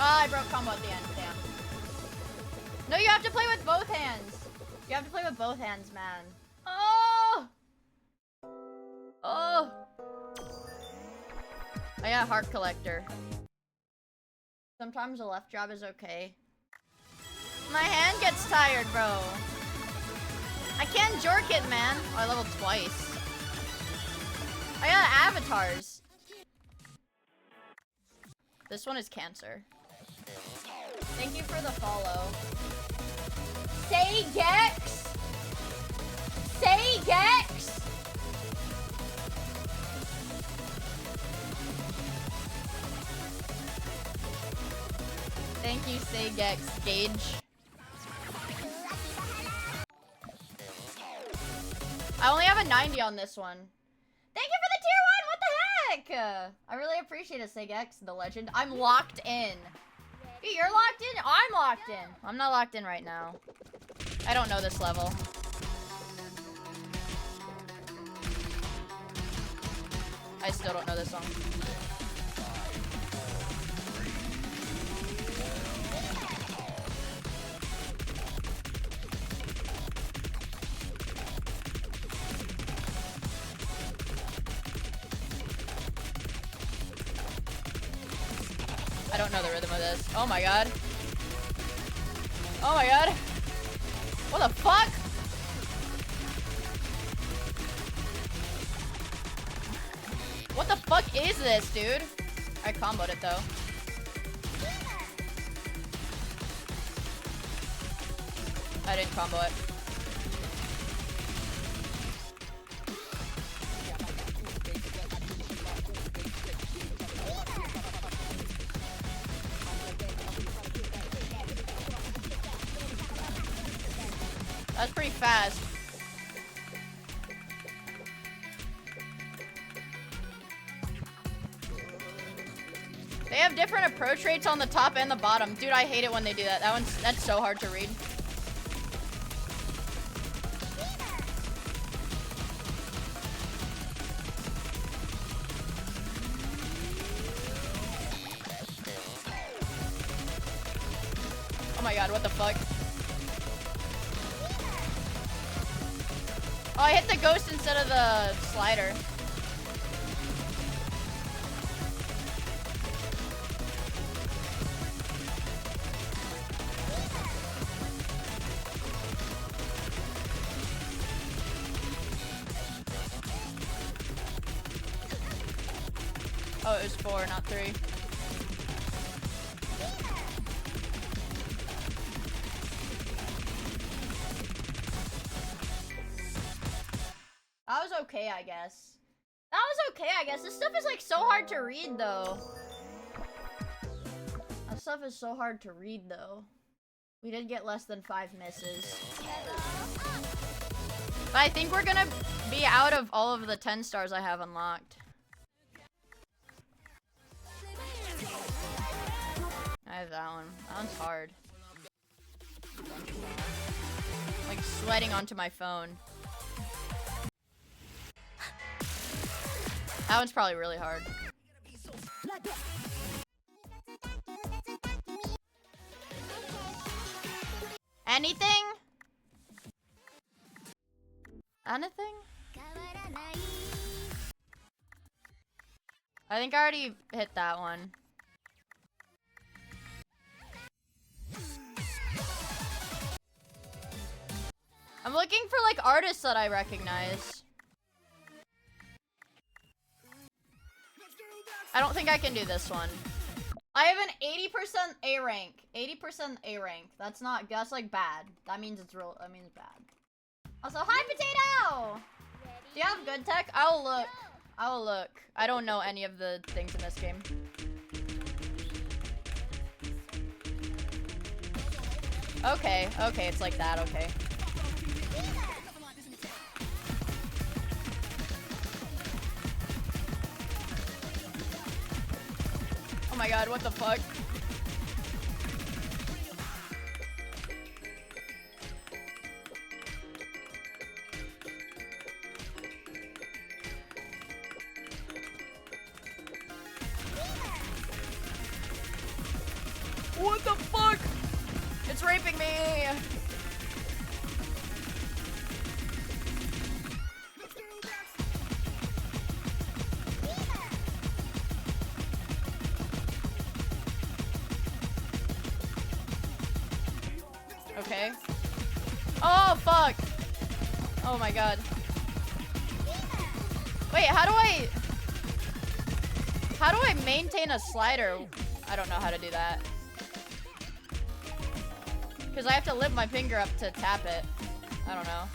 I broke combo at the end, damn. No, you have to play with both hands. You have to play with both hands, man. Oh! Oh! I got heart collector. Sometimes a left jab is okay. My hand gets tired, bro. I can't jerk it, man. Oh, I leveled twice. I got avatars. This one is cancer. Thank you for the follow. Say Gex! Say Gex! Thank you, Say Gex. Gage. I only have a 90 on this one. Thank you for the tier 1! What the heck? I really appreciate it, Say Gex, the legend. I'm locked in. You're locked in? I'm locked in. I'm not locked in right now. I don't know this level. I still don't know this song. I don't know the rhythm of this. Oh my god. Oh my god. What the fuck? What the fuck is this, dude? I comboed it though. I didn't combo it. That's pretty fast. They have different approach rates on the top and the bottom. Dude, I hate it when they do that. That's so hard to read. Oh my god, what the fuck? Oh, I hit the ghost instead of the slider. Oh, it was 4, not 3. was okay, I guess. That was okay, I guess. This stuff is like so hard to read, though. That stuff is so hard to read, though. We did get less than 5 misses. But I think we're gonna be out of all of the 10 stars I have unlocked. I have that one. That one's hard. Like sweating onto my phone. That one's probably really hard. Anything? Anything? I think I already hit that one. I'm looking for like artists that I recognize. I don't think I can do this one. I have an 80% A rank. 80% A rank. That's like bad. That means it's real. That means bad. Also, hi Potato! Do you have good tech? I'll look. I will look. I don't know any of the things in this game. Okay, okay, it's like that, okay. Oh my god, what the fuck? What the fuck? It's raping me! Okay. Oh, fuck! Oh my god. Wait, how do I maintain a slider? I don't know how to do that. Because I have to lift my finger up to tap it. I don't know.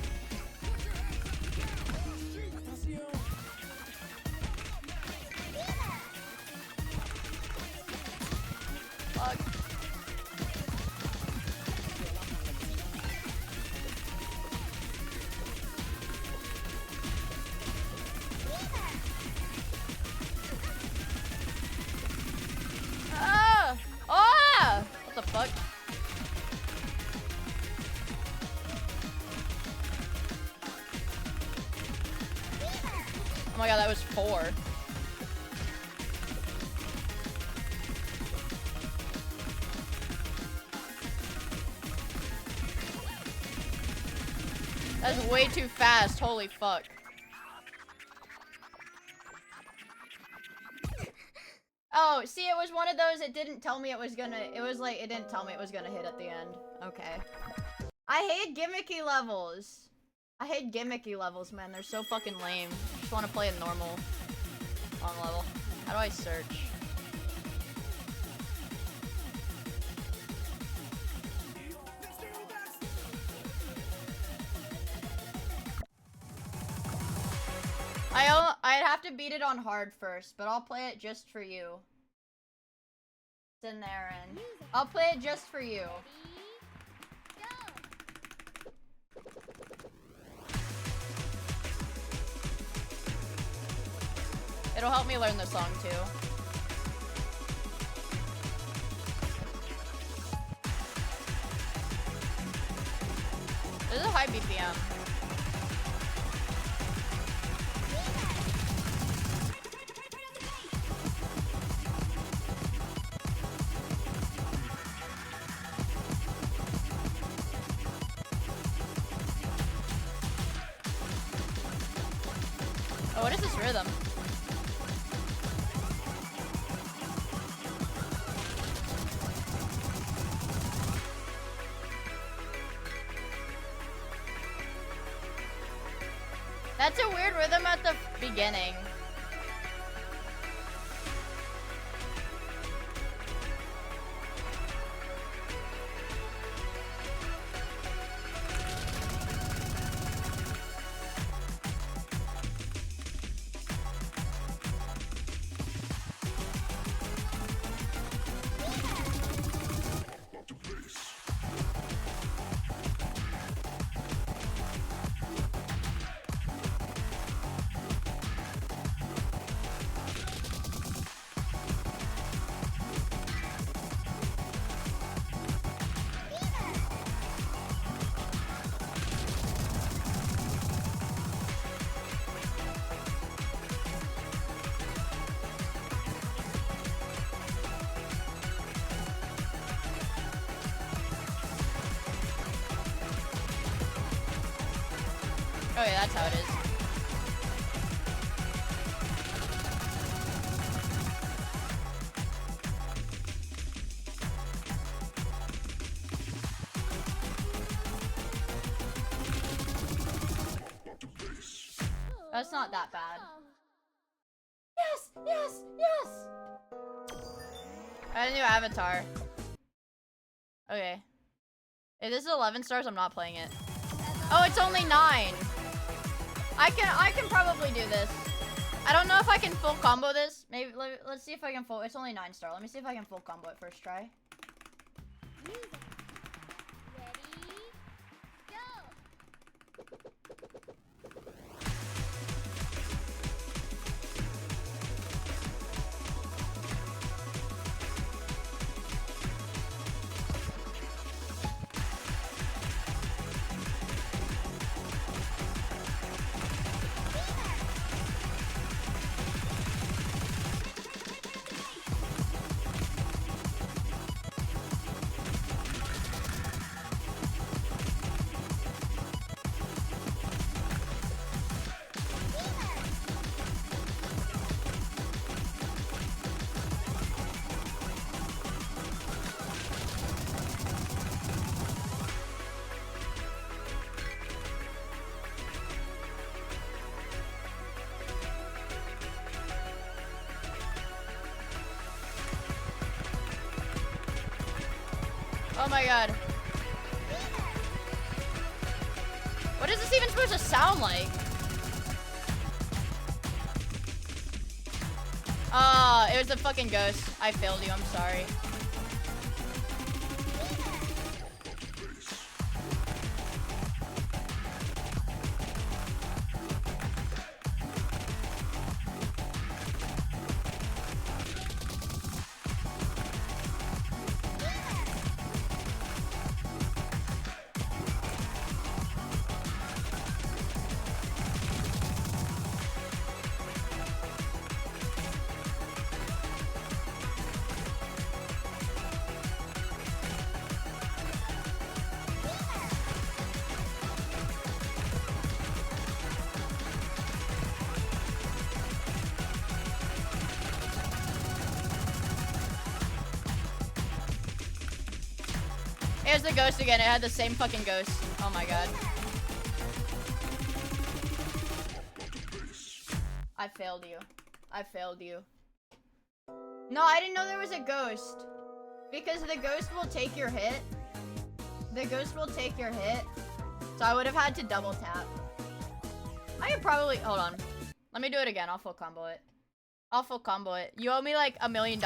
Fuck. Ah! Ah! What the fuck? Oh my god, that was 4. That's way too fast, holy fuck. Oh, see, it was one of those, it didn't tell me it was gonna, it was like, it didn't tell me it was gonna hit at the end. Okay. I hate gimmicky levels. I hate gimmicky levels, man. They're so fucking lame. I just want to play a normal long level. How do I search? I'd have to beat it on hard first, but I'll play it just for you. It's in there, and I'll play it just for you. It'll help me learn the song too. This is a high BPM. Oh, what is this rhythm? That's a weird rhythm at the beginning. Oh yeah, that's how it is. That's not that bad. Yes! Yes! Yes! I had a new avatar. Okay. If this is 11 stars, I'm not playing it. Oh, it's only 9! I can probably do this. I don't know if I can full combo this. Maybe, let's see if I can full, it's only 9 star. Let me see if I can full combo it first try. Oh my god. What is this even supposed to sound like? It was a fucking ghost. I failed you, I'm sorry. Here's the ghost again. It had the same fucking ghost. Oh my god. I failed you. I failed you. No, I didn't know there was a ghost. Because the ghost will take your hit. The ghost will take your hit. So I would have had to double tap. I could probably... Hold on. Let me do it again. I'll full combo it. I'll full combo it. You owe me like $1 million.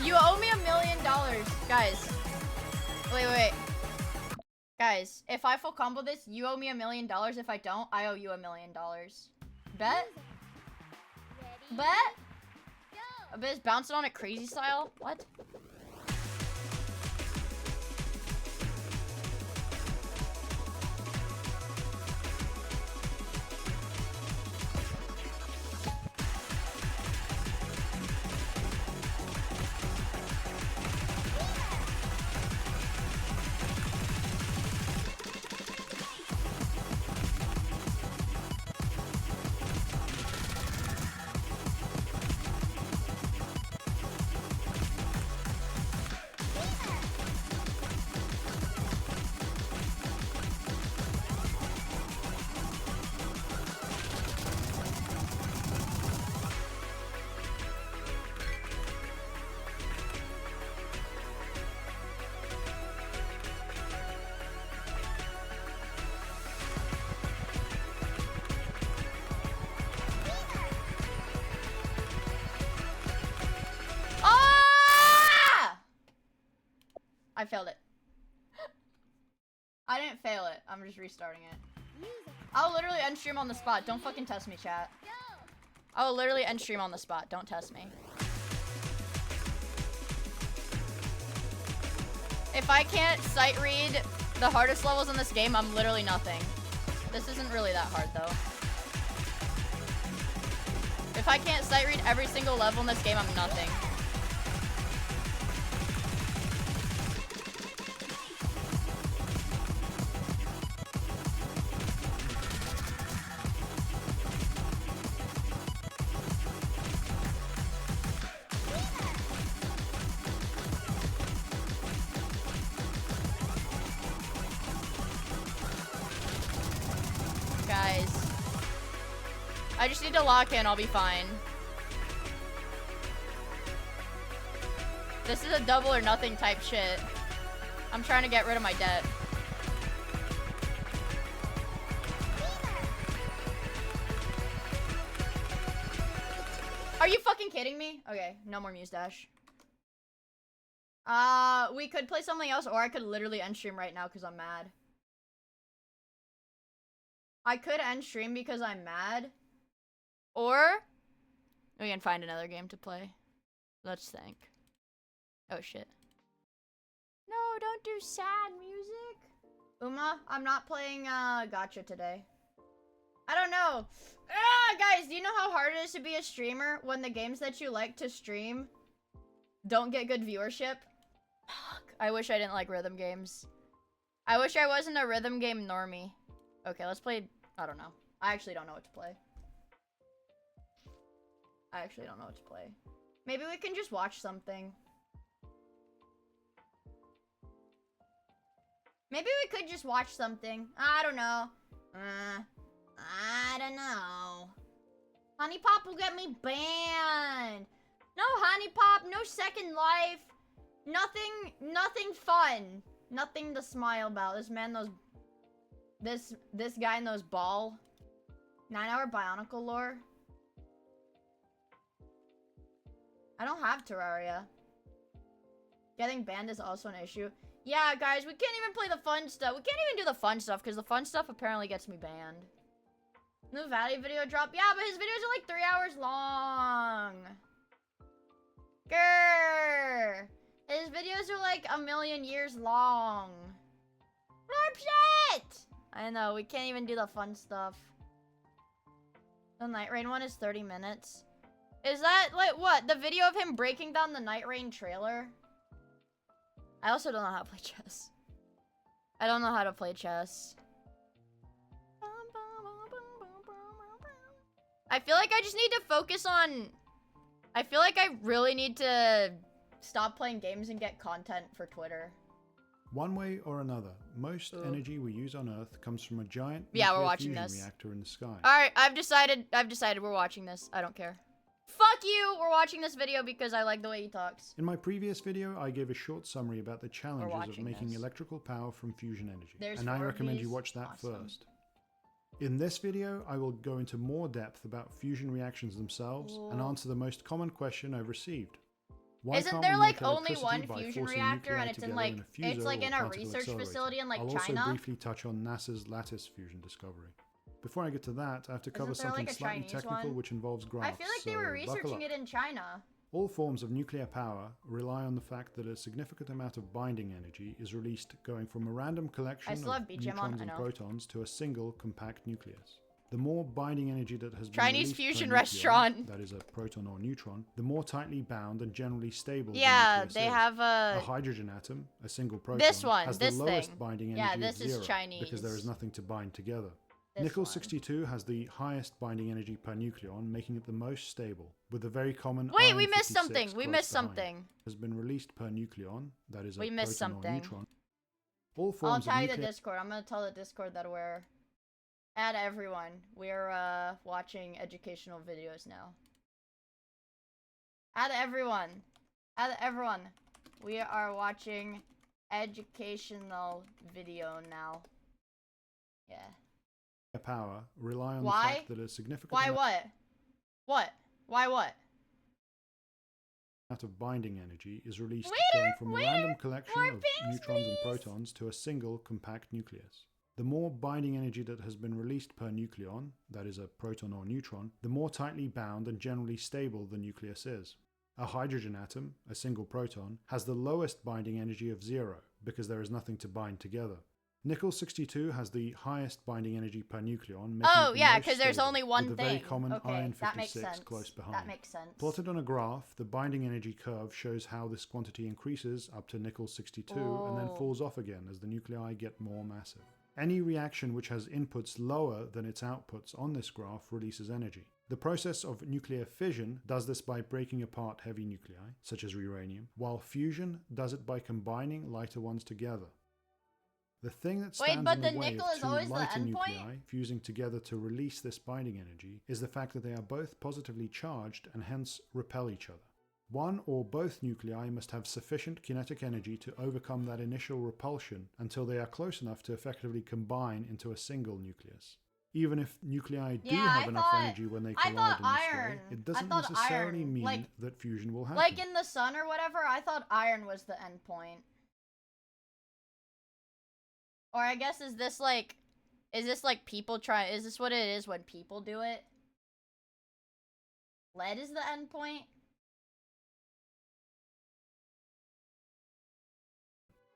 You owe me $1 million. Guys. Wait. Guys, if I full combo this, you owe me $1 million. If I don't, I owe you $1 million. Bet? Bet? A bit is bouncing on it crazy style? What? I failed it. I didn't fail it. I'm just restarting it. I'll literally end stream on the spot. Don't fucking test me, chat. I will literally end stream on the spot. Don't test me. If I can't sight read the hardest levels in this game, I'm literally nothing. This isn't really that hard, though. If I can't sight read every single level in this game, I'm nothing. guys. I just need to lock in, I'll be fine. This is a double or nothing type shit. I'm trying to get rid of my debt. Are you fucking kidding me? Okay, no more Muse Dash. We could play something else, or I could literally end stream right now because I'm mad. I could end stream because I'm mad. Or we can find another game to play. Let's think. Oh shit. No, don't do sad music. Uma, I'm not playing Gacha today. I don't know. Guys, do you know how hard it is to be a streamer when the games that you like to stream don't get good viewership? Fuck. I wish I didn't like rhythm games. I wish I wasn't a rhythm game normie. Okay, let's play. I don't know. I actually don't know what to play. I actually don't know what to play. Maybe we can just watch something. Maybe we could just watch something. I don't know. I don't know. Honey Pop will get me banned. No Honey Pop, no Second Life. Nothing fun. Nothing to smile about. This man knows. This guy knows ball. 9-hour Bionicle lore. I don't have Terraria. Getting banned is also an issue. Yeah, guys, we can't even play the fun stuff. We can't even do the fun stuff because the fun stuff apparently gets me banned. New Valley video drop. Yeah, but his videos are like 3 hours long. Grrr. His videos are like a million years long. Shit! I know, we can't even do the fun stuff. The Night Rain one is 30 minutes. Is that, like, what? The video of him breaking down the Night Rain trailer? I also don't know how to play chess. I don't know how to play chess. I feel like I just need to focus on... I feel like I really need to stop playing games and get content for Twitter. One way or another, most energy we use on Earth comes from a giant we're watching fusion this reactor in the sky. Alright, I've decided we're watching this. I don't care. Fuck you! We're watching this video because I like the way he talks. In my previous video, I gave a short summary about the challenges of making electrical power from fusion energy, and I recommend you watch that first. In this video, I will go into more depth about fusion reactions themselves and answer the most common question I've received. Why Isn't can't there we like make only one electricity by fusion forcing reactor nuclei and it's in together like a fuser it's like or in a particle research accelerator? facility in like I'll China? also briefly touch on NASA's lattice fusion discovery. Before I get to that, I have to cover Isn't there, something like, a slightly Chinese technical one? which involves graphs. I feel like they were researching it in China. All forms of nuclear power rely on the fact that a significant amount of binding energy is released going from a random collection of neutrons and protons to a single compact nucleus. The more binding energy that has been Chinese released fusion per restaurant. nucleon, that is a proton or neutron, the more tightly bound and generally stable the Yeah, nucleus they is. have a hydrogen atom, a single proton, This one, has this the lowest thing. binding energy Yeah, this of 0 is Chinese. because there is nothing to bind together. This Nickel-62 has the highest binding energy per nucleon, making it the most stable, with the very common Wait, we missed 56 something. We close missed behind. something. Has been released per nucleon, that is a We missed proton or something. neutron. All I'll forms of tell you the nuclear Discord. I'm gonna tell the Discord that we're at everyone. We're watching educational videos now. Add everyone. Add everyone. We are watching educational video now. Yeah. power rely on Why? the fact that a significant Why amount what? What? Why what? of binding energy is released Waiter, going from a waiter, random collection more of things, neutrons and please. protons to a single compact nucleus. The more binding energy that has been released per nucleon, that is a proton or neutron, the more tightly bound and generally stable the nucleus is. A hydrogen atom, a single proton, has the lowest binding energy of 0 because there is nothing to bind together. Nickel-62 has the highest binding energy per nucleon. Making Oh, it the yeah, most because there's stable, only one with the very thing. common Okay, iron that makes 56 sense. close behind. That makes sense. Plotted on a graph, the binding energy curve shows how this quantity increases up to nickel-62 and then Oh. falls off again as the nuclei get more massive. Any reaction which has inputs lower than its outputs on this graph releases energy. The process of nuclear fission does this by breaking apart heavy nuclei, such as uranium, while fusion does it by combining lighter ones together. The thing that Wait, stands but in the the way nickel of is two always the lighter endpoint? nuclei fusing together to release this binding energy is the fact that they are both positively charged and hence repel each other. One or both nuclei must have sufficient kinetic energy to overcome that initial repulsion until they are close enough to effectively combine into a single nucleus. Even if nuclei do have enough energy when they collide in this way, it doesn't necessarily mean that fusion will happen. Like in the sun or whatever, I thought iron was the endpoint. Or I guess is this like people try, is this what it is when people do it? Lead is the endpoint?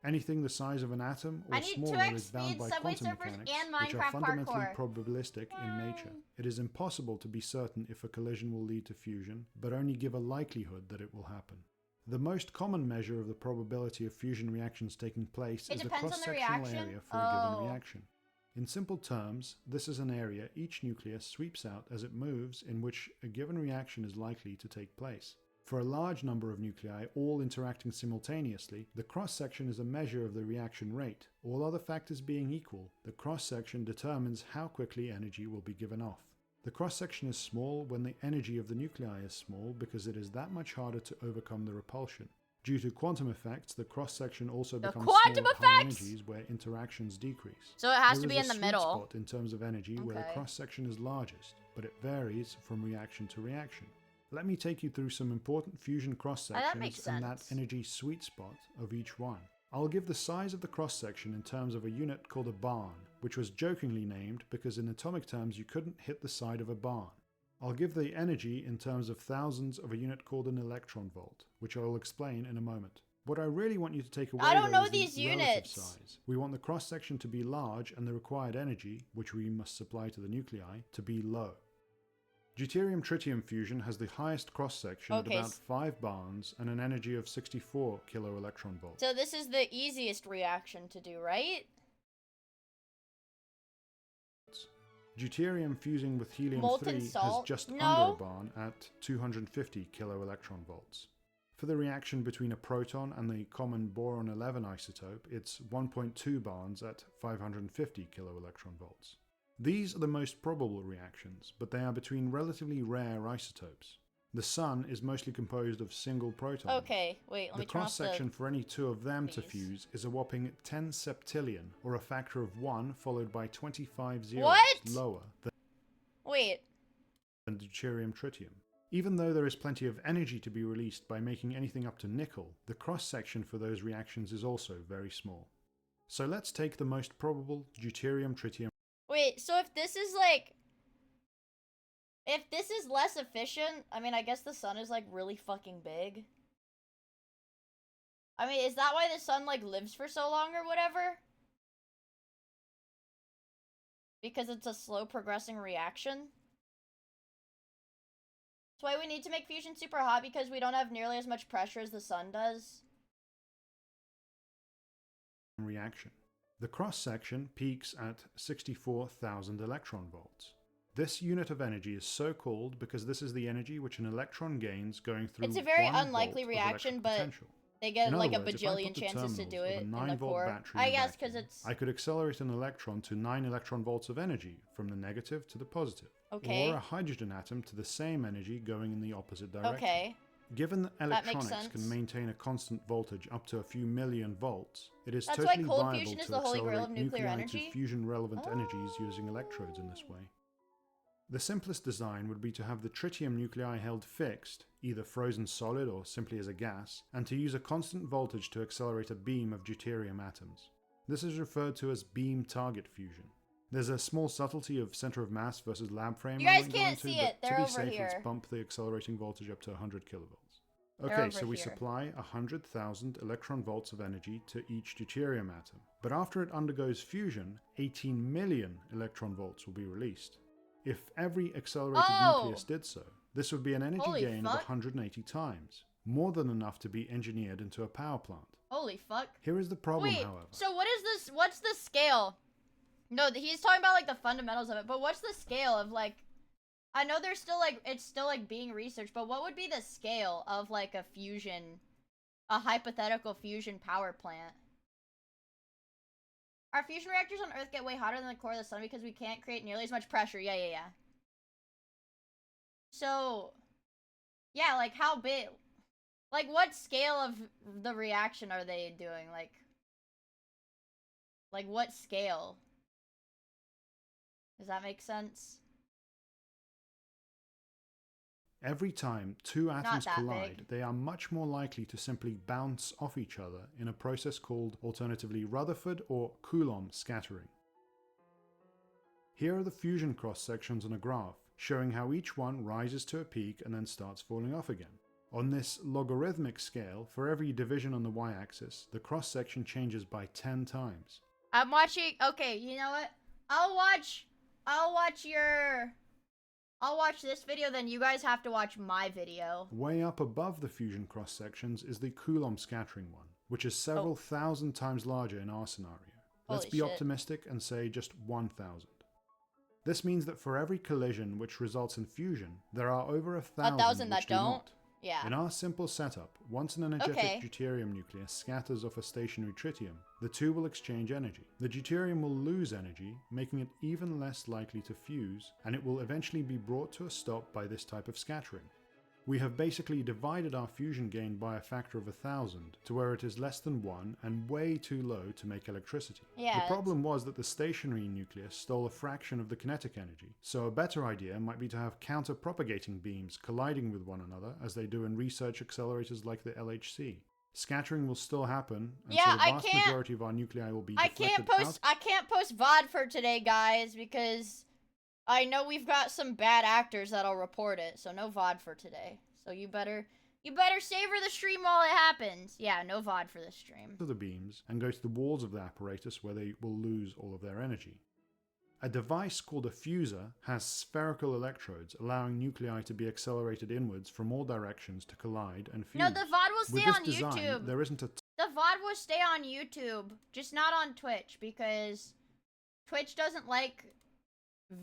Anything the size of an atom or I need smaller 2x is bound speed, by Subway quantum Surfers, mechanics, and which are Minecraft fundamentally parkour. probabilistic in nature. It is impossible to be certain if a collision will lead to fusion, but only give a likelihood that it will happen. The most common measure of the probability of fusion reactions taking place is the cross-sectional area for a given reaction. In simple terms, this is an area each nucleus sweeps out as it moves in which a given reaction is likely to take place. For a large number of nuclei all interacting simultaneously, the cross-section is a measure of the reaction rate. All other factors being equal, the cross-section determines how quickly energy will be given off. The cross-section is small when the energy of the nuclei is small because it is that much harder to overcome the repulsion. Due to quantum effects, the cross-section also becomes small at high energies where interactions decrease. So it has to There be is in a the sweet middle. spot in terms of energy where the cross-section is largest, but it varies from reaction to reaction. Let me take you through some important fusion cross-sections and that energy sweet spot of each one. I'll give the size of the cross-section in terms of a unit called a barn, which was jokingly named because in atomic terms you couldn't hit the side of a barn. I'll give the energy in terms of thousands of a unit called an electron volt, which I will explain in a moment. What I really want you to take away though is the relative size. We want the cross-section to be large and the required energy, which we must supply to the nuclei, to be low. Deuterium-tritium fusion has the highest cross-section at about 5 barns and an energy of 64 kiloelectron volts. So this is the easiest reaction to do, right? Deuterium fusing with helium-3 has just under a barn at 250 kiloelectron volts. For the reaction between a proton and the common boron-11 isotope, it's 1.2 barns at 550 kiloelectron volts. These are the most probable reactions, but they are between relatively rare isotopes. The Sun is mostly composed of single protons. Okay, wait, let me The turn off the... cross-section for any two of them to fuse is a whopping 10 septillion, or a factor of 1 followed by 25 zeros lower than deuterium-tritium. Even though there is plenty of energy to be released by making anything up to nickel, the cross-section for those reactions is also very small. So let's take the most probable deuterium-tritium. Wait, so if this is like... If this is less efficient, I mean, I guess the Sun is like really fucking big. I mean, is that why the Sun like lives for so long or whatever? Because it's a slow progressing reaction? That's why we need to make fusion super hot, because we don't have nearly as much pressure as the Sun does. Reaction. The cross-section peaks at 64,000 electron volts. This unit of energy is so called because this is the energy which an electron gains going through. It's a very 1 unlikely volt of reaction, but potential. they get In like a other words, if I bajillion put the chances to do terminals it of a in the 9-volt core. battery in I a guess because vacuum, it's... I could accelerate an electron to 9 electron volts of energy from the negative to the positive. Okay. Or a hydrogen atom to the same energy going in the opposite direction. Okay. Given that That makes electronics can sense. maintain a constant voltage up to a few million volts, it is That's totally why cold viable fusion is to the holy grail of accelerate nuclear nuclei energy? to fusion-relevant energies using electrodes in this way. The simplest design would be to have the tritium nuclei held fixed, either frozen solid or simply as a gas, and to use a constant voltage to accelerate a beam of deuterium atoms. This is referred to as beam target fusion. There's a small subtlety of center of mass versus lab frame. You guys I won't go can't into, see it. but They're to be over safe, here. let's bump the accelerating voltage up to 100 kilovolts. They're Okay, over so we here. supply 100,000 electron volts of energy to each deuterium atom. But after it undergoes fusion, 18 million electron volts will be released. If every accelerated nucleus did so, this would be an energy Holy gain of fuck. 180 times, more than enough to be engineered into a power plant. Holy fuck. Here is the problem, Wait, however. so what is this? What's the scale? No, he's talking about like the fundamentals of it, but what's the scale of like... I know there's still like, it's still like being researched, but what would be the scale of like a fusion, a hypothetical fusion power plant? Our fusion reactors on Earth get way hotter than the core of the sun because we can't create nearly as much pressure. Yeah. So, yeah, like how big, like what scale of the reaction are they doing? Like what scale? Does that make sense? Every time two atoms that collide, big. they are much more likely to simply bounce off each other in a process called alternatively Rutherford or Coulomb scattering. Here are the fusion cross-sections on a graph, showing how each one rises to a peak and then starts falling off again. On this logarithmic scale, for every division on the y-axis, the cross-section changes by 10 times. I'm watching. Okay, you know what? I'll watch this video, then you guys have to watch my video. Way up above the fusion cross-sections is the Coulomb scattering one, which is several thousand times larger in our scenario. Let's Holy be shit. optimistic and say just 1,000. This means that for every collision which results in fusion, there are over 1,000 that which do don't? not. Yeah. In our simple setup, once an energetic deuterium nucleus scatters off a stationary tritium, the two will exchange energy. The deuterium will lose energy, making it even less likely to fuse, and it will eventually be brought to a stop by this type of scattering. We have basically divided our fusion gain by a factor of 1,000 to where it is less than 1 and way too low to make electricity. Yeah, the problem was that the stationary nucleus stole a fraction of the kinetic energy, so a better idea might be to have counter-propagating beams colliding with one another as they do in research accelerators like the LHC. Scattering will still happen, and so the vast majority of our nuclei will be deflected out. I can't post VOD for today, guys, because I know we've got some bad actors that'll report it, so no VOD for today. So you better savor the stream while it happens. Yeah, no VOD for this stream. To the beams and go to the walls of the apparatus where they will lose all of their energy. A device called a fuser has spherical electrodes allowing nuclei to be accelerated inwards from all directions to collide and fuse. No, the VOD will stay on design, YouTube. There isn't a The VOD will stay on YouTube, just not on Twitch, because Twitch doesn't like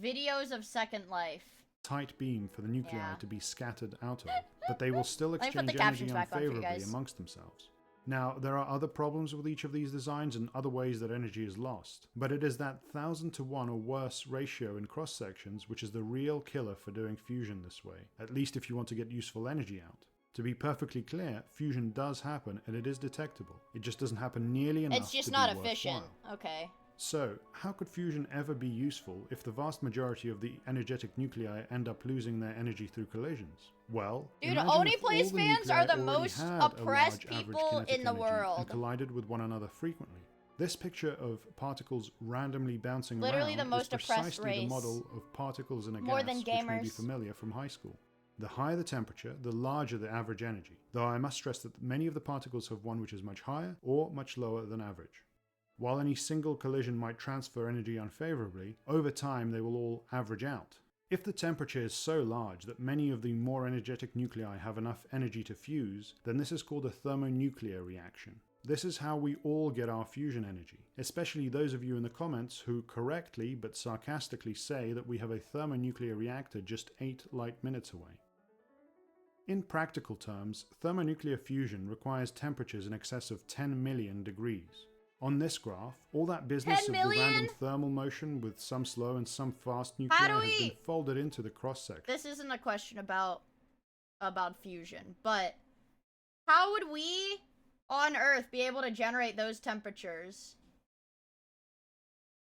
videos of Second Life. tight beam for the nuclei Yeah. to be scattered out of, but they will still Let me put exchange the energy captions back on for you unfavorably guys. amongst themselves. Now, there are other problems with each of these designs and other ways that energy is lost, but it is that 1,000 to 1 or worse ratio in cross-sections which is the real killer for doing fusion this way, at least if you want to get useful energy out. To be perfectly clear, fusion does happen and it is detectable. It just doesn't happen nearly enough It's just to not be efficient. worthwhile. Okay. So, how could fusion ever be useful if the vast majority of the energetic nuclei end up losing their energy through collisions? Well, Dude, imagine Oni if all Plays the fans nuclei are the already most had a oppressed large average people kinetic in the energy world. and collided with one another frequently. This picture of particles randomly bouncing Literally around the most is oppressed precisely the race. model of particles in a More gas than which may be gamers. familiar from high school. The higher the temperature, the larger the average energy, though I must stress that many of the particles have one which is much higher or much lower than average. While any single collision might transfer energy unfavorably, over time they will all average out. If the temperature is so large that many of the more energetic nuclei have enough energy to fuse, then this is called a thermonuclear reaction. This is how we all get our fusion energy, especially those of you in the comments who correctly but sarcastically say that we have a thermonuclear reactor just 8 light minutes away. In practical terms, thermonuclear fusion requires temperatures in excess of 10 million degrees. On this graph, all that business 10 of the million? random thermal motion with some slow and some fast nuclei How do has been we- folded into the cross-section. This isn't a question about fusion, but how would we on Earth be able to generate those temperatures?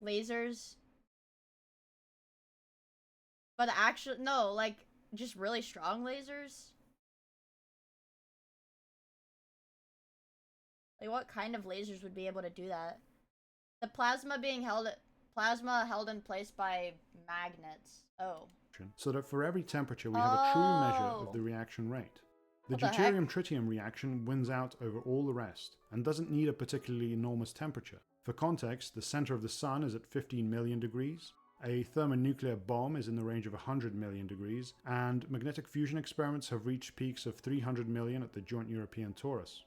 Lasers? But actually, no, like just really strong lasers? Like what kind of lasers would be able to do that? The plasma held in place by magnets. Oh. So that for every temperature we have a true measure Oh. of the reaction rate. The What the heck? deuterium-tritium reaction wins out over all the rest, and doesn't need a particularly enormous temperature. For context, the center of the sun is at 15 million degrees, a thermonuclear bomb is in the range of 100 million degrees, and magnetic fusion experiments have reached peaks of 300 million at the Joint European Torus.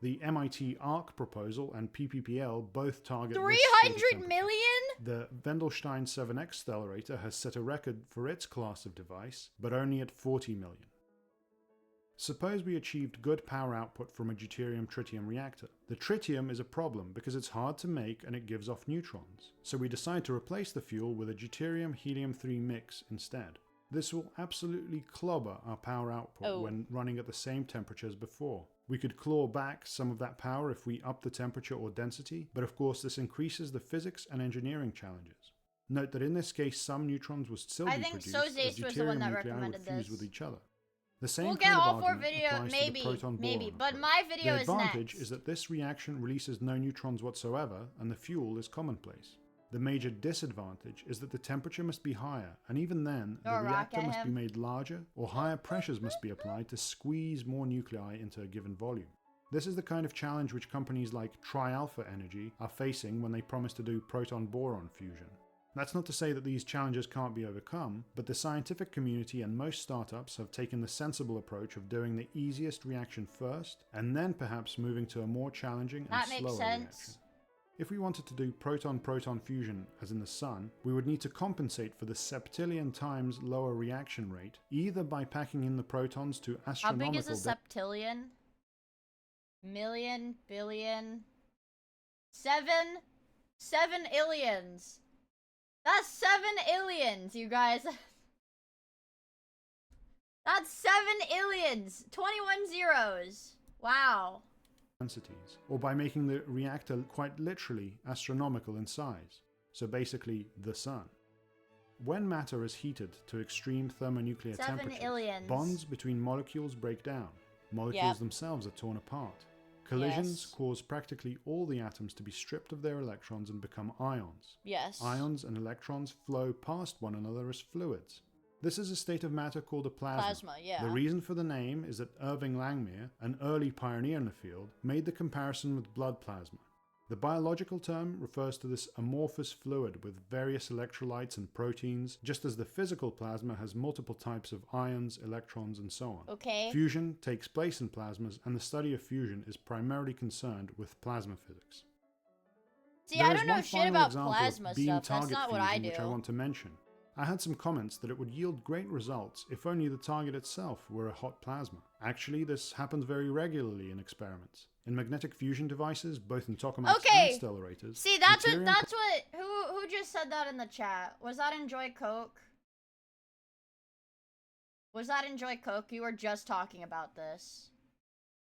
The MIT ARC proposal and PPPL both target this sort of 300 temperature. million? The Wendelstein 7X stellarator has set a record for its class of device, but only at 40 million. Suppose we achieved good power output from a deuterium-tritium reactor. The tritium is a problem because it's hard to make and it gives off neutrons. So we decide to replace the fuel with a deuterium-helium-3 mix instead. This will absolutely clobber our power output when running at the same temperature as before. We could claw back some of that power if we up the temperature or density, but of course this increases the physics and engineering challenges. Note that in this case some neutrons would still be produced as deuterium nuclei would fuse with each other. The same We'll kind get of all 4 argument video, applies to the proton-boron maybe, but approach. my video The is advantage next. is that this reaction releases no neutrons whatsoever and the fuel is commonplace. The major disadvantage is that the temperature must be higher, and even then, the reactor must be made larger or higher pressures must be applied to squeeze more nuclei into a given volume. This is the kind of challenge which companies like Tri-Alpha Energy are facing when they promise to do proton-boron fusion. That's not to say that these challenges can't be overcome, but the scientific community and most startups have taken the sensible approach of doing the easiest reaction first, and then perhaps moving to a more challenging and slower reaction. If we wanted to do proton-proton fusion, as in the Sun, we would need to compensate for the septillion times lower reaction rate, either by packing in the protons to astronomical... How big is a septillion? Million, billion... 7 illions! That's 7 illions, you guys! That's 7 illions! 21 zeros! Wow. Densities, or by making the reactor quite literally astronomical in size, so basically the Sun. When matter is heated to extreme thermonuclear temperatures, bonds between molecules break down. Molecules themselves are torn apart. Collisions cause practically all the atoms to be stripped of their electrons and become ions. Ions and electrons flow past one another as fluids. This is a state of matter called a plasma. The reason for the name is that Irving Langmuir, an early pioneer in the field, made the comparison with blood plasma. The biological term refers to this amorphous fluid with various electrolytes and proteins, just as the physical plasma has multiple types of ions, electrons, and so on. Fusion takes place in plasmas, and the study of fusion is primarily concerned with plasma physics. See, I don't know shit about plasma stuff. That's not what I do. Which I want to mention. I had some comments that it would yield great results if only the target itself were a hot plasma. Actually, this happens very regularly in experiments. In magnetic fusion devices, both in tokamaks and stellarators. See, that's what, who just said that in the chat? Was that Enjoy Coke? Was that Enjoy Coke? You were just talking about this.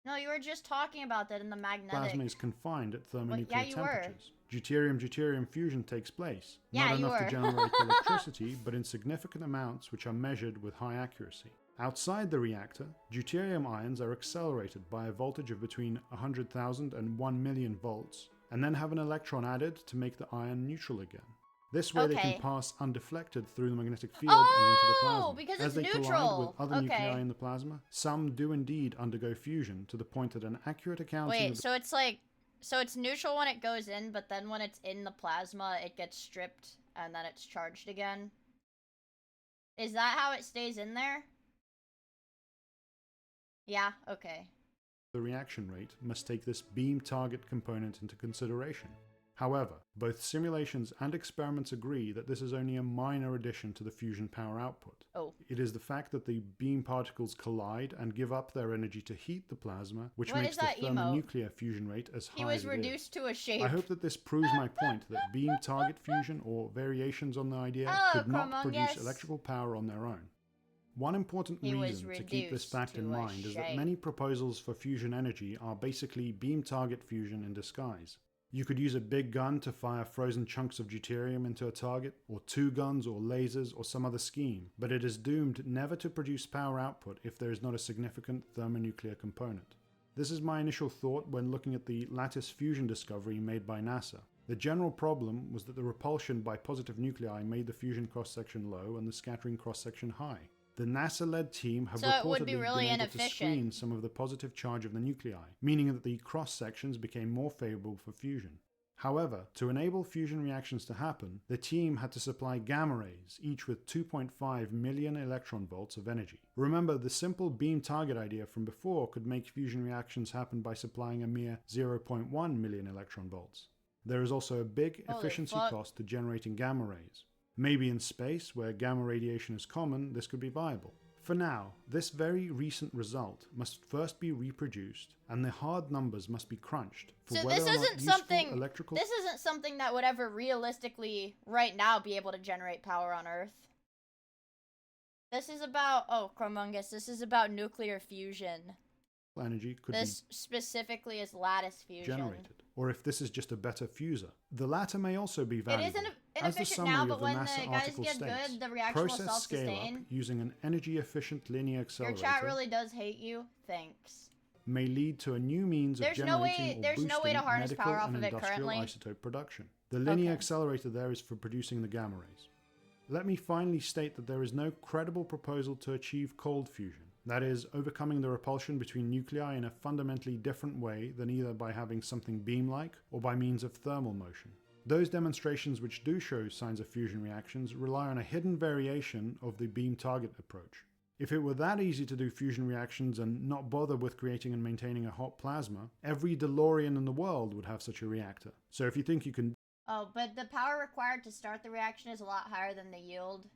No, you were just talking about that in the magnetic... Plasma is confined at thermonuclear temperatures. Deuterium-deuterium fusion takes place. Not enough to generate electricity, but in significant amounts which are measured with high accuracy. Outside the reactor, deuterium ions are accelerated by a voltage of between 100,000 and 1 million volts, and then have an electron added to make the ion neutral again. This way they can pass undeflected through the magnetic field and into the plasma. Because As it's they collide with other nuclei in the plasma, some do indeed undergo fusion to the point that an accurate accounting so it's like... So it's neutral when it goes in, but then when it's in the plasma, it gets stripped, and then it's charged again? Is that how it stays in there? Yeah, okay. The reaction rate must take this beam target component into consideration. However, both simulations and experiments agree that this is only a minor addition to the fusion power output. It is the fact that the beam particles collide and give up their energy to heat the plasma, which makes the thermonuclear fusion rate as high as it is. He was reduced to a shape. I hope that this proves my point that beam target fusion or variations on the idea could not produce electrical power on their own. One important reason to keep this fact in mind is that many proposals for fusion energy are basically beam target fusion in disguise. You could use a big gun to fire frozen chunks of deuterium into a target, or 2 guns or lasers or some other scheme, but it is doomed never to produce power output if there is not a significant thermonuclear component. This is my initial thought when looking at the lattice fusion discovery made by NASA. The general problem was that the repulsion by positive nuclei made the fusion cross-section low and the scattering cross-section high. The NASA-led team have reportedly been able to screen some of the positive charge of the nuclei, meaning that the cross-sections became more favorable for fusion. However, to enable fusion reactions to happen, the team had to supply gamma rays, each with 2.5 million electron volts of energy. Remember, the simple beam target idea from before could make fusion reactions happen by supplying a mere 0.1 million electron volts. There is also a big efficiency cost to generating gamma rays. Maybe in space, where gamma radiation is common, this could be viable. For now, this very recent result must first be reproduced, and the hard numbers must be crunched for So whether this or not isn't useful something. electrical. This isn't something that would ever realistically, right now, be able to generate power on Earth. This is about Chromungus. This is about nuclear fusion. Energy could This specifically is lattice be fusion. generated, or if this is just a better fuser. The latter may also be It valuable. is As the inefficient summary now, of but the when the NASA guys article get states, good, the reaction will process scale up self-sustain. using an energy-efficient linear Your accelerator chat really does hate you. Thanks. may lead to a new means of There's generating or there's boosting no way to harness medical power off and of it industrial currently. isotope production. The linear Okay. accelerator there is for producing the gamma rays. Let me finally state that there is no credible proposal to achieve cold fusion. That is, overcoming the repulsion between nuclei in a fundamentally different way than either by having something beam-like or by means of thermal motion. Those demonstrations which do show signs of fusion reactions rely on a hidden variation of the beam target approach. If it were that easy to do fusion reactions and not bother with creating and maintaining a hot plasma, every DeLorean in the world would have such a reactor. So if you think you can Oh, but the power required to start the reaction is a lot higher than the yield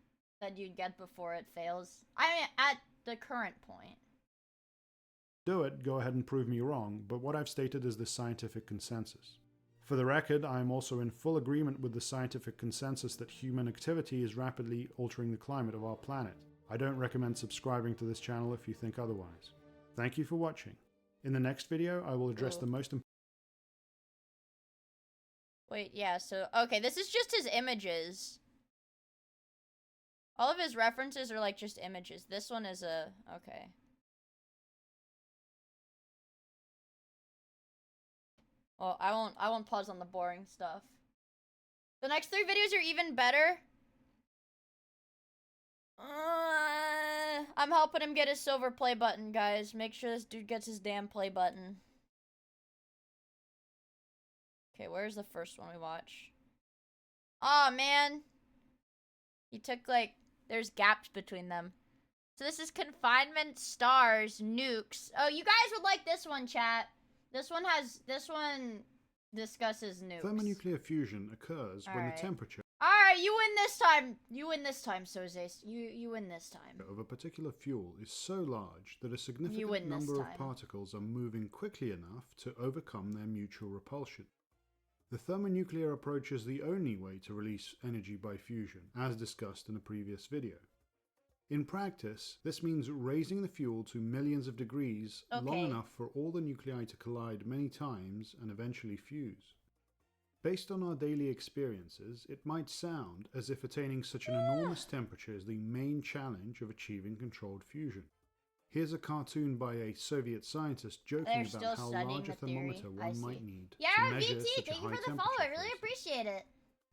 that you'd get before it fails. I mean, at the current point. do it, go ahead and prove me wrong, but what I've stated is the scientific consensus. For the record, I am also in full agreement with the scientific consensus that human activity is rapidly altering the climate of our planet. I don't recommend subscribing to this channel if you think otherwise. Thank you for watching. In the next video, I will address the most important. Wait, yeah, so, okay, this is just his images. All of his references are like just images. This one is okay. Well, I won't pause on the boring stuff. The next 3 videos are even better. I'm helping him get his silver play button, guys. Make sure this dude gets his damn play button. Okay, where's the first one we watch? Aw, man. He took, like, there's gaps between them. So this is confinement, stars, nukes. Oh, you guys would like this one, chat. This one discusses nukes. Thermonuclear fusion occurs when the temperature Alright, you win this time. You win this time, Soze. You win this time. of a particular fuel is so large that a significant number of particles are moving quickly enough to overcome their mutual repulsion. The thermonuclear approach is the only way to release energy by fusion, as discussed in a previous video. In practice, this means raising the fuel to millions of degrees long enough for all the nuclei to collide many times and eventually fuse. Based on our daily experiences, it might sound as if attaining such an enormous temperature is the main challenge of achieving controlled fusion. Here's a cartoon by a Soviet scientist joking about how large a thermometer one might need to measure such a high temperature. I really appreciate it.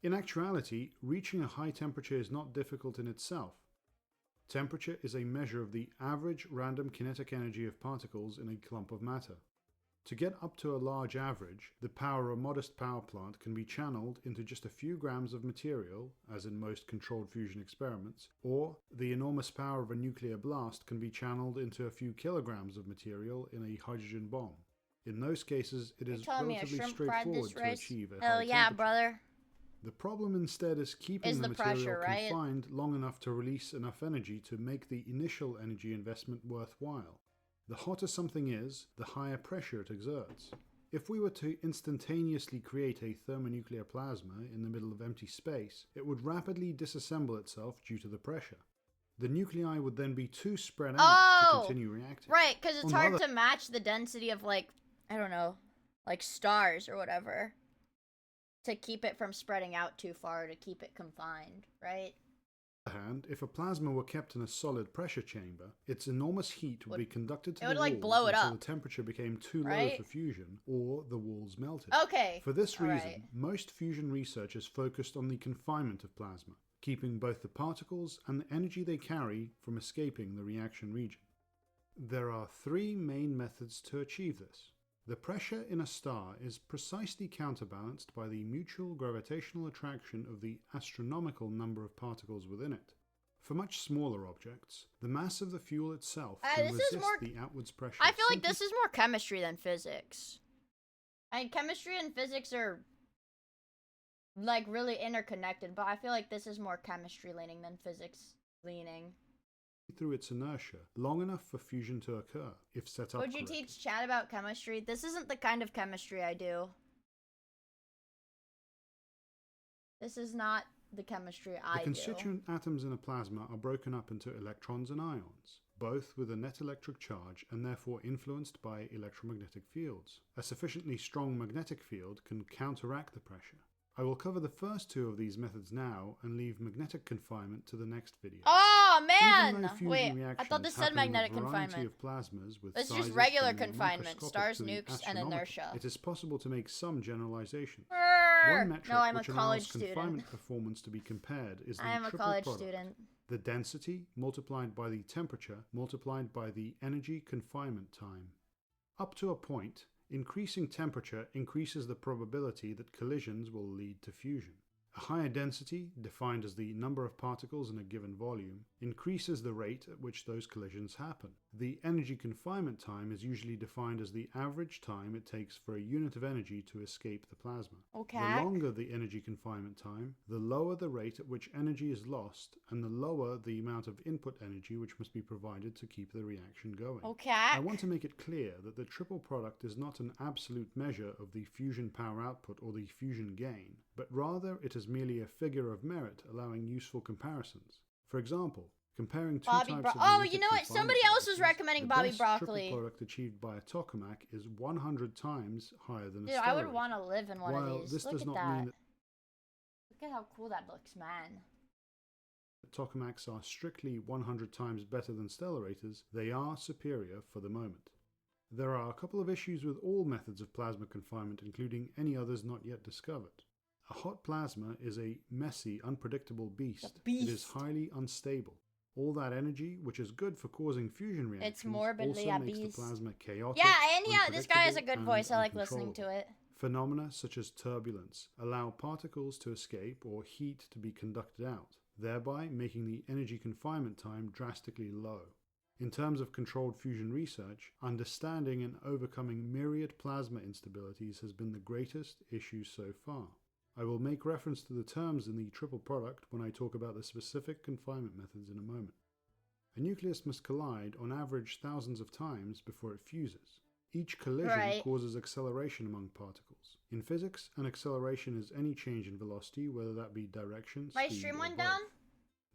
In actuality, reaching a high temperature is not difficult in itself. Temperature is a measure of the average random kinetic energy of particles in a clump of matter. To get up to a large average, the power of a modest power plant can be channeled into just a few grams of material, as in most controlled fusion experiments, or the enormous power of a nuclear blast can be channeled into a few kilograms of material in a hydrogen bomb. In those cases, it is relatively straightforward to achieve a high Oh yeah, temperature. brother. The problem instead is keeping the material confined long enough to release enough energy to make the initial energy investment worthwhile. The hotter something is, the higher pressure it exerts. If we were to instantaneously create a thermonuclear plasma in the middle of empty space, it would rapidly disassemble itself due to the pressure. The nuclei would then be too spread out to continue reacting. Right, because it's hard to match the density of, like, I don't know, like stars or whatever, to keep it from spreading out too far, to keep it confined, right? On the other hand, if a plasma were kept in a solid pressure chamber, its enormous heat would be conducted to the walls blow it until up, the temperature became too low for fusion, or the walls melted. Okay. For this reason, most fusion researchers focused on the confinement of plasma, keeping both the particles and the energy they carry from escaping the reaction region. There are 3 main methods to achieve this. The pressure in a star is precisely counterbalanced by the mutual gravitational attraction of the astronomical number of particles within it. For much smaller objects, the mass of the fuel itself can resist the outwards pressure. I feel like this is more chemistry than physics. I mean, chemistry and physics are, like, really interconnected, but I feel like this is more chemistry leaning than physics leaning. through its inertia long enough for fusion to occur, if set up Would you correctly. teach chat about chemistry? This isn't the kind of chemistry I do. This is not the chemistry I The constituent atoms in a plasma are broken up into electrons and ions, both with a net electric charge and therefore influenced by electromagnetic fields. A sufficiently strong magnetic field can counteract the pressure. I will cover the first two of these methods now and leave magnetic confinement to the next video. Oh Even though man! fusion Wait, I reactions thought this said happen in a magnetic variety confinement. of plasmas with It's just sizes regular from the confinement, microscopic stars, to the nukes, and astronomical. inertia. It is possible to make some generalizations. Brrr. One metric No, I'm a which college allows student. confinement performance to be compared is the I am a triple college product. student. The density multiplied by the temperature multiplied by the energy confinement time. Up to a point, increasing temperature increases the probability that collisions will lead to fusion. A higher density, defined as the number of particles in a given volume, increases the rate at which those collisions happen. The energy confinement time is usually defined as the average time it takes for a unit of energy to escape the plasma. Okay. The longer the energy confinement time, the lower the rate at which energy is lost, and the lower the amount of input energy which must be provided to keep the reaction going. Okay. I want to make it clear that the triple product is not an absolute measure of the fusion power output or the fusion gain, but rather it is merely a figure of merit allowing useful comparisons. For example, comparing two Bobby types Bro- of Oh, magnetic you know what? confinement Somebody else was devices, recommending the Bobby best Broccoli. triple product achieved by a tokamak is 100 times higher than a Dude, I would stellarator. want to live in one While of these. this Look does at not that. mean that Look at how cool that looks, man. tokamaks are strictly 100 times better than stellarators, they are superior for the moment. There are a couple of issues with all methods of plasma confinement, including any others not yet discovered. A hot plasma is a messy, unpredictable beast. It is highly unstable. All that energy, which is good for causing fusion reactions, It's morbidly also makes the obese. plasma chaotic. Yeah, and yeah, this guy has a unpredictable, good and voice. I like listening to uncontrollable. it. Phenomena such as turbulence allow particles to escape or heat to be conducted out, thereby making the energy confinement time drastically low. In terms of controlled fusion research, understanding and overcoming myriad plasma instabilities has been the greatest issue so far. I will make reference to the terms in the triple product when I talk about the specific confinement methods in a moment. A nucleus must collide on average thousands of times before it fuses. Each collision causes acceleration among particles. In physics, an acceleration is any change in velocity, whether that be direction, My speed, stream or went both. down?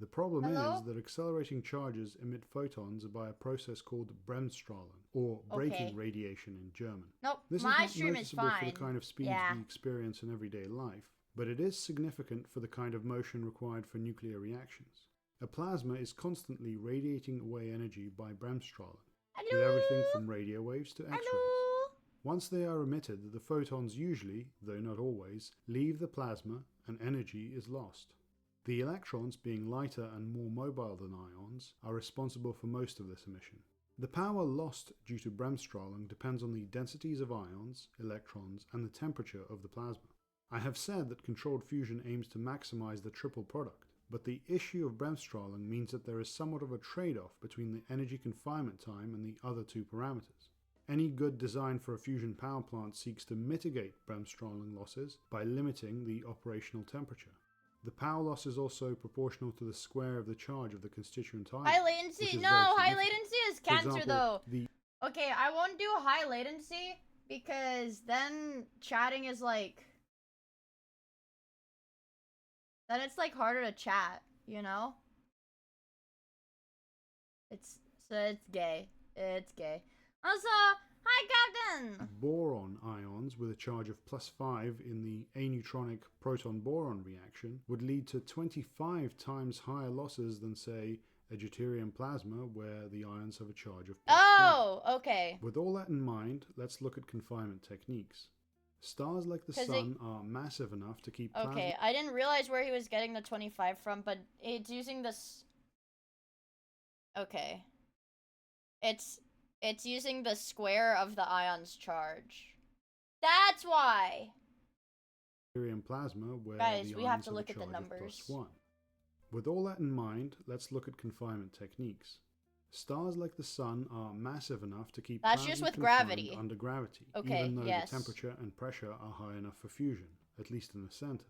The problem Hello? is that accelerating charges emit photons by a process called bremsstrahlung, or braking Okay. radiation in German. Nope, This my is not stream is noticeable for fine. the kind of speeds Yeah. we experience in everyday life, but it is significant for the kind of motion required for nuclear reactions. A plasma is constantly radiating away energy by bremsstrahlung, with everything from radio waves to X-rays. Once they are emitted, the photons usually, though not always, leave the plasma and energy is lost. The electrons, being lighter and more mobile than ions, are responsible for most of this emission. The power lost due to bremsstrahlung depends on the densities of ions, electrons, and the temperature of the plasma. I have said that controlled fusion aims to maximize the triple product, but the issue of bremsstrahlung means that there is somewhat of a trade-off between the energy confinement time and the other two parameters. Any good design for a fusion power plant seeks to mitigate bremsstrahlung losses by limiting the operational temperature. The power loss is also proportional to the square of the charge of the constituent ion. High latency? which is No, very high significant. latency is For cancer example, though. the Okay, I won't do high latency because then chatting is like... Then it's like harder to chat, you know? It's gay. It's gay. Also, hi Captain! boron ions with a charge of +5 in the aneutronic proton-boron reaction would lead to 25 times higher losses than, say, a deuterium plasma where the ions have a charge of +1. Oh, okay. With all that in mind, let's look at confinement techniques. Stars like the 'Cause sun are massive enough to keep plasma... Okay, I didn't realize where he was getting the 25 from, but it's using this... Okay. It's using the square of the ion's charge. That's why! deuterium plasma where Guys, the we have ions to have look a at the charge of numbers. +1. With all that in mind, let's look at confinement techniques. Stars like the sun are massive enough to keep That's plasma just with confined gravity. under gravity, Okay, even though yes. the temperature and pressure are high enough for fusion, at least in the center.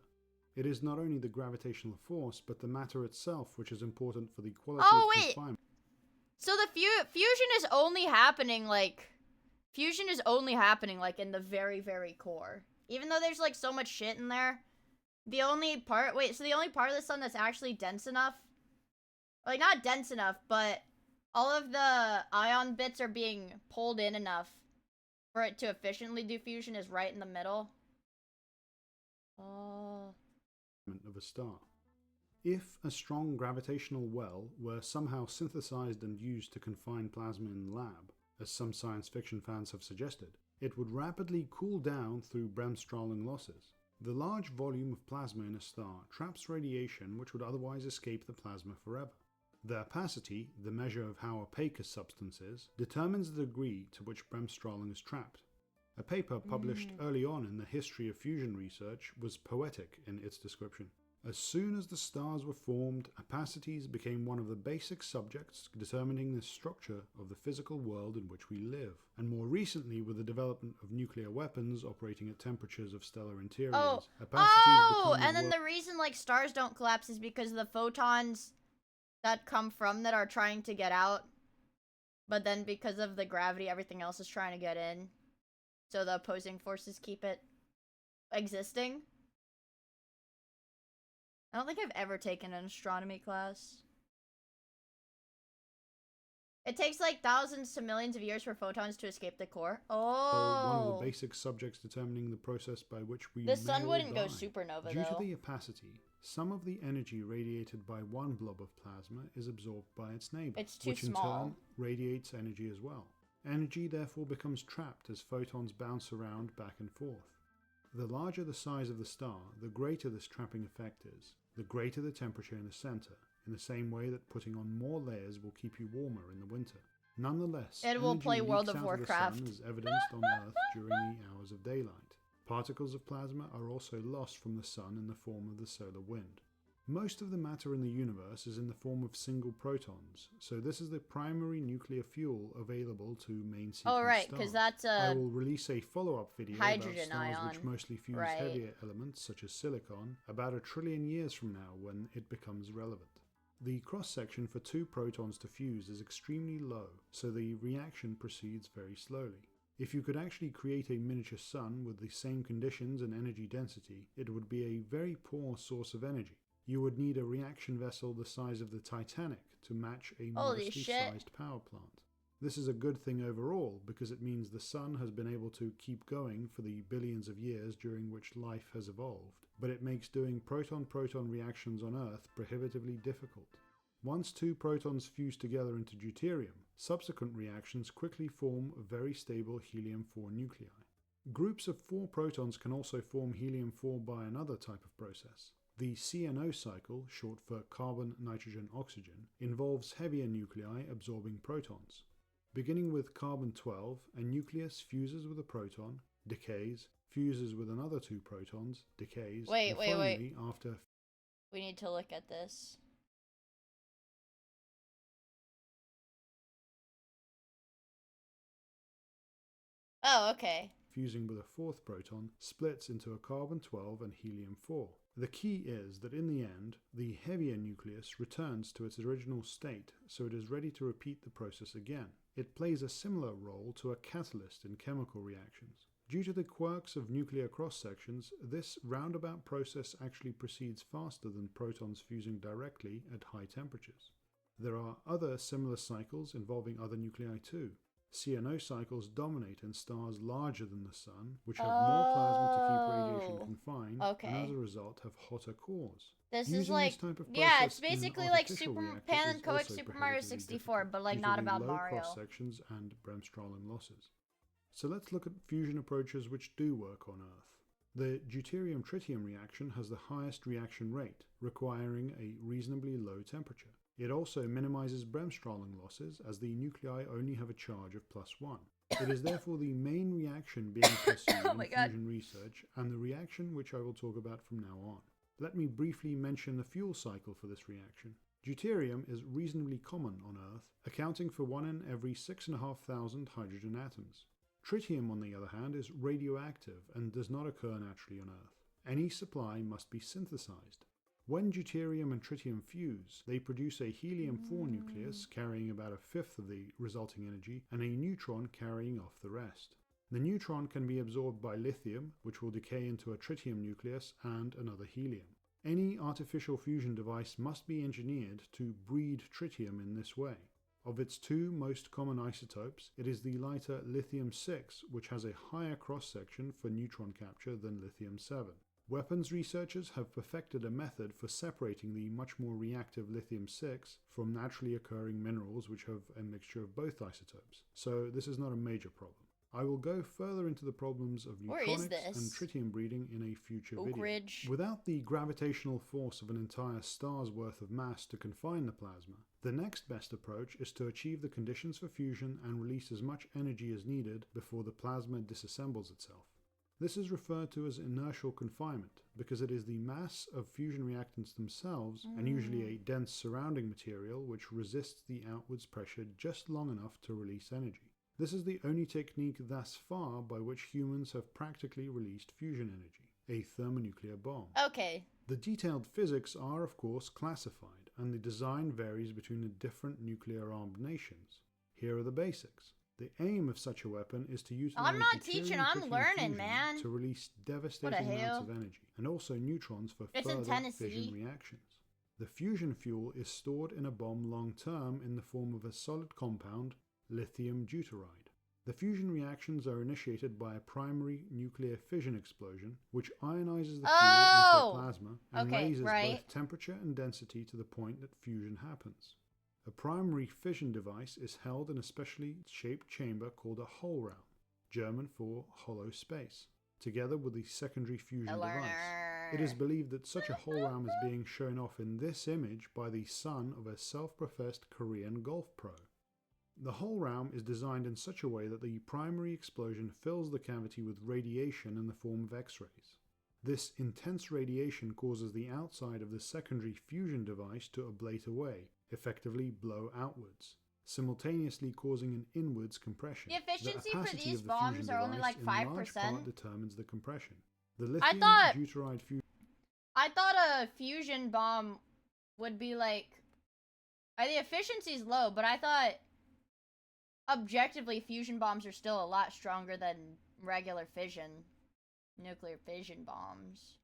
It is not only the gravitational force, but the matter itself which is important for the quality Oh, of wait! confinement. So the fusion is only happening like in the very, very core. Even though there's like so much shit in there, the only part of the sun that's actually dense enough, like not dense enough, but all of the ion bits are being pulled in enough for it to efficiently do fusion is right in the middle. Oh. Of a star. If a strong gravitational well were somehow synthesized and used to confine plasma in the lab, as some science fiction fans have suggested, it would rapidly cool down through Bremsstrahlung losses. The large volume of plasma in a star traps radiation which would otherwise escape the plasma forever. The opacity, the measure of how opaque a substance is, determines the degree to which Bremsstrahlung is trapped. A paper published early on in the history of fusion research was poetic in its description. As soon as the stars were formed, opacities became one of the basic subjects determining the structure of the physical world in which we live. And more recently, with the development of nuclear weapons operating at temperatures of stellar interiors, And then the reason like stars don't collapse is because of the photons that come from that are trying to get out. But then because of the gravity, everything else is trying to get in. So the opposing forces keep it existing. I don't think I've ever taken an astronomy class. It takes like thousands to millions of years for photons to escape the core. Oh. One of the basic subjects determining the process by which we The sun may wouldn't all go die. supernova, Due to though. the opacity, some of the energy radiated by one blob of plasma is absorbed by its neighbor, It's too which in small. turn radiates energy as well. Energy therefore becomes trapped as photons bounce around back and forth. The larger the size of the star, the greater this trapping effect is, the greater the temperature in the center, in the same way that putting on more layers will keep you warmer in the winter. Nonetheless, It will energy play World leaks of out Warcraft. the sun as evidenced on Earth during the hours of daylight. Particles of plasma are also lost from the sun in the form of the solar wind. Most of the matter in the universe is in the form of single protons, so this is the primary nuclear fuel available to main sequence Oh, right, stars. because that's I a will release a follow-up video hydrogen about stars ion. which mostly fuse Right. heavier elements such as silicon about 1 trillion years from now when it becomes relevant. The cross-section for 2 protons to fuse is extremely low, so the reaction proceeds very slowly. If you could actually create a miniature sun with the same conditions and energy density, it would be a very poor source of energy. You would need a reaction vessel the size of the Titanic to match a Holy modestly shit. sized power plant. This is a good thing overall because it means the sun has been able to keep going for the billions of years during which life has evolved, but it makes doing proton-proton reactions on Earth prohibitively difficult. Once 2 protons fuse together into deuterium, subsequent reactions quickly form very stable helium-4 nuclei. Groups of 4 protons can also form helium-4 by another type of process. The CNO cycle, short for carbon, nitrogen, oxygen, involves heavier nuclei absorbing protons. Beginning with carbon-12, a nucleus fuses with a proton, decays, fuses with another 2 protons, decays, and finally, after... We need to look at this. Oh, okay. fusing with a 4th proton, splits into a carbon-12 and helium-4. The key is that in the end, the heavier nucleus returns to its original state, so it is ready to repeat the process again. It plays a similar role to a catalyst in chemical reactions. Due to the quirks of nuclear cross-sections, this roundabout process actually proceeds faster than protons fusing directly at high temperatures. There are other similar cycles involving other nuclei too. CNO cycles dominate in stars larger than the Sun, which have more plasma to keep radiation confined, and as a result have hotter cores. This Using is like, this type of yeah, it's process in an basically like artificial reactor Pan is and Coax also Super Mario prohibitively 64, but like due to not the about low Mario. cross-sections and Bremsstrahlung losses. So let's look at fusion approaches which do work on Earth. The deuterium-tritium reaction has the highest reaction rate, requiring a reasonably low temperature. It also minimizes Bremsstrahlung losses as the nuclei only have a charge of +1. It is therefore the main reaction being pursued in fusion research and the reaction which I will talk about from now on. Let me briefly mention the fuel cycle for this reaction. Deuterium is reasonably common on Earth, accounting for 1 in every 6,500 hydrogen atoms. Tritium, on the other hand, is radioactive and does not occur naturally on Earth. Any supply must be synthesized. When deuterium and tritium fuse, they produce a helium-4 nucleus carrying about a fifth of the resulting energy and a neutron carrying off the rest. The neutron can be absorbed by lithium, which will decay into a tritium nucleus and another helium. Any artificial fusion device must be engineered to breed tritium in this way. Of its two most common isotopes, it is the lighter lithium-6, which has a higher cross-section for neutron capture than lithium-7. Weapons researchers have perfected a method for separating the much more reactive lithium-6 from naturally occurring minerals which have a mixture of both isotopes, so this is not a major problem. I will go further into the problems of neutronics and tritium breeding in a future video. Without the gravitational force of an entire star's worth of mass to confine the plasma, the next best approach is to achieve the conditions for fusion and release as much energy as needed before the plasma disassembles itself. This is referred to as inertial confinement because it is the mass of fusion reactants themselves and usually a dense surrounding material which resists the outwards pressure just long enough to release energy. This is the only technique thus far by which humans have practically released fusion energy, a thermonuclear bomb. Okay. The detailed physics are of course classified and the design varies between the different nuclear-armed nations. Here are the basics. The aim of such a weapon is to utilize I'm not teaching, I'm learning, man. to release devastating amounts of energy and also neutrons for further fission reactions. The fusion fuel is stored in a bomb long-term in the form of a solid compound, lithium deuteride. The fusion reactions are initiated by a primary nuclear fission explosion, which ionizes the fuel into a plasma and raises both temperature and density to the point that fusion happens. A primary fission device is held in a specially shaped chamber called a Hohlraum, German for hollow space, together with the secondary fusion device. It is believed that such a Hohlraum is being shown off in this image by the son of a self-professed Korean golf pro. The Hohlraum is designed in such a way that the primary explosion fills the cavity with radiation in the form of X-rays. This intense radiation causes the outside of the secondary fusion device to ablate away, effectively blow outwards, simultaneously causing an inwards compression. The efficiency for opacity these of the bombs fusion are only like device in 5%. large part determines the compression. The I lithium deuteride fusion. I thought a fusion bomb would be like. The efficiency's low, but I thought objectively fusion bombs are still a lot stronger than regular fission. Nuclear fission bombs.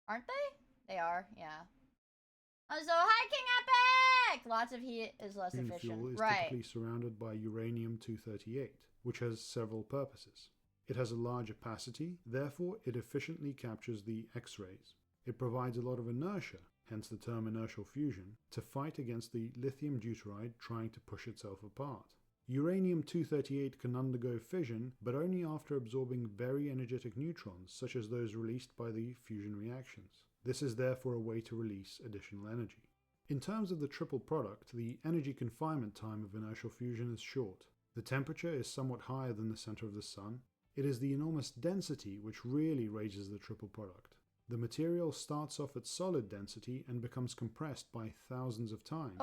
Aren't they? They are, yeah. So hiking epic! Lots of heat is less efficient. Fuel is typically surrounded by uranium-238, which has several purposes. It has a large opacity, therefore it efficiently captures the X-rays. It provides a lot of inertia, hence the term inertial fusion, to fight against the lithium deuteride trying to push itself apart. Uranium-238 can undergo fission, but only after absorbing very energetic neutrons, such as those released by the fusion reactions. This is therefore a way to release additional energy. In terms of the triple product, the energy confinement time of inertial fusion is short. The temperature is somewhat higher than the center of the sun. It is the enormous density which really raises the triple product. The material starts off at solid density and becomes compressed by thousands of times.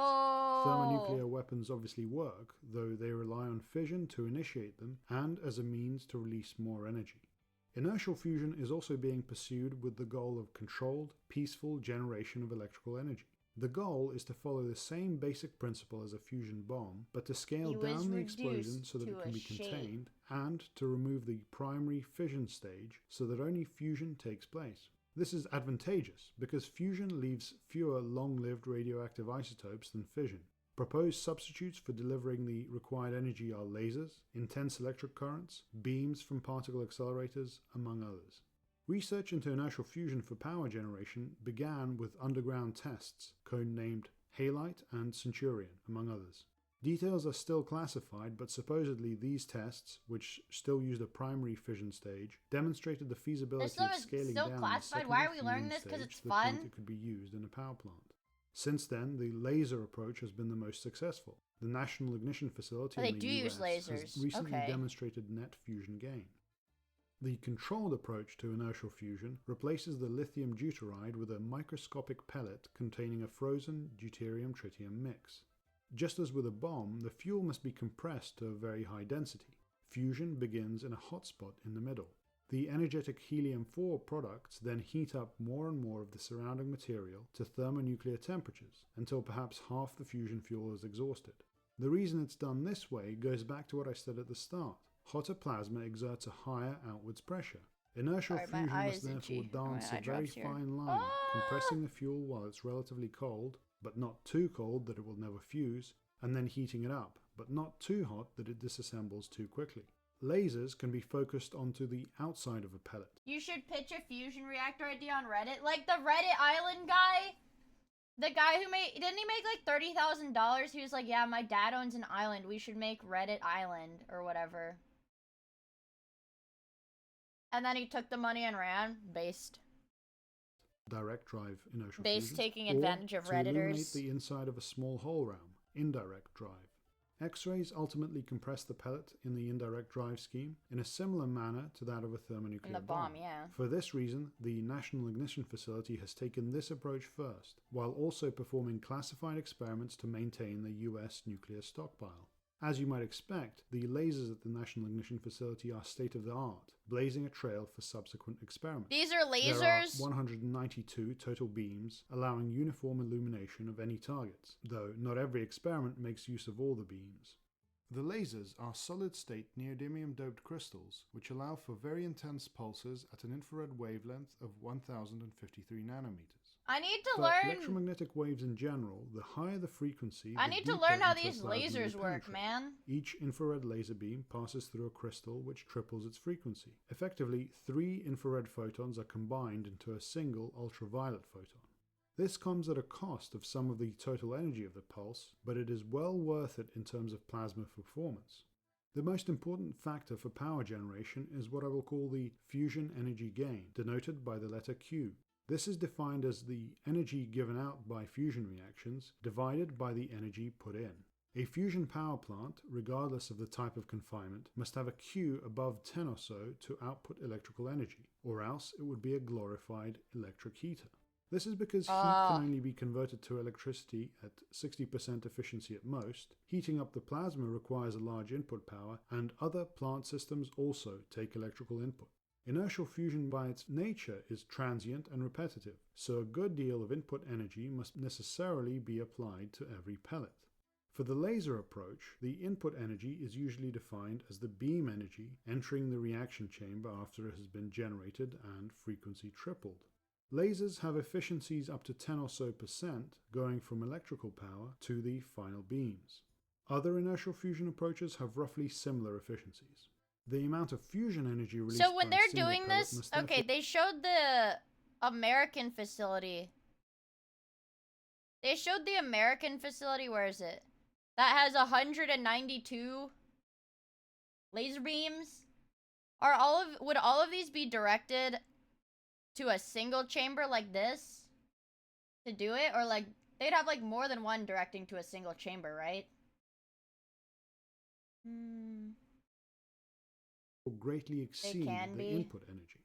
Thermonuclear weapons obviously work, though they rely on fission to initiate them and as a means to release more energy. Inertial fusion is also being pursued with the goal of controlled, peaceful generation of electrical energy. The goal is to follow the same basic principle as a fusion bomb, but to scale down the explosion so that it can be contained and to remove the primary fission stage so that only fusion takes place. This is advantageous because fusion leaves fewer long-lived radioactive isotopes than fission. Proposed substitutes for delivering the required energy are lasers, intense electric currents, beams from particle accelerators, among others. Research into inertial fusion for power generation began with underground tests, codenamed Halite and Centurion, among others. Details are still classified, but supposedly these tests, which still used a primary fission stage, demonstrated the feasibility of scaling down the secondary fusion stage to the point it could be used in a power plant. Since then, the laser approach has been the most successful. The National Ignition Facility in the US has recently demonstrated net fusion gain. The controlled approach to inertial fusion replaces the lithium deuteride with a microscopic pellet containing a frozen deuterium-tritium mix. Just as with a bomb, the fuel must be compressed to a very high density. Fusion begins in a hot spot in the middle. The energetic helium-4 products then heat up more and more of the surrounding material to thermonuclear temperatures until perhaps half the fusion fuel is exhausted. The reason it's done this way goes back to what I said at the start. Hotter plasma exerts a higher outwards pressure. Inertial fusion must therefore dance a very fine line, compressing the fuel while it's relatively cold, but not too cold that it will never fuse, and then heating it up, but not too hot that it disassembles too quickly. Lasers can be focused onto the outside of a pellet. You should pitch a fusion reactor idea on Reddit. Like the Reddit Island guy. The guy who made... Didn't he make like $30,000? He was like, yeah, my dad owns an island. We should make Reddit Island or whatever. And then he took the money and ran. Based. Direct drive inertial Based fusion. taking advantage of to illuminate Redditors. the inside of a small hole realm. Indirect drive. X-rays ultimately compress the pellet in the indirect drive scheme in a similar manner to that of a thermonuclear In the bomb, yeah. For this reason, the National Ignition Facility has taken this approach first, while also performing classified experiments to maintain the US nuclear stockpile. As you might expect, the lasers at the National Ignition Facility are state-of-the-art, blazing a trail for subsequent experiments. These are lasers? There are 192 total beams, allowing uniform illumination of any targets, though not every experiment makes use of all the beams. The lasers are solid-state neodymium-doped crystals, which allow for very intense pulses at an infrared wavelength of 1053 nanometers. I need to For learn... electromagnetic waves in general, the higher the frequency, I the need to deeper learn how into a these plasma they lasers work, penetrate. man. Each infrared laser beam passes through a crystal which triples its frequency. Effectively, 3 infrared photons are combined into a single ultraviolet photon. This comes at a cost of some of the total energy of the pulse, but it is well worth it in terms of plasma performance. The most important factor for power generation is what I will call the fusion energy gain, denoted by the letter Q. This is defined as the energy given out by fusion reactions divided by the energy put in. A fusion power plant, regardless of the type of confinement, must have a Q above 10 or so to output electrical energy, or else it would be a glorified electric heater. This is because heat can only be converted to electricity at 60% efficiency at most. Heating up the plasma requires a large input power, and other plant systems also take electrical input. Inertial fusion by its nature is transient and repetitive, so a good deal of input energy must necessarily be applied to every pellet. For the laser approach, the input energy is usually defined as the beam energy entering the reaction chamber after it has been generated and frequency tripled. Lasers have efficiencies up to 10 or so percent going from electrical power to the final beams. Other inertial fusion approaches have roughly similar efficiencies. The amount of fusion energy released So when by a they're single doing pellet this, must okay, they showed the American facility. They showed the American facility, where is it? That has 192 laser beams. Would all of these be directed to a single chamber like this to do it? Or like, they'd have like more than one directing to a single chamber, right? will greatly exceed can the be. input energy.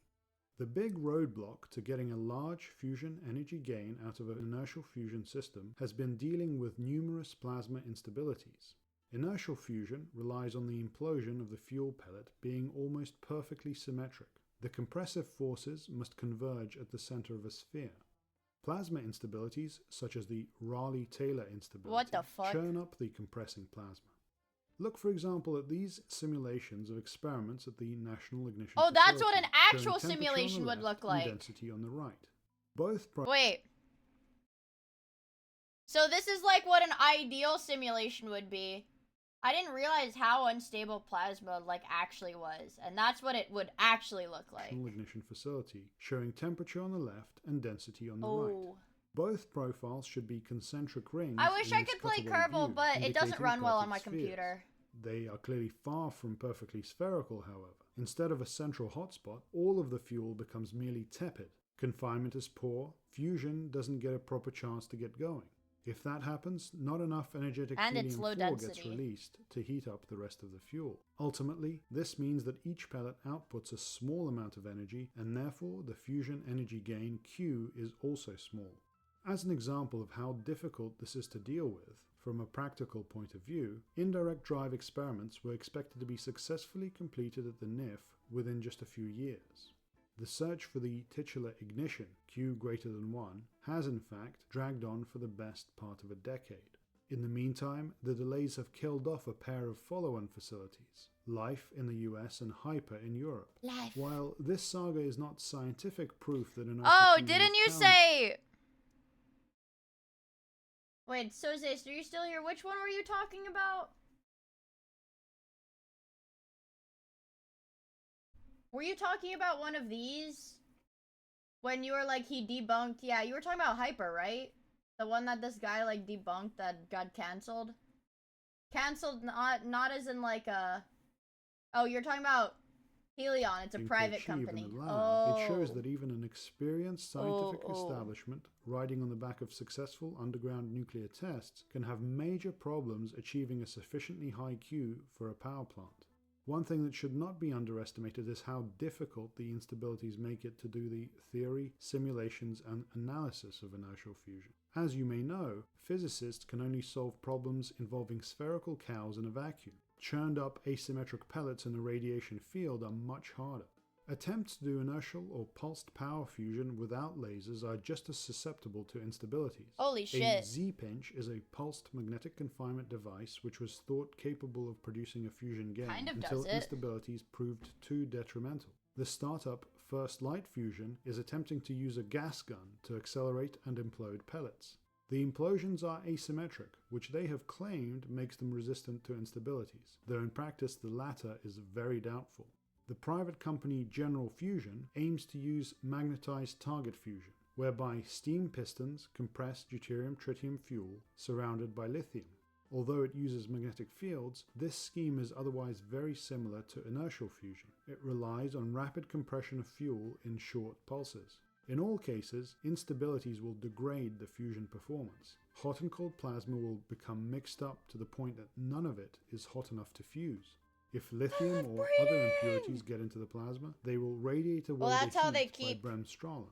The big roadblock to getting a large fusion energy gain out of an inertial fusion system has been dealing with numerous plasma instabilities. Inertial fusion relies on the implosion of the fuel pellet being almost perfectly symmetric. The compressive forces must converge at the center of a sphere. Plasma instabilities, such as the Rayleigh-Taylor instability, What the fuck? churn up the compressing plasma. Look, for example, at these simulations of experiments at the National Ignition Oh, that's what an Facility, actual showing temperature on simulation the would left look like. and density on the right. Both Wait. So this is like what an ideal simulation would be. I didn't realize how unstable plasma like actually was, and that's what it would actually look like. National Ignition Facility, showing temperature on the left and density on the Oh. right. Both profiles should be concentric rings. I wish in I this could play cutaway Kerbal, view, but it doesn't indicating run well on perfect my spheres. computer. They are clearly far from perfectly spherical, however. Instead of a central hotspot, all of the fuel becomes merely tepid. Confinement is poor, fusion doesn't get a proper chance to get going. If that happens, not enough energetic And it's low helium-4 gets density. released to heat up the rest of the fuel. Ultimately, this means that each pellet outputs a small amount of energy, and therefore the fusion energy gain Q is also small. As an example of how difficult this is to deal with, from a practical point of view, indirect drive experiments were expected to be successfully completed at the NIF within just a few years. The search for the titular ignition, Q greater than 1, has in fact dragged on for the best part of a decade. In the meantime, the delays have killed off a pair of follow-on facilities, Life in the US and Hyper in Europe. Life. While this saga is not scientific proof that inertial Oh, fusion didn't is you challenging- say... Wait, so Zace, are you still here? Which one were you talking about? Were you talking about one of these? When you were like, he debunked... Yeah, you were talking about Hyper, right? The one that this guy, like, debunked that got cancelled? Cancelled not as in, like, a... Oh, you're talking about Helion. It's a to private achieve company. in the lab, Oh. It shows that even an experienced scientific Oh. establishment riding on the back of successful underground nuclear tests can have major problems achieving a sufficiently high Q for a power plant. One thing that should not be underestimated is how difficult the instabilities make it to do the theory, simulations, and analysis of inertial fusion. As you may know, physicists can only solve problems involving spherical cows in a vacuum. Churned up asymmetric pellets in a radiation field are much harder. Attempts to do inertial or pulsed power fusion without lasers are just as susceptible to instabilities. Holy A shit. Z-pinch is a pulsed magnetic confinement device which was thought capable of producing a fusion gain Kind of until does it. instabilities proved too detrimental. The startup First Light Fusion is attempting to use a gas gun to accelerate and implode pellets. The implosions are asymmetric, which they have claimed makes them resistant to instabilities, though in practice the latter is very doubtful. The private company General Fusion aims to use magnetized target fusion, whereby steam pistons compress deuterium-tritium fuel surrounded by lithium. Although it uses magnetic fields, this scheme is otherwise very similar to inertial fusion. It relies on rapid compression of fuel in short pulses. In all cases, instabilities will degrade the fusion performance. Hot and cold plasma will become mixed up to the point that none of it is hot enough to fuse. If lithium or other impurities get into the plasma, they will radiate away Well, that's the how they heat keep by bremsstrahlung.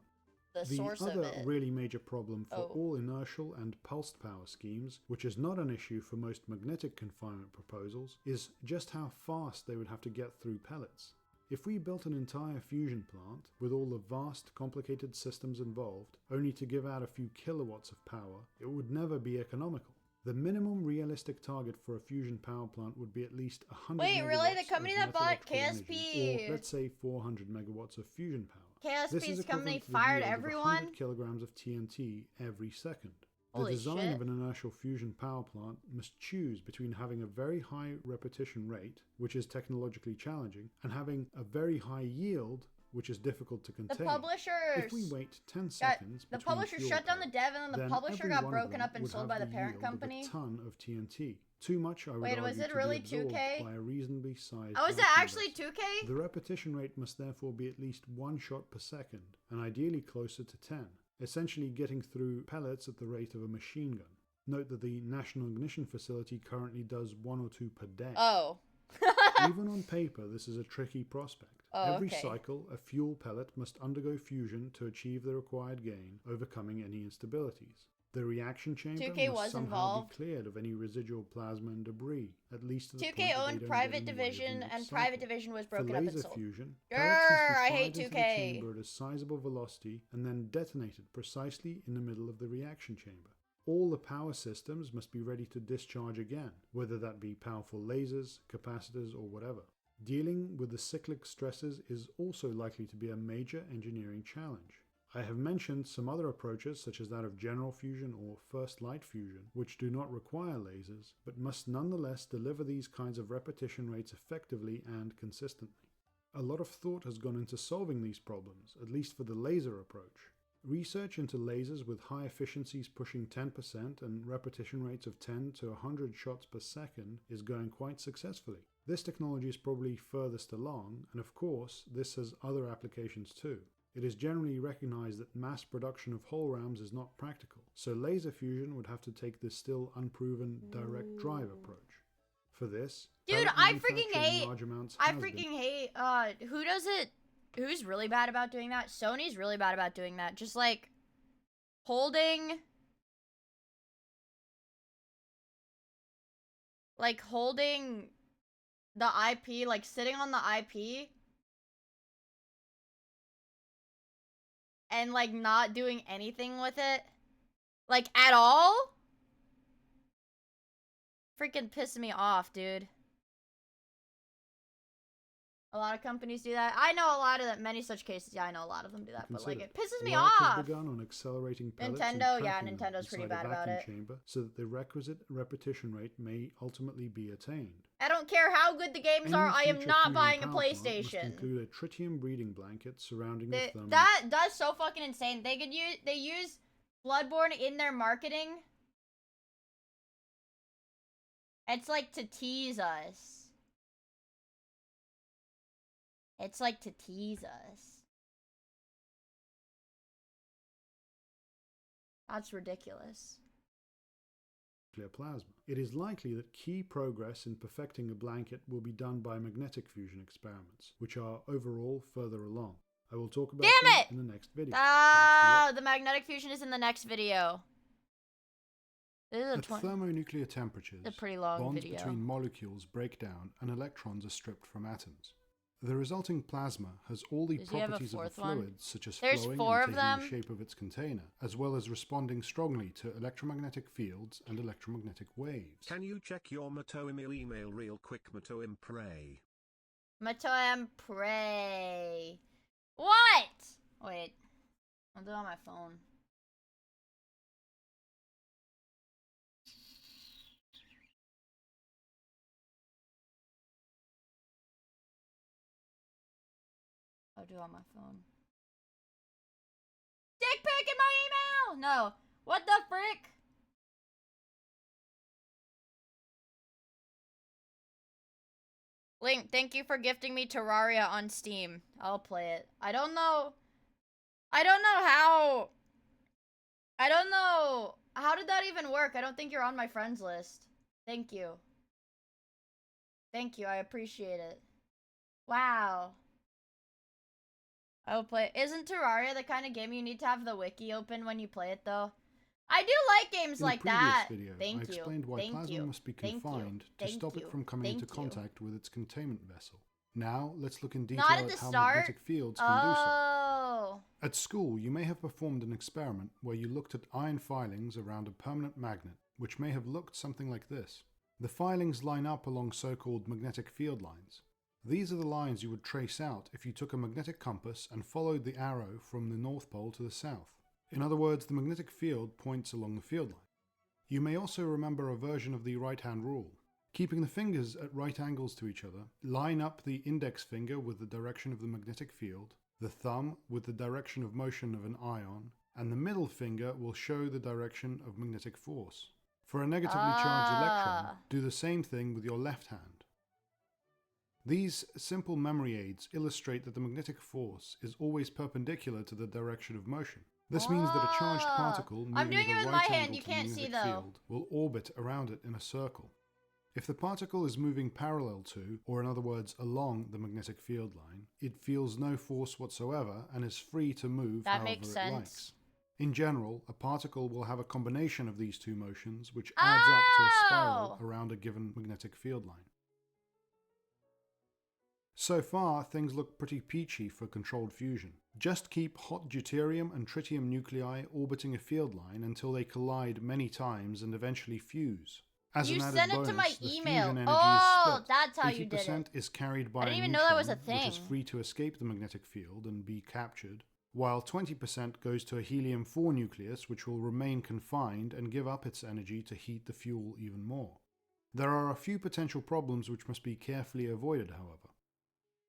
the source other of it. really major problem for Oh. all inertial and pulsed power schemes, which is not an issue for most magnetic confinement proposals, is just how fast they would have to get through pellets. If we built an entire fusion plant with all the vast, complicated systems involved, only to give out a few kilowatts of power, it would never be economical. The minimum realistic target for a fusion power plant would be at least 100 Wait, megawatts really? The company of that net bought electrical energy, KSP? or let's say 400 megawatts of fusion power. This is KSP's company equivalent to the fired yield of everyone? 100 kilograms of TNT every second. The Holy design shit. of an inertial fusion power plant must choose between having a very high repetition rate, which is technologically challenging, and having a very high yield, which is difficult to The contain. publishers. If we wait 10 got, seconds the between publisher fuel shut down the dev, and then the then publisher every got one of broken them up and would sold have by the the parent yield of company. a ton of TNT. Too much, I would Wait, was argue, it to really be absorbed 2K? by a reasonably sized Oh, is it vacuum actually vessel. 2K? The repetition rate must therefore be at least 1 shot per second, and ideally closer to 10, essentially getting through pellets at the rate of a machine gun. Note that the National Ignition Facility currently does 1 or 2 per day. Oh. Even on paper, this is a tricky prospect. Oh, Every okay. cycle, a fuel pellet must undergo fusion to achieve the required gain, overcoming any instabilities. The reaction chamber 2K must was somehow involved. be cleared of any residual plasma and debris, at least to the 2K point that they owned don't Private get in the way of the Division, next and cycle. Private Division was broken For up and laser sold. fusion, Grr, pellets must be I fired hate into 2K. the chamber at a sizable velocity and then detonated precisely in the middle of the reaction chamber. All the power systems must be ready to discharge again, whether that be powerful lasers, capacitors, or whatever. Dealing with the cyclic stresses is also likely to be a major engineering challenge. I have mentioned some other approaches such as that of general fusion or first light fusion, which do not require lasers, but must nonetheless deliver these kinds of repetition rates effectively and consistently. A lot of thought has gone into solving these problems, at least for the laser approach. Research into lasers with high efficiencies pushing 10% and repetition rates of 10 to 100 shots per second is going quite successfully. This technology is probably furthest along, and of course, this has other applications too. It is generally recognized that mass production of hole rams is not practical, so laser fusion would have to take this still unproven direct drive approach. For this, Dude, pellet I manufacture freaking in hate. large amounts I has been freaking hate. Who does it? Who's really bad about doing that? Sony's really bad about doing that. Just like holding. Like holding the IP, like sitting on the IP and like not doing anything with it, like at all, freaking pissing me off, dude. A lot of companies do that. I know a lot of them, many such cases. Yeah, I know a lot of them do that, but like it pisses me Work has off. begun on accelerating pellets Nintendo, and yeah, cracking them Nintendo's pretty inside bad a about vacuum it. chamber so that the requisite repetition rate may ultimately be attained. I don't care how good the games are. I am future not fusion buying a power plant must PlayStation. include a tritium breeding blanket surrounding the thermal. That's so fucking insane. They use Bloodborne in their marketing. It's like to tease us. It's like to tease us. That's ridiculous. Nuclear plasma. It is likely that key progress in perfecting a blanket will be done by magnetic fusion experiments, which are overall further along. I will talk about them in the next video. Oh, the magnetic fusion is in the next video. This is At thermonuclear temperatures, a pretty long bonds video. between molecules break down and electrons are stripped from atoms. The resulting plasma has all the properties of a fluid, such as flowing and taking the shape of its container, as well as responding strongly to electromagnetic fields and electromagnetic waves. Can you check your Matoim email real quick, Matoim Pray? Matoim Pray. What? Wait. I'll do it on my phone. I'll do it on my phone. Dick pic in my email! No. What the frick? Link, thank you for gifting me Terraria on Steam. I'll play it. I don't know how... How did that even work? I don't think you're on my friends list. Thank you. Thank you, I appreciate it. Wow. I will play it. Isn't Terraria the kind of game you need to have the wiki open when you play it, though? I do like games like that. Video, Thank I you. explained why plasma must be confined to stop it from coming into contact with its containment vessel. Now, let's look in detail at how magnetic fields can do so. At school, you may have performed an experiment where you looked at iron filings around a permanent magnet, which may have looked something like this. The filings line up along so-called magnetic field lines. These are the lines you would trace out if you took a magnetic compass and followed the arrow from the North Pole to the south. In other words, the magnetic field points along the field line. You may also remember a version of the right-hand rule. Keeping the fingers at right angles to each other, line up the index finger with the direction of the magnetic field, the thumb with the direction of motion of an ion, and the middle finger will show the direction of magnetic force. For a negatively charged electron, do the same thing with your left hand. These simple memory aids illustrate that the magnetic force is always perpendicular to the direction of motion. This means that a charged particle moving at a right angle to the magnetic field will orbit around it in a circle. If the particle is moving parallel to, or in other words along, the magnetic field line, it feels no force whatsoever and is free to move however it likes. In general, a particle will have a combination of these two motions, which adds up to a spiral around a given magnetic field line. So far, things look pretty peachy for controlled fusion. Just keep hot deuterium and tritium nuclei orbiting a field line until they collide many times and eventually fuse. As an added bonus, the fusion energy is split. That's how you did 80% is carried by I didn't a even neutron, know that was a thing. which is free to escape the magnetic field and be captured, while 20% goes to a helium-4 nucleus, which will remain confined and give up its energy to heat the fuel even more. There are a few potential problems which must be carefully avoided, however.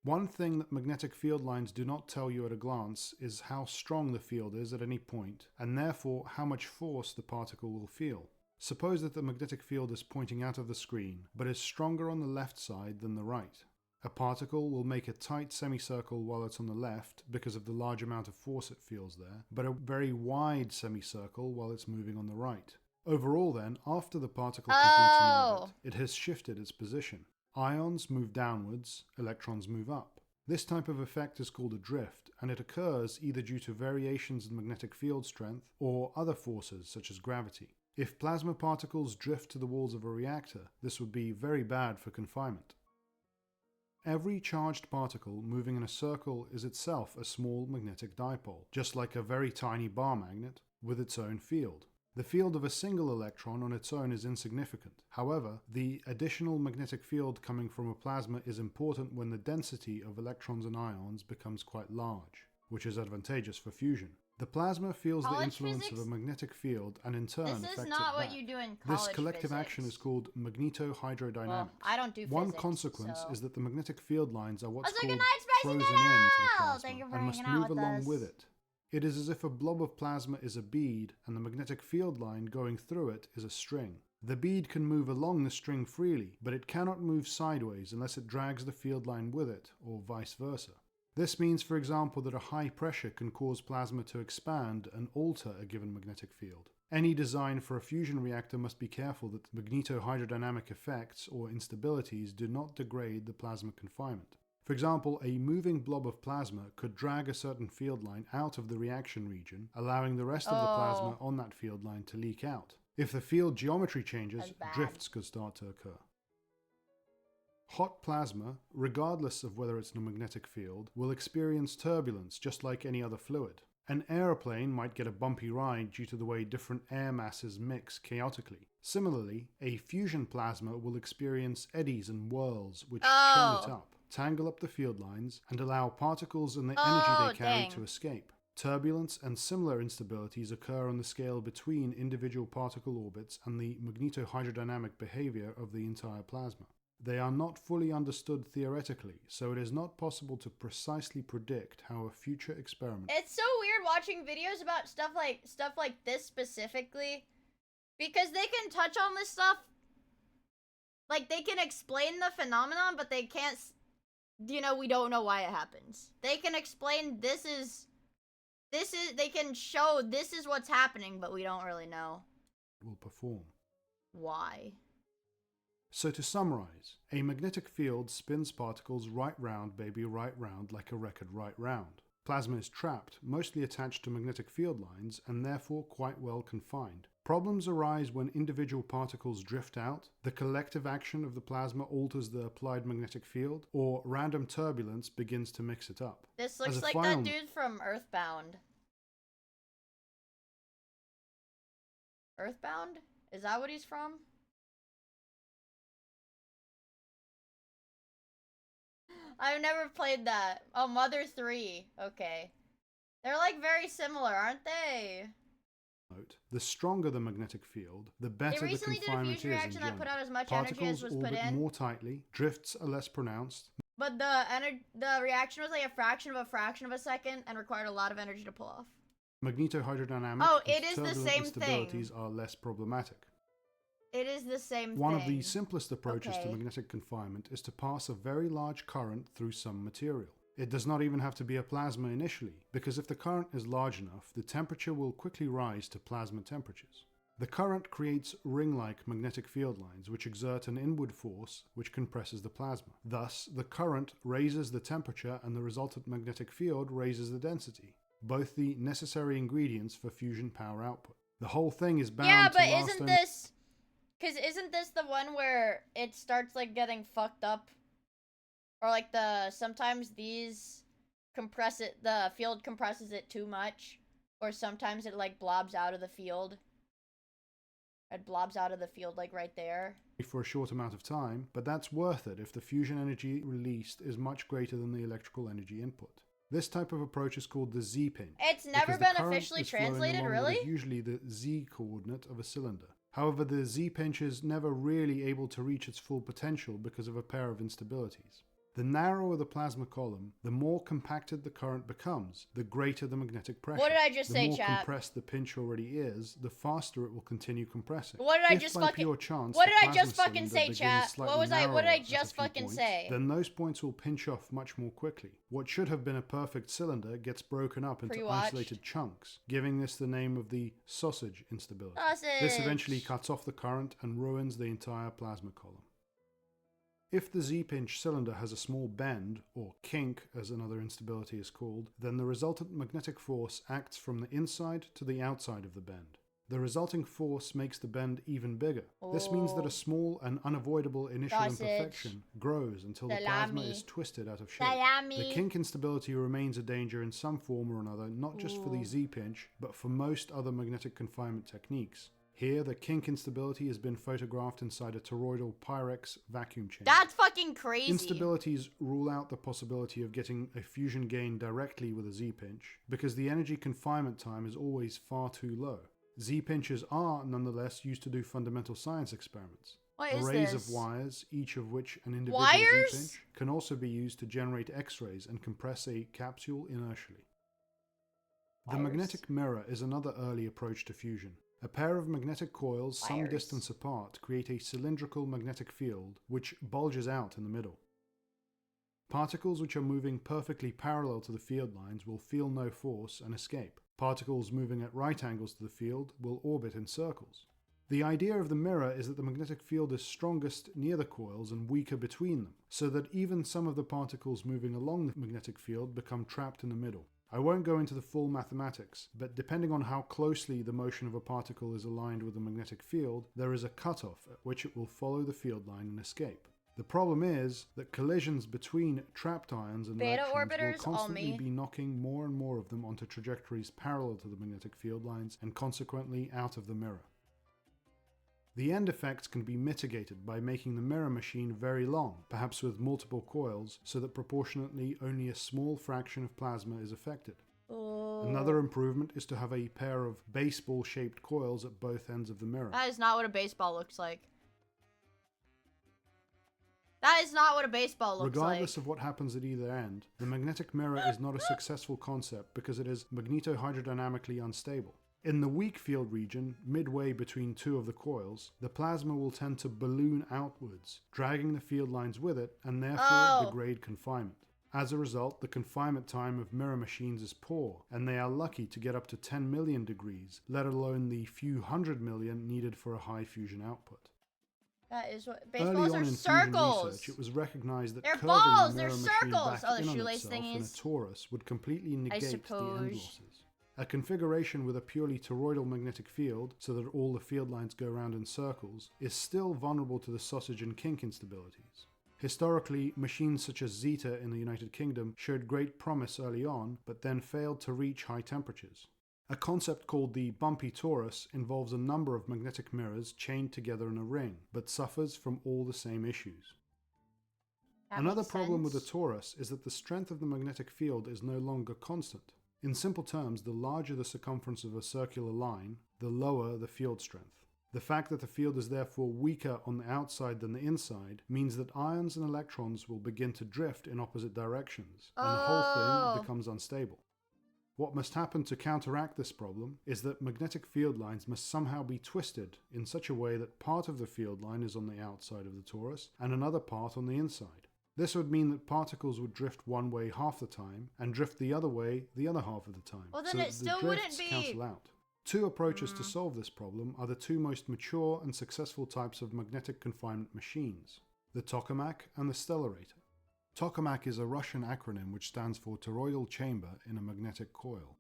One thing that magnetic field lines do not tell you at a glance is how strong the field is at any point, and therefore how much force the particle will feel. Suppose that the magnetic field is pointing out of the screen, but is stronger on the left side than the right. A particle will make a tight semicircle while it's on the left because of the large amount of force it feels there, but a very wide semicircle while it's moving on the right. Overall then, after the particle completes an orbit, it has shifted its position. Ions move downwards, electrons move up. This type of effect is called a drift, and it occurs either due to variations in magnetic field strength or other forces such as gravity. If plasma particles drift to the walls of a reactor, this would be very bad for confinement. Every charged particle moving in a circle is itself a small magnetic dipole, just like a very tiny bar magnet with its own field. The field of a single electron on its own is insignificant. However, the additional magnetic field coming from a plasma is important when the density of electrons and ions becomes quite large, which is advantageous for fusion. The plasma feels the influence of a magnetic field and in turn affects it back. This is not what you do in college This collective physics. action is called magnetohydrodynamics. Well, I don't do One physics, consequence so. is that the magnetic field lines are what's Good called night, Spicy frozen into the Noodle! Thank you plasma for and must hanging out move with along us. with it. It is as if a blob of plasma is a bead and the magnetic field line going through it is a string. The bead can move along the string freely, but it cannot move sideways unless it drags the field line with it, or vice versa. This means, for example, that a high pressure can cause plasma to expand and alter a given magnetic field. Any design for a fusion reactor must be careful that magnetohydrodynamic effects or instabilities do not degrade the plasma confinement. For example, a moving blob of plasma could drag a certain field line out of the reaction region, allowing the rest of the plasma on that field line to leak out. If the field geometry changes, drifts could start to occur. Hot plasma, regardless of whether it's in a magnetic field, will experience turbulence just like any other fluid. An aeroplane might get a bumpy ride due to the way different air masses mix chaotically. Similarly, a fusion plasma will experience eddies and whirls which churn it up, tangle up the field lines, and allow particles and the energy they carry to escape. Turbulence and similar instabilities occur on the scale between individual particle orbits and the magnetohydrodynamic behavior of the entire plasma. They are not fully understood theoretically, so it is not possible to precisely predict how a future experiment... It's so weird watching videos about stuff like this specifically, because they can touch on this stuff, like they can explain the phenomenon, but they can't, you know, we don't know why it happens. They can explain they can show this is what's happening, but we don't really know. ...will perform. Why? So to summarize, a magnetic field spins particles right round, baby, right round, like a record right round. Plasma is trapped, mostly attached to magnetic field lines, and therefore quite well confined. Problems arise when individual particles drift out, the collective action of the plasma alters the applied magnetic field, or random turbulence begins to mix it up. This looks like that dude from Earthbound. Earthbound? Is that what he's from? I've never played that. Oh, Mother 3. Okay. They're like very similar, aren't they? The stronger the magnetic field, the better the confinement is in general. They recently did a fusion reaction that put out as much Particles energy as was put orbit in. more tightly, drifts are less pronounced. But the reaction was like a fraction of a second and required a lot of energy to pull off. Magnetohydrodynamic it is the same instabilities are less problematic. It is the same thing. One of the simplest approaches to magnetic confinement is to pass a very large current through some material. It does not even have to be a plasma initially, because if the current is large enough, the temperature will quickly rise to plasma temperatures. The current creates ring-like magnetic field lines which exert an inward force which compresses the plasma. Thus, the current raises the temperature and the resultant magnetic field raises the density, both the necessary ingredients for fusion power output. The whole thing is bound to last... Yeah, but isn't this the one where it starts like getting fucked up? Or like sometimes these compress it, the field compresses it too much. Or sometimes it like blobs out of the field. It blobs out of the field like right there. For a short amount of time, but that's worth it if the fusion energy released is much greater than the electrical energy input. This type of approach is called the Z-pinch. It's never been officially translated, really? Usually the Z coordinate of a cylinder. However, the Z-pinch is never really able to reach its full potential because of a pair of instabilities. The narrower the plasma column, the more compacted the current becomes, the greater the magnetic pressure. What did I just say, chat? The more compressed the pinch already is, the faster it will continue compressing. What did I just fucking say, chat? What did I just fucking say? Then those points will pinch off much more quickly. What should have been a perfect cylinder gets broken up into isolated chunks, giving this the name of the sausage instability. This eventually cuts off the current and ruins the entire plasma column. If the Z-pinch cylinder has a small bend, or kink as another instability is called, then the resultant magnetic force acts from the inside to the outside of the bend. The resulting force makes the bend even bigger. This means that a small and unavoidable initial Sausage. imperfection grows until the plasma Salami. is twisted out of shape. Salami. The kink instability remains a danger in some form or another, not just for the Z-pinch, but for most other magnetic confinement techniques. Here, the kink instability has been photographed inside a toroidal Pyrex vacuum chamber. That's fucking crazy. Instabilities rule out the possibility of getting a fusion gain directly with a Z-pinch, because the energy confinement time is always far too low. Z-pinches are, nonetheless, used to do fundamental science experiments. What is Arrays this? of wires, each of which an individual Wires? Z-pinch, can also be used to generate X-rays and compress a capsule inertially. The magnetic mirror is another early approach to fusion. A pair of magnetic coils some distance apart create a cylindrical magnetic field which bulges out in the middle. Particles which are moving perfectly parallel to the field lines will feel no force and escape. Particles moving at right angles to the field will orbit in circles. The idea of the mirror is that the magnetic field is strongest near the coils and weaker between them, so that even some of the particles moving along the magnetic field become trapped in the middle. I won't go into the full mathematics, but depending on how closely the motion of a particle is aligned with the magnetic field, there is a cutoff at which it will follow the field line and escape. The problem is that collisions between trapped ions and Beta electrons will orbiters, all constantly me. be knocking more and more of them onto trajectories parallel to the magnetic field lines and consequently out of the mirror. The end effects can be mitigated by making the mirror machine very long, perhaps with multiple coils, so that proportionately only a small fraction of plasma is affected. Another improvement is to have a pair of baseball-shaped coils at both ends of the mirror. That is not what a baseball looks like. That is not what a baseball looks Regardless like. of what happens at either end, the magnetic mirror is not a successful concept because it is magnetohydrodynamically unstable. In the weak field region, midway between two of the coils, the plasma will tend to balloon outwards, dragging the field lines with it and therefore degrade confinement. As a result, the confinement time of mirror machines is poor, and they are lucky to get up to 10 million degrees, let alone the few hundred million needed for a high fusion output. That is what Early baseballs on are in fusion circles. research, it was recognized that They're curving balls, the they're mirror machine circles. back Oh, the in on shoelace itself in a thingies. torus would completely negate the end suppose. losses. A configuration with a purely toroidal magnetic field, so that all the field lines go round in circles, is still vulnerable to the sausage and kink instabilities. Historically, machines such as Zeta in the United Kingdom showed great promise early on, but then failed to reach high temperatures. A concept called the bumpy torus involves a number of magnetic mirrors chained together in a ring, but suffers from all the same issues. Another problem with the torus is that the strength of the magnetic field is no longer constant. In simple terms, the larger the circumference of a circular line, the lower the field strength. The fact that the field is therefore weaker on the outside than the inside means that ions and electrons will begin to drift in opposite directions, and the whole thing becomes unstable. What must happen to counteract this problem is that magnetic field lines must somehow be twisted in such a way that part of the field line is on the outside of the torus and another part on the inside. This would mean that particles would drift one way half the time and drift the other way the other half of the time. Well, then so it that still the wouldn't drifts be- cancel out. Two approaches to solve this problem are the two most mature and successful types of magnetic confinement machines, the tokamak and the stellarator. Tokamak is a Russian acronym which stands for toroidal chamber in a magnetic coil.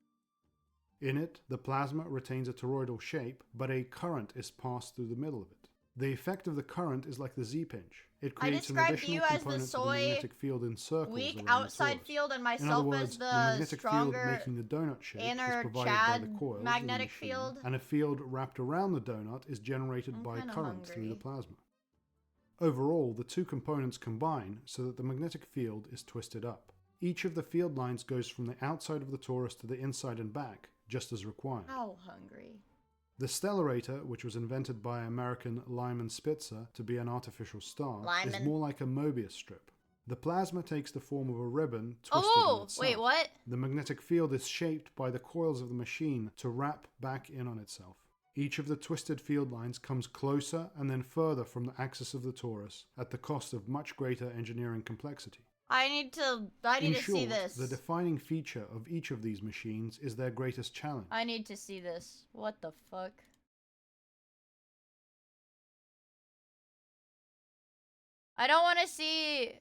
In it, the plasma retains a toroidal shape, but a current is passed through the middle of it. The effect of the current is like the Z-pinch. It creates an described additional you as the component to the soy magnetic field in circles weak around outside the torus. field and In myself other words, as the the magnetic stronger field making the donut shape is inner provided Chad by the coils in the magnetic machine, field. and a field wrapped around the donut is generated by kinda current through the hungry. plasma. Overall, the two components combine so that the magnetic field is twisted up. Each of the field lines goes from the outside of the torus to the inside and back, just as required. How hungry. The stellarator, which was invented by American Lyman Spitzer to be an artificial star, is Lyman. more like a Mobius strip. The plasma takes the form of a ribbon twisted Oh, on itself. wait, what? The magnetic field is shaped by the coils of the machine to wrap back in on itself. Each of the twisted field lines comes closer and then further from the axis of the torus at the cost of much greater engineering complexity. I need to In see short, this. the defining feature of each of these machines is their greatest challenge. I need to see this. What the fuck? I don't want to see...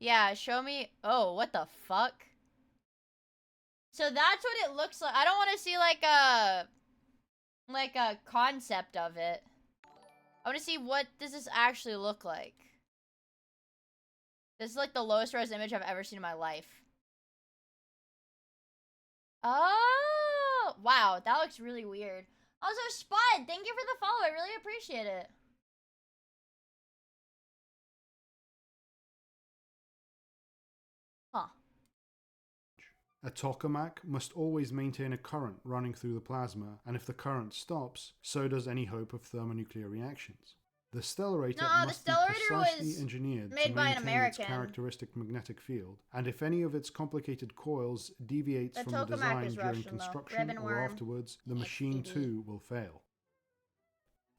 Yeah, show me... Oh, what the fuck? So that's what it looks like. I don't want to see like a... like a concept of it. I want to see what does this actually look like. This is like the lowest res image I've ever seen in my life. Oh, wow, that looks really weird. Also, Spud, thank you for the follow. I really appreciate it. Huh. A tokamak must always maintain a current running through the plasma, and if the current stops, so does any hope of thermonuclear reactions. The stellarator must be precisely engineered to maintain its characteristic magnetic field, and if any of its complicated coils deviates from the design during construction or afterwards, the machine too will fail.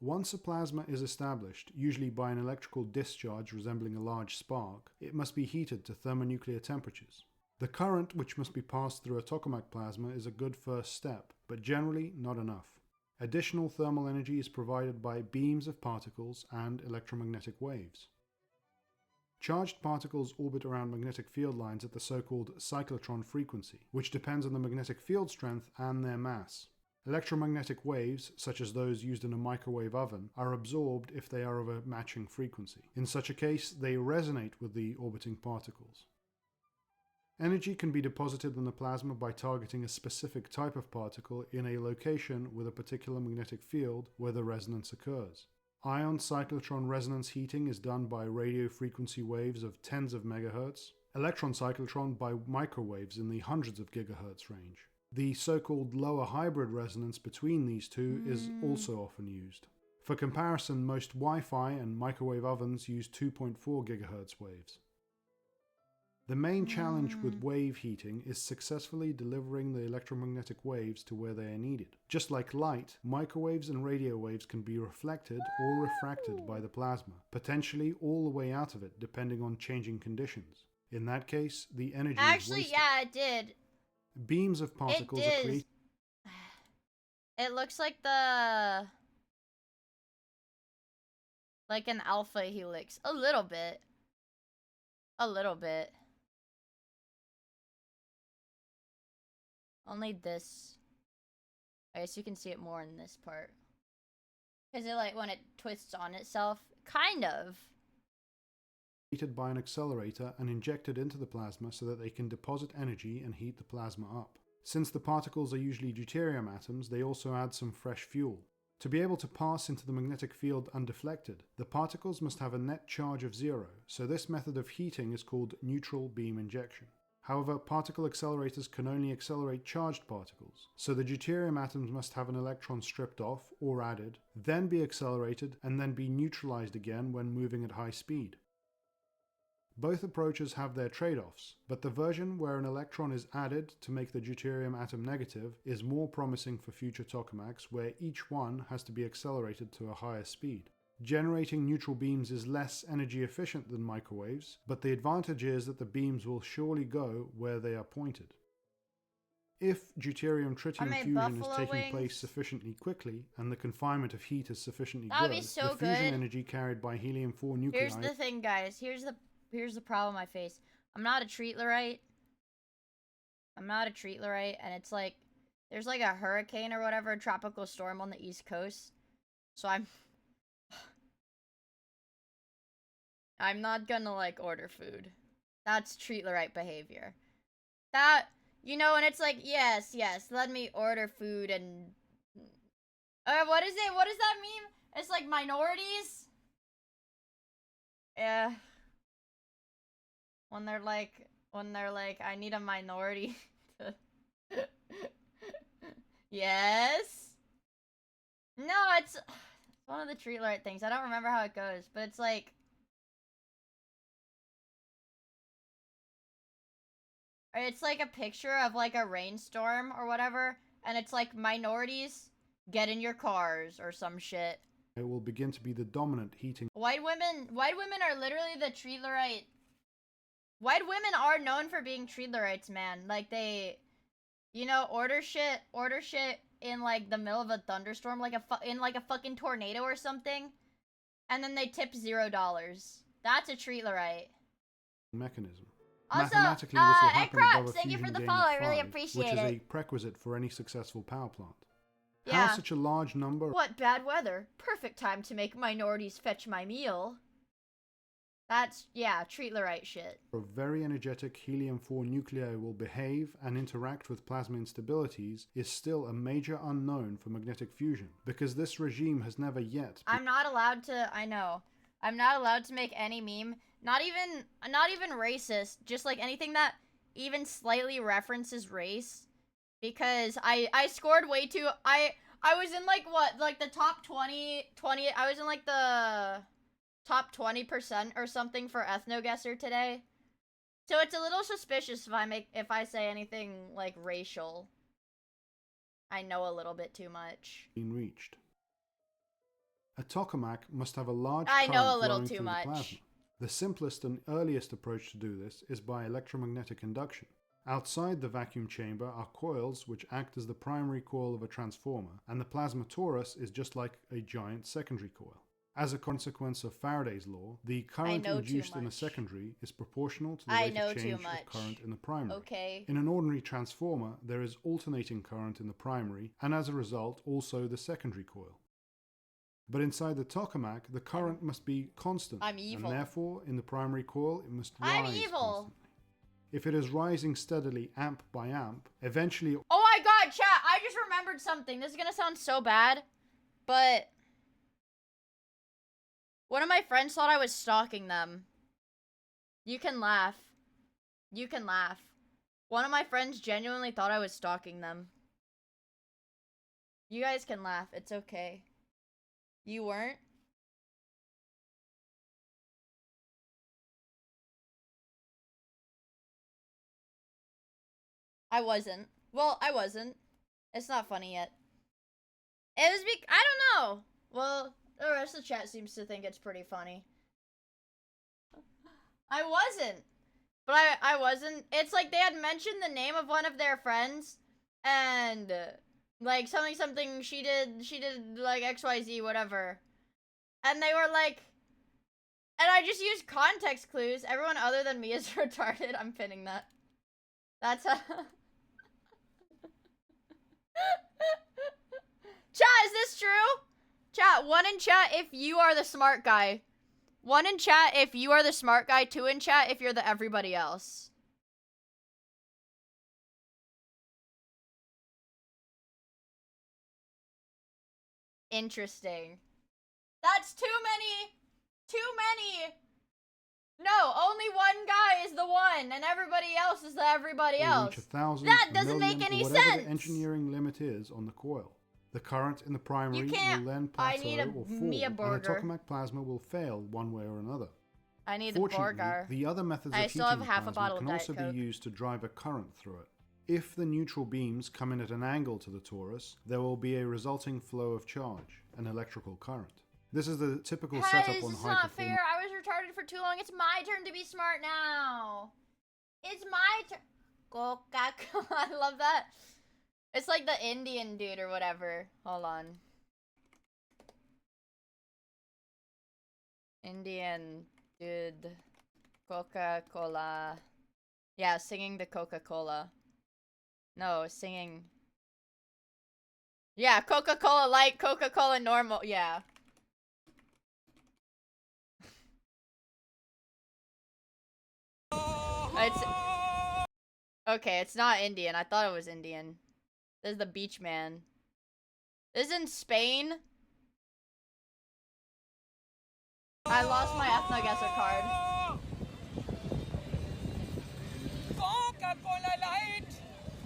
Once a plasma is established, usually by an electrical discharge resembling a large spark, it must be heated to thermonuclear temperatures. The current which must be passed through a tokamak plasma is a good first step, but generally not enough. Additional thermal energy is provided by beams of particles and electromagnetic waves. Charged particles orbit around magnetic field lines at the so-called cyclotron frequency, which depends on the magnetic field strength and their mass. Electromagnetic waves, such as those used in a microwave oven, are absorbed if they are of a matching frequency. In such a case, they resonate with the orbiting particles. Energy can be deposited in the plasma by targeting a specific type of particle in a location with a particular magnetic field where the resonance occurs. Ion cyclotron resonance heating is done by radio frequency waves of tens of megahertz, electron cyclotron by microwaves in the hundreds of gigahertz range. The so-called lower hybrid resonance between these two is also often used. For comparison, most Wi-Fi and microwave ovens use 2.4 gigahertz waves. The main challenge with wave heating is successfully delivering the electromagnetic waves to where they are needed. Just like light, microwaves and radio waves can be reflected or refracted by the plasma, potentially all the way out of it depending on changing conditions. In that case, the energy is wasted. Yeah, it did. Beams of particles are created. It looks like like an alpha helix. A little bit. A little bit. Only this. I guess you can see it more in this part. Because it, like, when it twists on itself. Kind of. Heated by an accelerator and injected into the plasma so that they can deposit energy and heat the plasma up. Since the particles are usually deuterium atoms, they also add some fresh fuel. To be able to pass into the magnetic field undeflected, the particles must have a net charge of 0, so this method of heating is called neutral beam injection. However, particle accelerators can only accelerate charged particles, so the deuterium atoms must have an electron stripped off or added, then be accelerated, and then be neutralized again when moving at high speed. Both approaches have their trade-offs, but the version where an electron is added to make the deuterium atom negative is more promising for future tokamaks, where each one has to be accelerated to a higher speed. Generating neutral beams is less energy efficient than microwaves, but the advantage is that the beams will surely go where they are pointed. If deuterium-tritium fusion is taking place sufficiently quickly, and the confinement of heat is sufficiently good, the fusion energy carried by helium-4 nuclei... Here's the thing, guys. Here's the problem I face. I'm not a treatlerite. And it's like... There's like a hurricane or whatever, a tropical storm on the East Coast. So I'm not gonna, like, order food. That's treatlerite behavior. That, you know, and it's like, yes, let me order food and... what is it? What does that mean? It's like minorities? Yeah. When they're like, I need a minority to... Yes? No, it's one of the treatlerite things. I don't remember how it goes, but it's like... It's like a picture of like a rainstorm or whatever, and it's like minorities, get in your cars or some shit. It will begin to be the dominant heating. White women are literally the treatlerite. White women are known for being treatlerites, man. Like they, you know, order shit in like the middle of a thunderstorm, like in like a fucking tornado or something, and then they tip $0. That's a treatlerite. Mechanism. Also, mathematically, this will happen above a thank you fusion for the gain follow. of I really 5, appreciate which is it. a prerequisite for any successful power plant. Yeah. How such a large number What bad weather. Perfect time to make minorities fetch my meal. That's, yeah, treatlerite shit. of very energetic helium-4 nuclei will behave and interact with plasma instabilities is still a major unknown for magnetic fusion, because this regime has never yet I'm not allowed to, I know. I'm not allowed to make any meme, not even racist, just like anything that even slightly references race, because I scored way too, I was in like what, like the top 20, I was in like the top 20% or something for ethnoguesser today. So it's a little suspicious if I say anything like racial. I know a little bit too much. been reached. A tokamak must have a large I current know a little flowing too through much. the plasma. The simplest and earliest approach to do this is by electromagnetic induction. Outside the vacuum chamber are coils which act as the primary coil of a transformer, and the plasma torus is just like a giant secondary coil. As a consequence of Faraday's law, the current induced in a secondary is proportional to the rate of change of current in the primary. Okay. In an ordinary transformer, there is alternating current in the primary, and as a result, also the secondary coil. But inside the tokamak, the current must be constant, I'm evil. and therefore, in the primary coil, it must rise I'm evil. constantly. If it is rising steadily amp by amp, eventually... Oh my god, chat, I just remembered something. This is gonna sound so bad, but one of my friends thought I was stalking them. You can laugh. You can laugh. One of my friends genuinely thought I was stalking them. You guys can laugh. It's okay. You weren't? I wasn't. Well, I wasn't. It's not funny yet. It was I don't know. Well, the rest of the chat seems to think it's pretty funny. I wasn't. But I wasn't. It's like they had mentioned the name of one of their friends, and like something she did like XYZ, whatever. And they were like, and I just used context clues. Everyone other than me is retarded. I'm pinning that. That's how... Chat, is this true? Chat, 1 in chat if you are the smart guy. 1 in chat if you are the smart guy. 2 in chat if you're the everybody else. Interesting. That's too many. Too many. No, only one guy is the one, and everybody else is the everybody else. Reach 1,000, that a doesn't million, make any whatever sense. the engineering limit is on the coil. The current in the primary You can't. will then I plateau need a or fall, Miia and the burger. tokamak plasma will fail one way or another. I need the Fortunately, burger. the other methods I of still heating have half a the bottle plasma of can Diet also Coke. be used to drive a current through it. If the neutral beams come in at an angle to the torus, there will be a resulting flow of charge, an electrical current. This is the typical setup Guys, on it's high not performance. fair. I was retarded for too long. It's my turn to be smart now. It's my turn. Coca-Cola. I love that. It's like the Indian dude or whatever. Hold on. Indian dude. Coca-Cola. Yeah, singing the Coca-Cola. No, singing. Yeah, Coca-Cola light, Coca-Cola normal. Yeah. It's okay, it's not Indian. I thought it was Indian. This is the beach man. This is in Spain. I lost my ethnoguesser card. Coca-Cola light,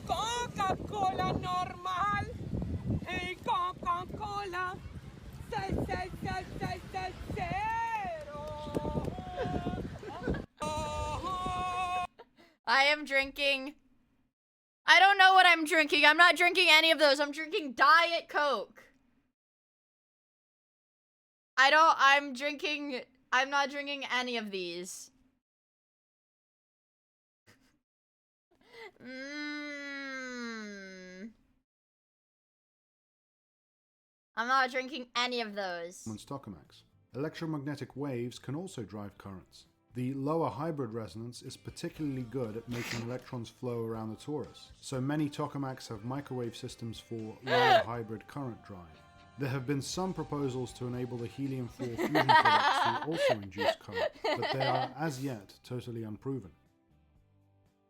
Coca-Cola normal, hey Coca-Cola, zero. I am drinking. I don't know what I'm drinking. I'm not drinking any of those. I'm drinking Diet Coke. I'm not drinking any of these. I'm not drinking any of those. Tokamaks. Electromagnetic waves can also drive currents. The lower hybrid resonance is particularly good at making electrons flow around the torus, so many tokamaks have microwave systems for lower hybrid current drive. There have been some proposals to enable the helium-4 fusion products to also induce current, but they are as yet totally unproven.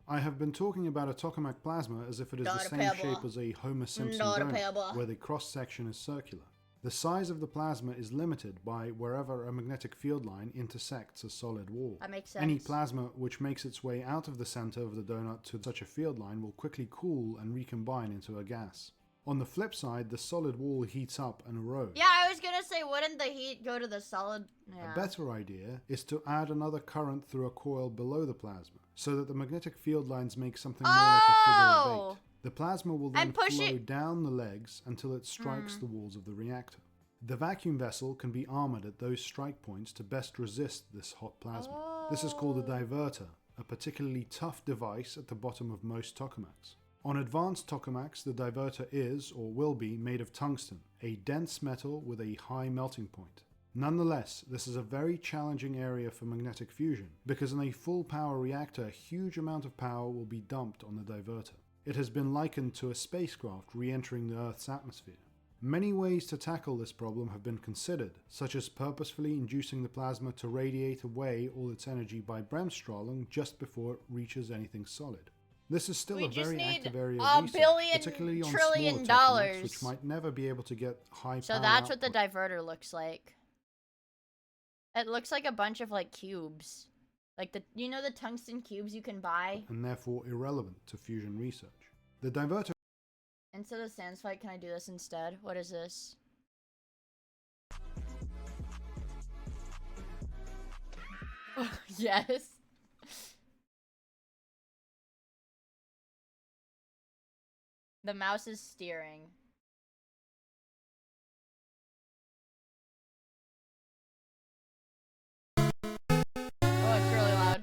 I have been talking about a tokamak plasma as if it is the same shape as a Homer Simpson donut, where the cross-section is circular. The size of the plasma is limited by wherever a magnetic field line intersects a solid wall. That makes sense. Any plasma which makes its way out of the center of the donut to such a field line will quickly cool and recombine into a gas. On the flip side, the solid wall heats up and erodes. Yeah, I was gonna say, wouldn't the heat go to the solid? Yeah. A better idea is to add another current through a coil below the plasma, so that the magnetic field lines make something more like a figure of 8. The plasma will then flow down the legs until it strikes the walls of the reactor. The vacuum vessel can be armored at those strike points to best resist this hot plasma. This is called a diverter, a particularly tough device at the bottom of most tokamaks. On advanced tokamaks, the diverter is, or will be, made of tungsten, a dense metal with a high melting point. Nonetheless, this is a very challenging area for magnetic fusion, because in a full power reactor, a huge amount of power will be dumped on the diverter. It has been likened to a spacecraft re-entering the Earth's atmosphere. Many ways to tackle this problem have been considered, such as purposefully inducing the plasma to radiate away all its energy by Bremsstrahlung just before it reaches anything solid. This is still a very active area of research, particularly on smaller tokamaks, which might never be able to get high power. So that's what the diverter looks like. It looks like a bunch of like cubes. Like the, you know, the tungsten cubes you can buy? And therefore irrelevant to fusion research. The diverter... Instead of Sandsfight, can I do this instead? What is this? Yes. The mouse is steering. Oh, it's really loud.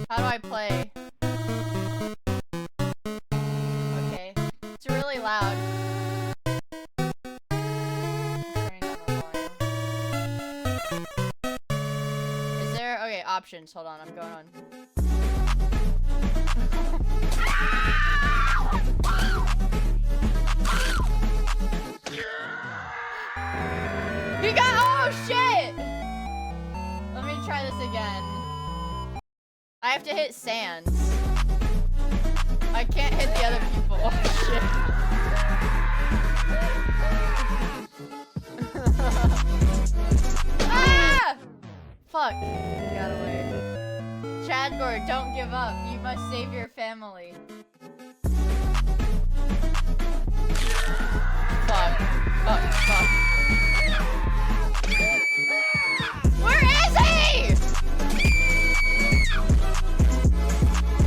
How do I play? Okay. It's really loud. Turning down the volume. Is there... Okay, options. Hold on, I'm going on. He got... Oh, shit! Let me try this again. I have to hit sands. I can't hit the other people. Oh, shit. Ah! Fuck. Got away. Chadgore, don't give up. You must save your family. Fuck. Fuck. Fuck. Where is he?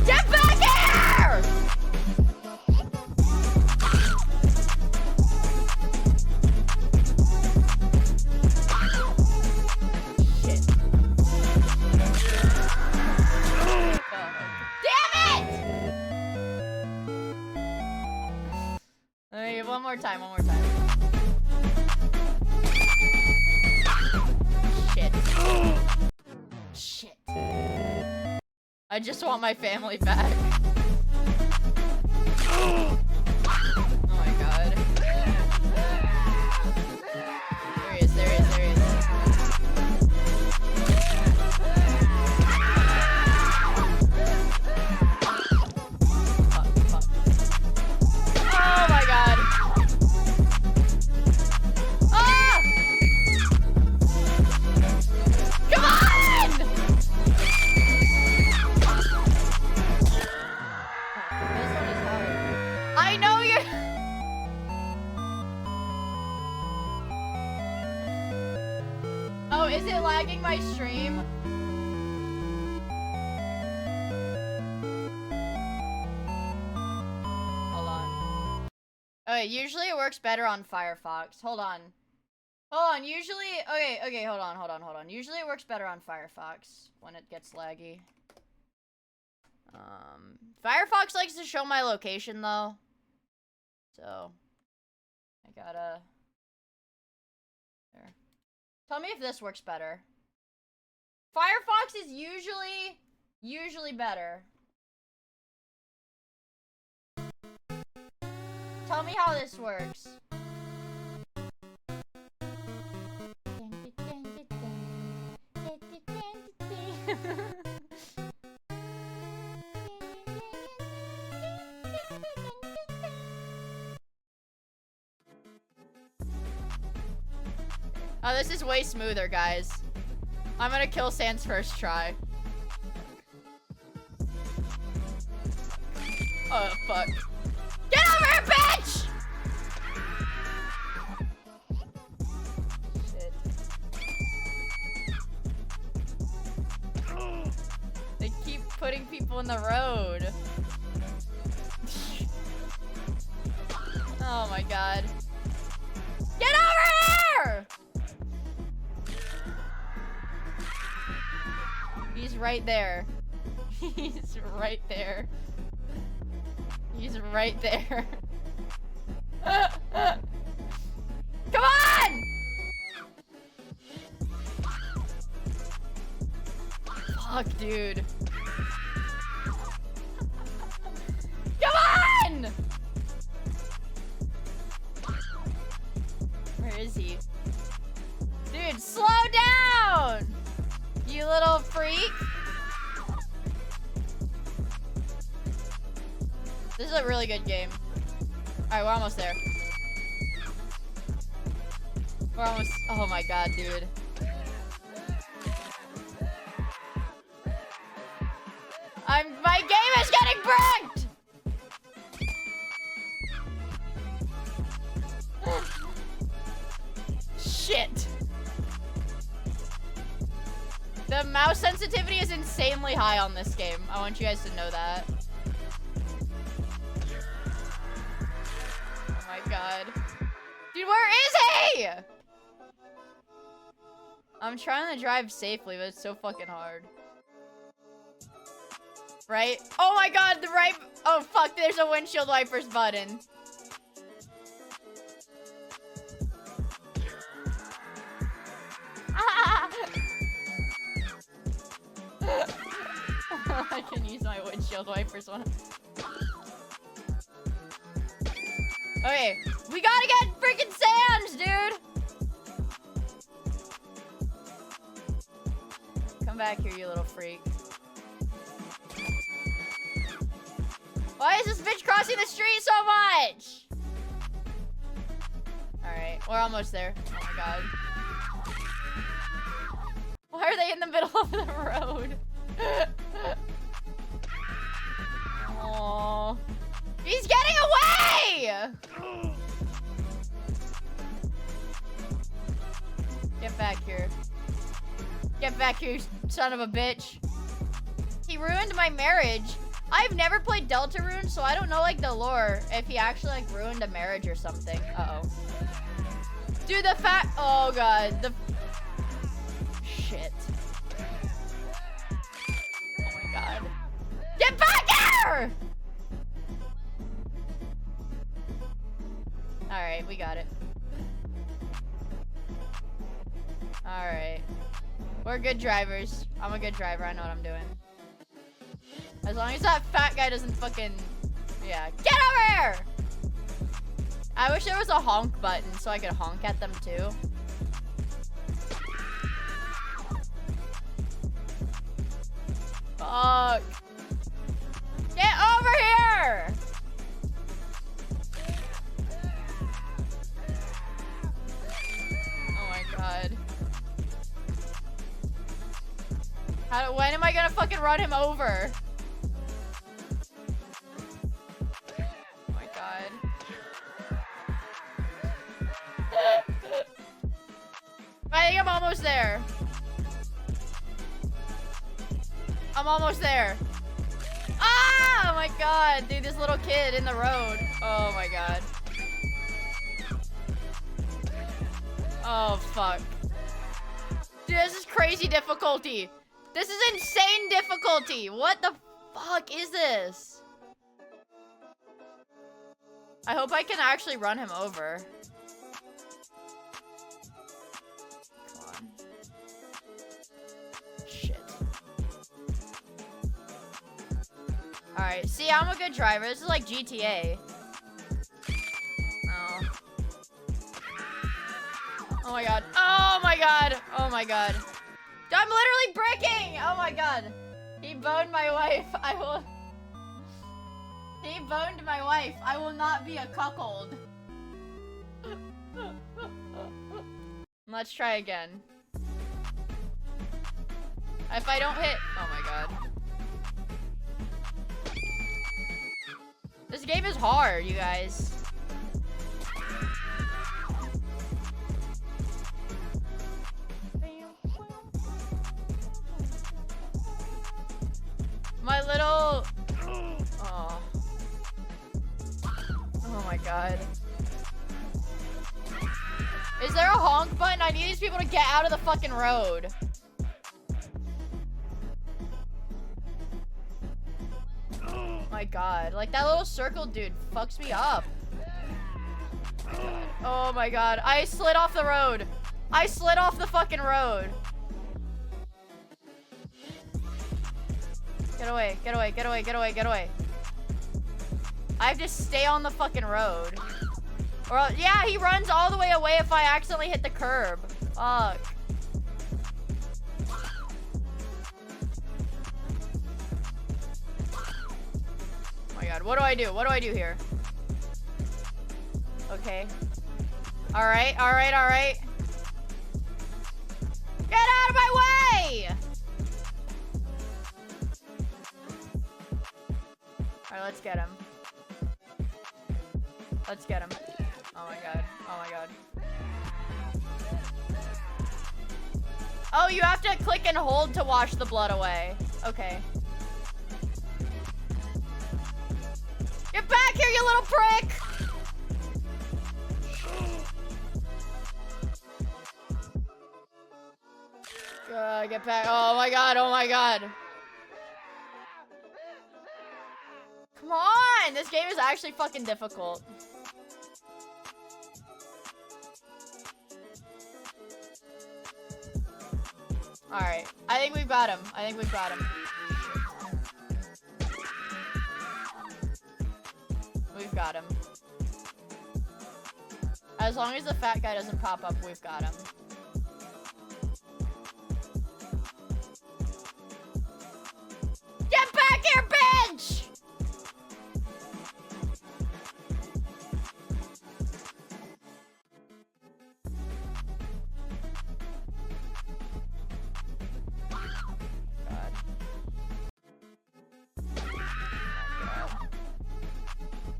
Get back here! Shit. Damn it! Alright, one more time, one more time. Shit. Shit. I just want my family back. Oh my god. There he is, there he is, there he is. Fuck, fuck. Oh my god. Ah! Come on! I know you're... Oh, is it lagging my stream? Hold on. Okay, usually it works better on Firefox. Hold on. Hold on, usually... Okay, hold on. Usually it works better on Firefox when it gets laggy. Firefox likes to show my location, though. So, I gotta... There. Tell me if this works better. Firefox is usually better. Tell me how this works. Oh, this is way smoother, guys. I'm gonna kill Sans first try. Oh, fuck. Get over here, bitch! Shit. They keep putting people in the road. Oh my god. Get over here! He's right there. He's right there. He's right there. Come on! Fuck, dude. Come on! Where is he? Dude, slow down! You little freak. This is a really good game. Alright, we're almost there. We're almost... Oh my god, dude. My game is getting bricked! Shit. The mouse sensitivity is insanely high on this game. I want you guys to know that. Oh my god. Dude, where is he? I'm trying to drive safely, but it's so fucking hard. Right? Oh my god, the right... Oh fuck, there's a windshield wipers button. I can use my windshield wipers one. Okay, we gotta get freaking Sans, dude! Come back here, you little freak. Why is this bitch crossing the street so much? Alright, we're almost there. Oh my god. Why are they in the middle of the road? Aww. He's getting away! Get back here. Get back here, you son of a bitch. He ruined my marriage. I've never played Deltarune, so I don't know, like, the lore. If he actually, like, ruined a marriage or something. Uh-oh. Dude, the fact... Oh, God. The... Shit. Oh, my God. Get back here! Alright, we got it. Alright. We're good drivers. I'm a good driver. I know what I'm doing. As long as that fat guy doesn't fucking... Yeah. Get over here! I wish there was a honk button so I could honk at them too. Fuck. Get over here! Oh my god. When am I gonna fucking run him over? Oh my god. I think I'm almost there. I'm almost there. Ah! Oh my god, dude, this little kid in the road. Oh my god. Oh fuck. Dude, this is crazy difficulty. This is insane difficulty. What the fuck is this? I hope I can actually run him over. Come on. Shit. Alright, see, I'm a good driver. This is like GTA. Oh. Oh my god. Oh my god. Oh my god. I'm literally bricking! Oh my god. He boned my wife. I will... He boned my wife. I will not be a cuckold. Let's try again. If I don't hit... Oh my god. This game is hard, you guys. My little... Oh. Oh my god. Is there a honk button? I need these people to get out of the fucking road. Oh my god. Like, that little circle dude fucks me up. Oh my god. I slid off the road. I slid off the fucking road. Get away, get away, get away, get away, get away. I have to stay on the fucking road. Or, yeah, he runs all the way away if I accidentally hit the curb. Fuck. Oh my god, what do I do? What do I do here? Okay. Alright, alright, alright. Get out of my way! Alright, let's get him. Let's get him. Oh my god. Oh my god. Oh, you have to click and hold to wash the blood away. Okay. Get back here, you little prick! Get back. Oh my god, oh my god. Come on! This game is actually fucking difficult. Alright. I think we've got him. I think we've got him. We've got him. As long as the fat guy doesn't pop up, we've got him. Get back here, bitch!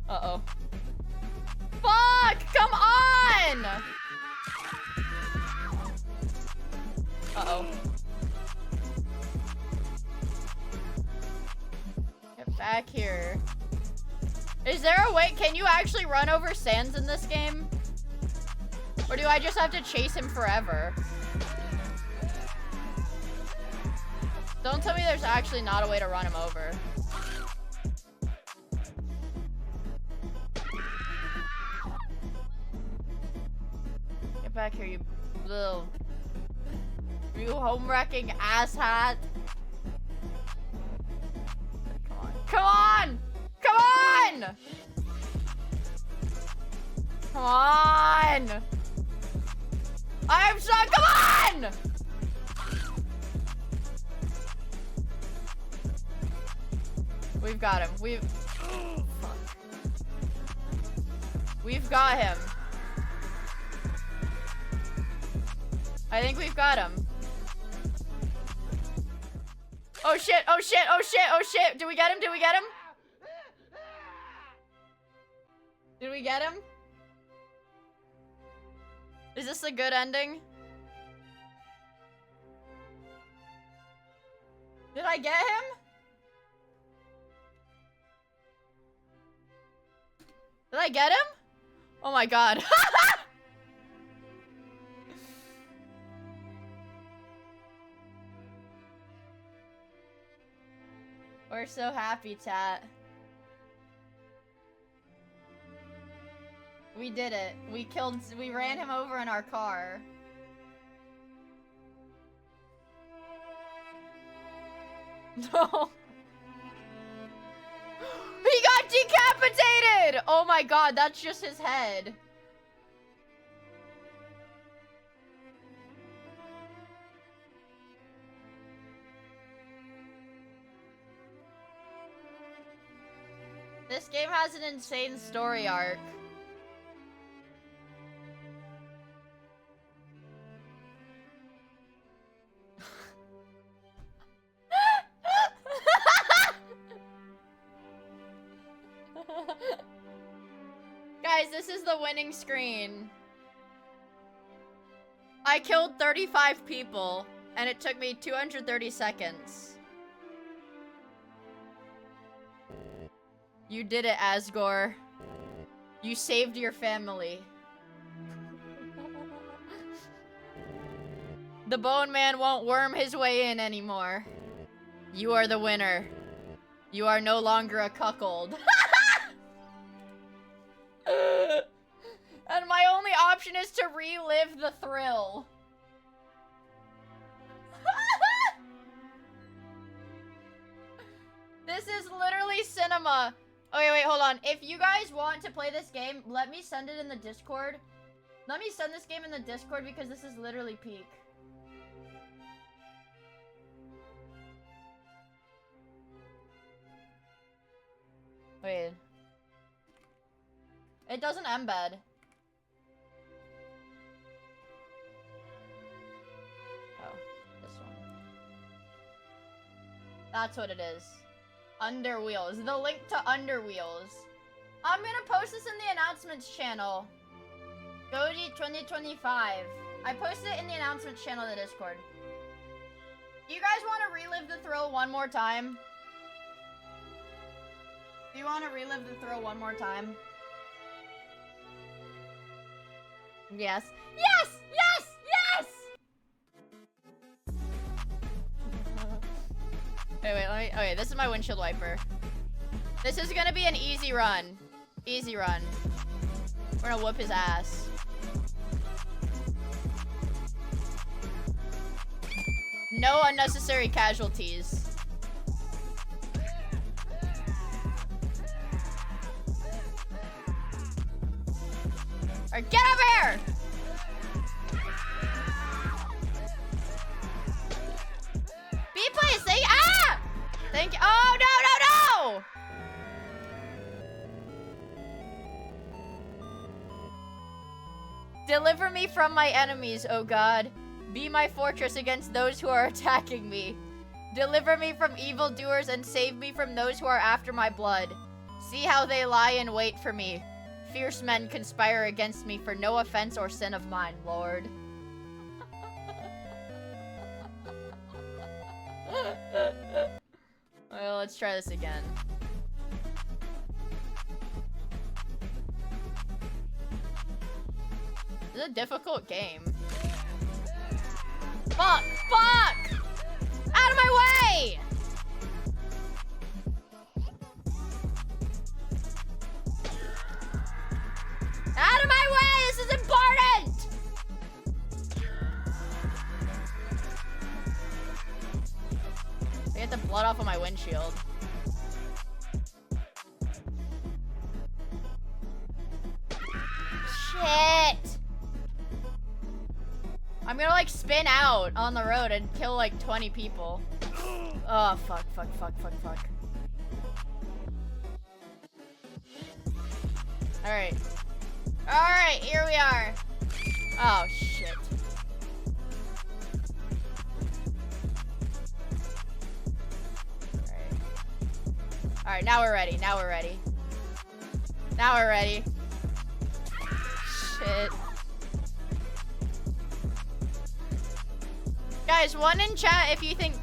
Uh-oh. Fuck! Come on! Uh-oh. Get back here. Is there a way? Can you actually run over sands in this game? Or do I just have to chase him forever? Don't tell me there's actually not a way to run him over. Get back here, you little... You home-wrecking asshat. Come on. Come on! Come on! Come on! I'm so... Come on! We've got him. We've... Oh, fuck. We've got him. I think we've got him. Oh shit, oh shit, oh shit, oh shit. Did we get him? Did we get him? Did we get him? Is this a good ending? Did I get him? Did I get him? Oh my god. We're so happy, chat. We did it. We ran him over in our car. No. Decapitated! Oh my god, that's just his head. This game has an insane story arc. Guys, this is the winning screen. I killed 35 people, and it took me 230 seconds. You did it, Asgore. You saved your family. The Bone Man won't worm his way in anymore. You are the winner. You are no longer a cuckold. And my only option is to relive the thrill. This is literally cinema. Okay, wait, hold on. If you guys want to play this game, let me send it in the Discord. Let me send this game in the Discord because this is literally peak. Wait. It doesn't embed. Oh, this one. That's what it is. Underwheels. The link to Underwheels. I'm gonna post this in the announcements channel. Goji 2025. I posted it in the announcements channel in the Discord. Do you guys want to relive the thrill one more time? Do you want to relive the thrill one more time? Yes. Yes! Yes! Yes! Wait, let me... Okay, this is my windshield wiper. This is gonna be an easy run. Easy run. We're gonna whoop his ass. No unnecessary casualties. Alright, get over here! B, please, thank you. Ah! Thank you. Oh, no, no, no! Deliver me from my enemies, O God. Be my fortress against those who are attacking me. Deliver me from evildoers and save me from those who are after my blood. See how they lie in wait for me. Fierce men conspire against me for no offense or sin of mine, Lord. Well, let's try this again. This is a difficult game. Fuck! Fuck! Out of my way! Out of my way! This is important! I get the blood off of my windshield. Shit! I'm gonna like spin out on the road and kill like 20 people. Oh, fuck, fuck, fuck, fuck, fuck. Alright. Alright, here we are. Oh, shit. Alright, now we're ready. Now we're ready. Now we're ready. Shit. Guys, one in chat if you think...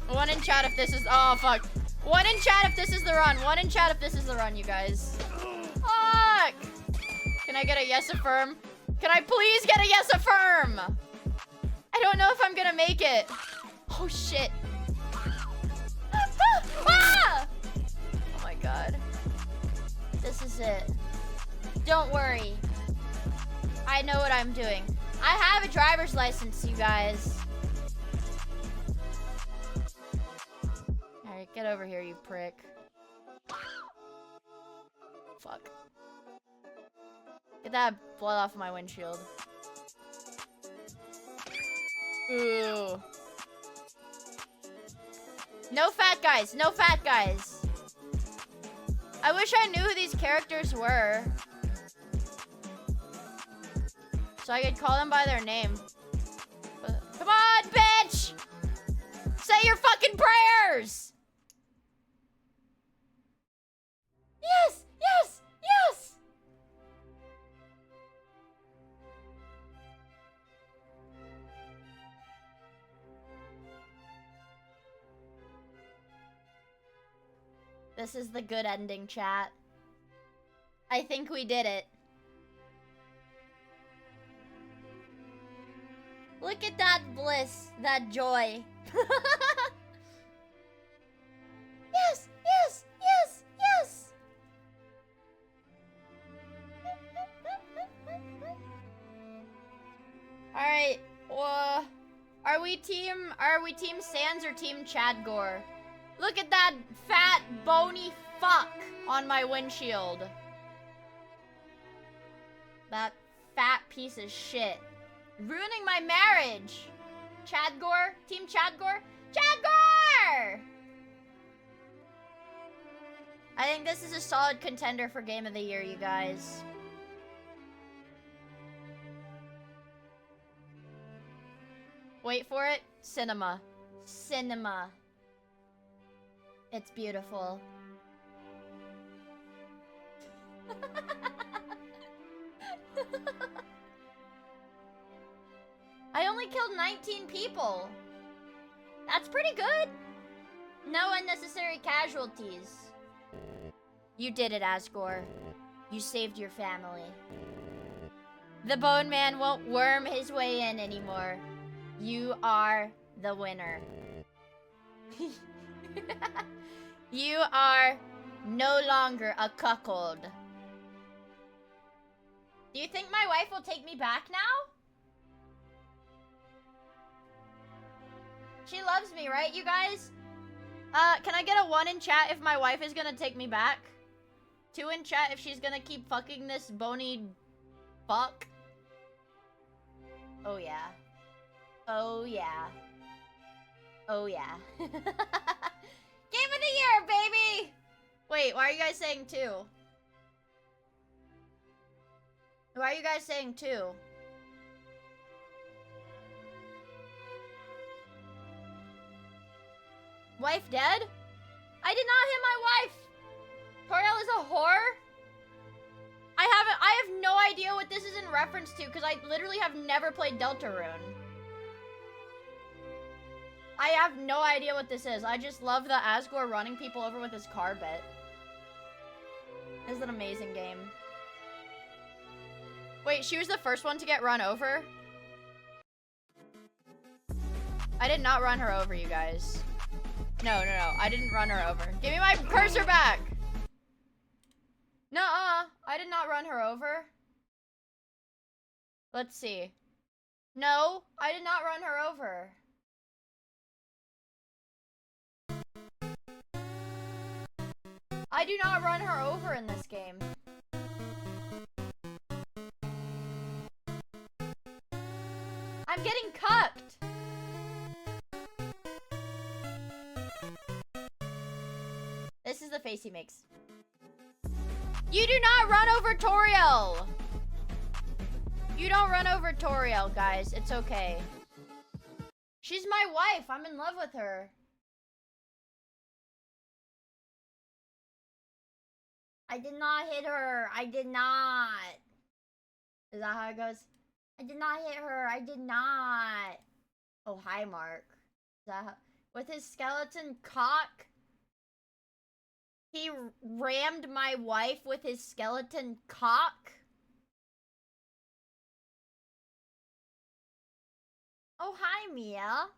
One in chat if this is... Oh, fuck. One in chat if this is the run. One in chat if this is the run, you guys. Fuck! Can I get a yes affirm? Can I please get a yes affirm? I don't know if I'm gonna make it. Oh, shit. Ah! Oh my god. This is it. Don't worry. I know what I'm doing. I have a driver's license, you guys. Alright, get over here, you prick. fuck. Get that blood off my windshield. Ooh. No fat guys. No fat guys. I wish I knew who these characters were, so I could call them by their name. Come on, bitch! Say your fucking prayers! Yes! Yes! Yes! This is the good ending, chat. I think we did it. Look at that bliss, that joy. Yes, yes, yes, yes. All right. Are we team Sans or team Chad Gore? Look at that fat bony fuck on my windshield. That fat piece of shit. Ruining my marriage. Chad Gore? Team Chad Gore? Chad Gore! I think this is a solid contender for Game of the Year, you guys. Wait for it. Cinema. Cinema. It's beautiful. I only killed 19 people. That's pretty good. No unnecessary casualties. You did it, Asgore. You saved your family. The Bone Man won't worm his way in anymore. You are the winner. You are no longer a cuckold. Do you think my wife will take me back now? She loves me, right, you guys? Can I get a 1 in chat if my wife is gonna take me back? 2 in chat if she's gonna keep fucking this bony fuck? Oh yeah. Oh yeah. Oh yeah. Game of the Year, baby! Wait, why are you guys saying 2? Why are you guys saying 2? Wife dead? I did not hit my wife! Toriel is a whore? I have no idea what this is in reference to, because I literally have never played Deltarune. I have no idea what this is. I just love the Asgore running people over with his car bit. This is an amazing game. Wait, she was the first one to get run over? I did not run her over, you guys. No, I didn't run her over. Give me my cursor back! Nuh-uh, I did not run her over. Let's see. No, I did not run her over. I do not run her over in this game. I'm getting cucked! This is the face he makes. You do not run over Toriel! You don't run over Toriel, guys. It's okay. She's my wife. I'm in love with her. I did not hit her. I did not. Is that how it goes? I did not hit her. I did not. Oh, hi, Mark. Is that how... With his skeleton cock? He rammed my wife with his skeleton cock? Oh, hi, Mia.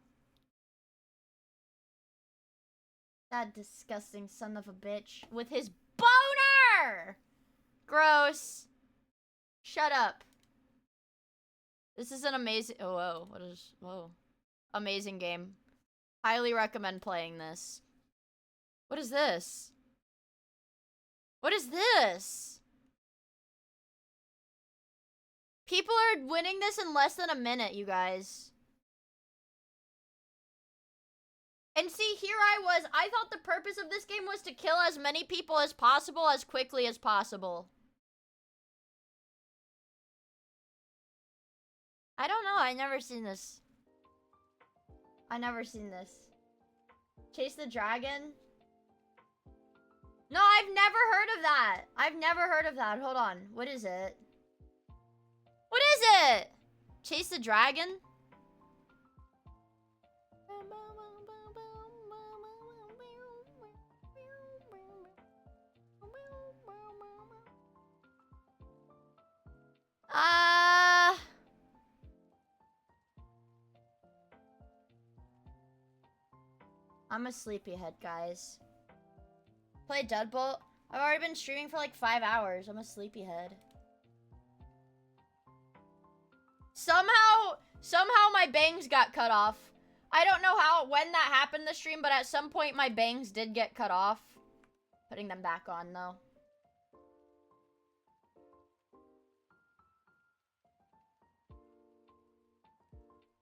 That disgusting son of a bitch. With his boner! Gross. Shut up. This is an amazing... Oh, whoa. What is... Whoa. Amazing game. Highly recommend playing this. What is this? What is this? People are winning this in less than a minute, you guys. And see, here I thought the purpose of this game was to kill as many people as possible as quickly as possible. I don't know, I never seen this. I never seen this. Chase the dragon? No, I've never heard of that. I've never heard of that. Hold on. What is it? What is it? Chase the dragon? I'm a sleepyhead, guys. Play Deadbolt? I've already been streaming for like 5 hours. I'm a sleepyhead. Somehow my bangs got cut off. I don't know when that happened in the stream, but at some point my bangs did get cut off. Putting them back on though.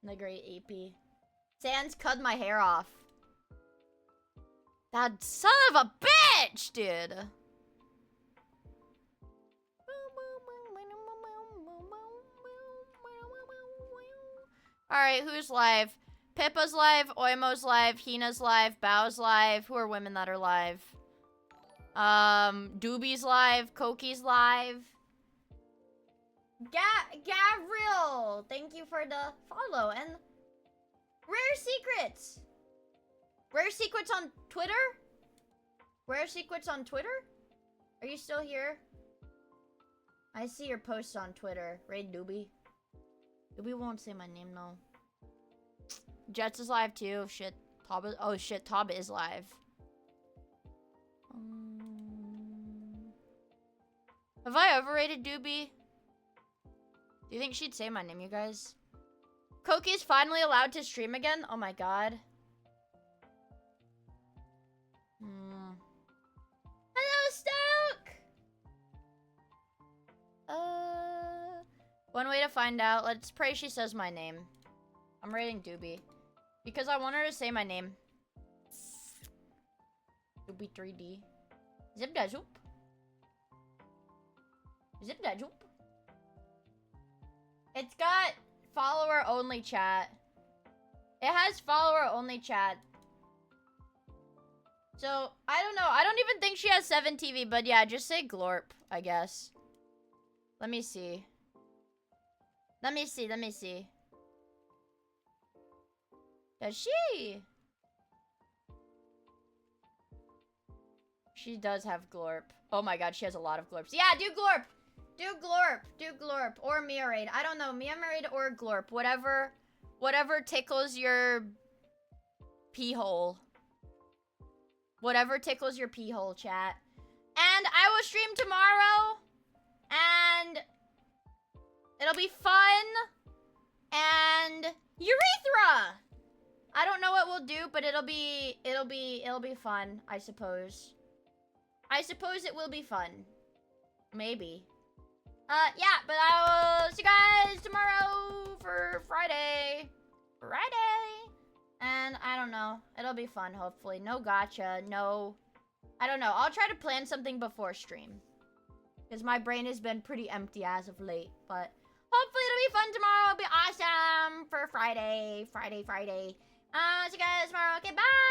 The great AP. Sans cut my hair off. That son of a bitch, dude. Alright, who's live? Pippa's live, Oimo's live, Hina's live, Bao's live. Who are women that are live? Doobie's live, Koki's live. Gavril, thank you for the follow. And Rare Secrets. Rare Secrets on Twitter? Rare Secrets on Twitter? Are you still here? I see your posts on Twitter. Raid Doobie. Doobie won't say my name, though. Jets is live, too. Shit. Taba. Oh, shit. Taba is live. Have I overrated Doobie? Do you think she'd say my name, you guys? Koki's finally allowed to stream again? Oh, my God. Hello, Stoke! One way to find out. Let's pray she says my name. I'm rating Doobie. Because I want her to say my name. Doobie 3D. Zip da zoop. Zip da zoop. It's got follower only chat. It has follower only chat. So, I don't know. I don't even think she has 7 TV, but yeah, just say Glorp, I guess. Let me see. Let me see. Does she? She does have Glorp. Oh my God, she has a lot of Glorps. Yeah, do Glorp! Do Glorp! Do Glorp. Or Miia Raid. I don't know. Miia Raid or Glorp. Whatever tickles your pee hole. Whatever tickles your pee hole, chat. And I will stream tomorrow. And it'll be fun. And urethra! I don't know what we'll do, but it'll be fun, I suppose. I suppose it will be fun. Maybe. Yeah, but I will see you guys tomorrow for Friday. And I don't know. It'll be fun, hopefully. No gacha, no... I don't know. I'll try to plan something before stream. Because my brain has been pretty empty as of late. But hopefully it'll be fun tomorrow. It'll be awesome for Friday. See you guys tomorrow. Okay, bye!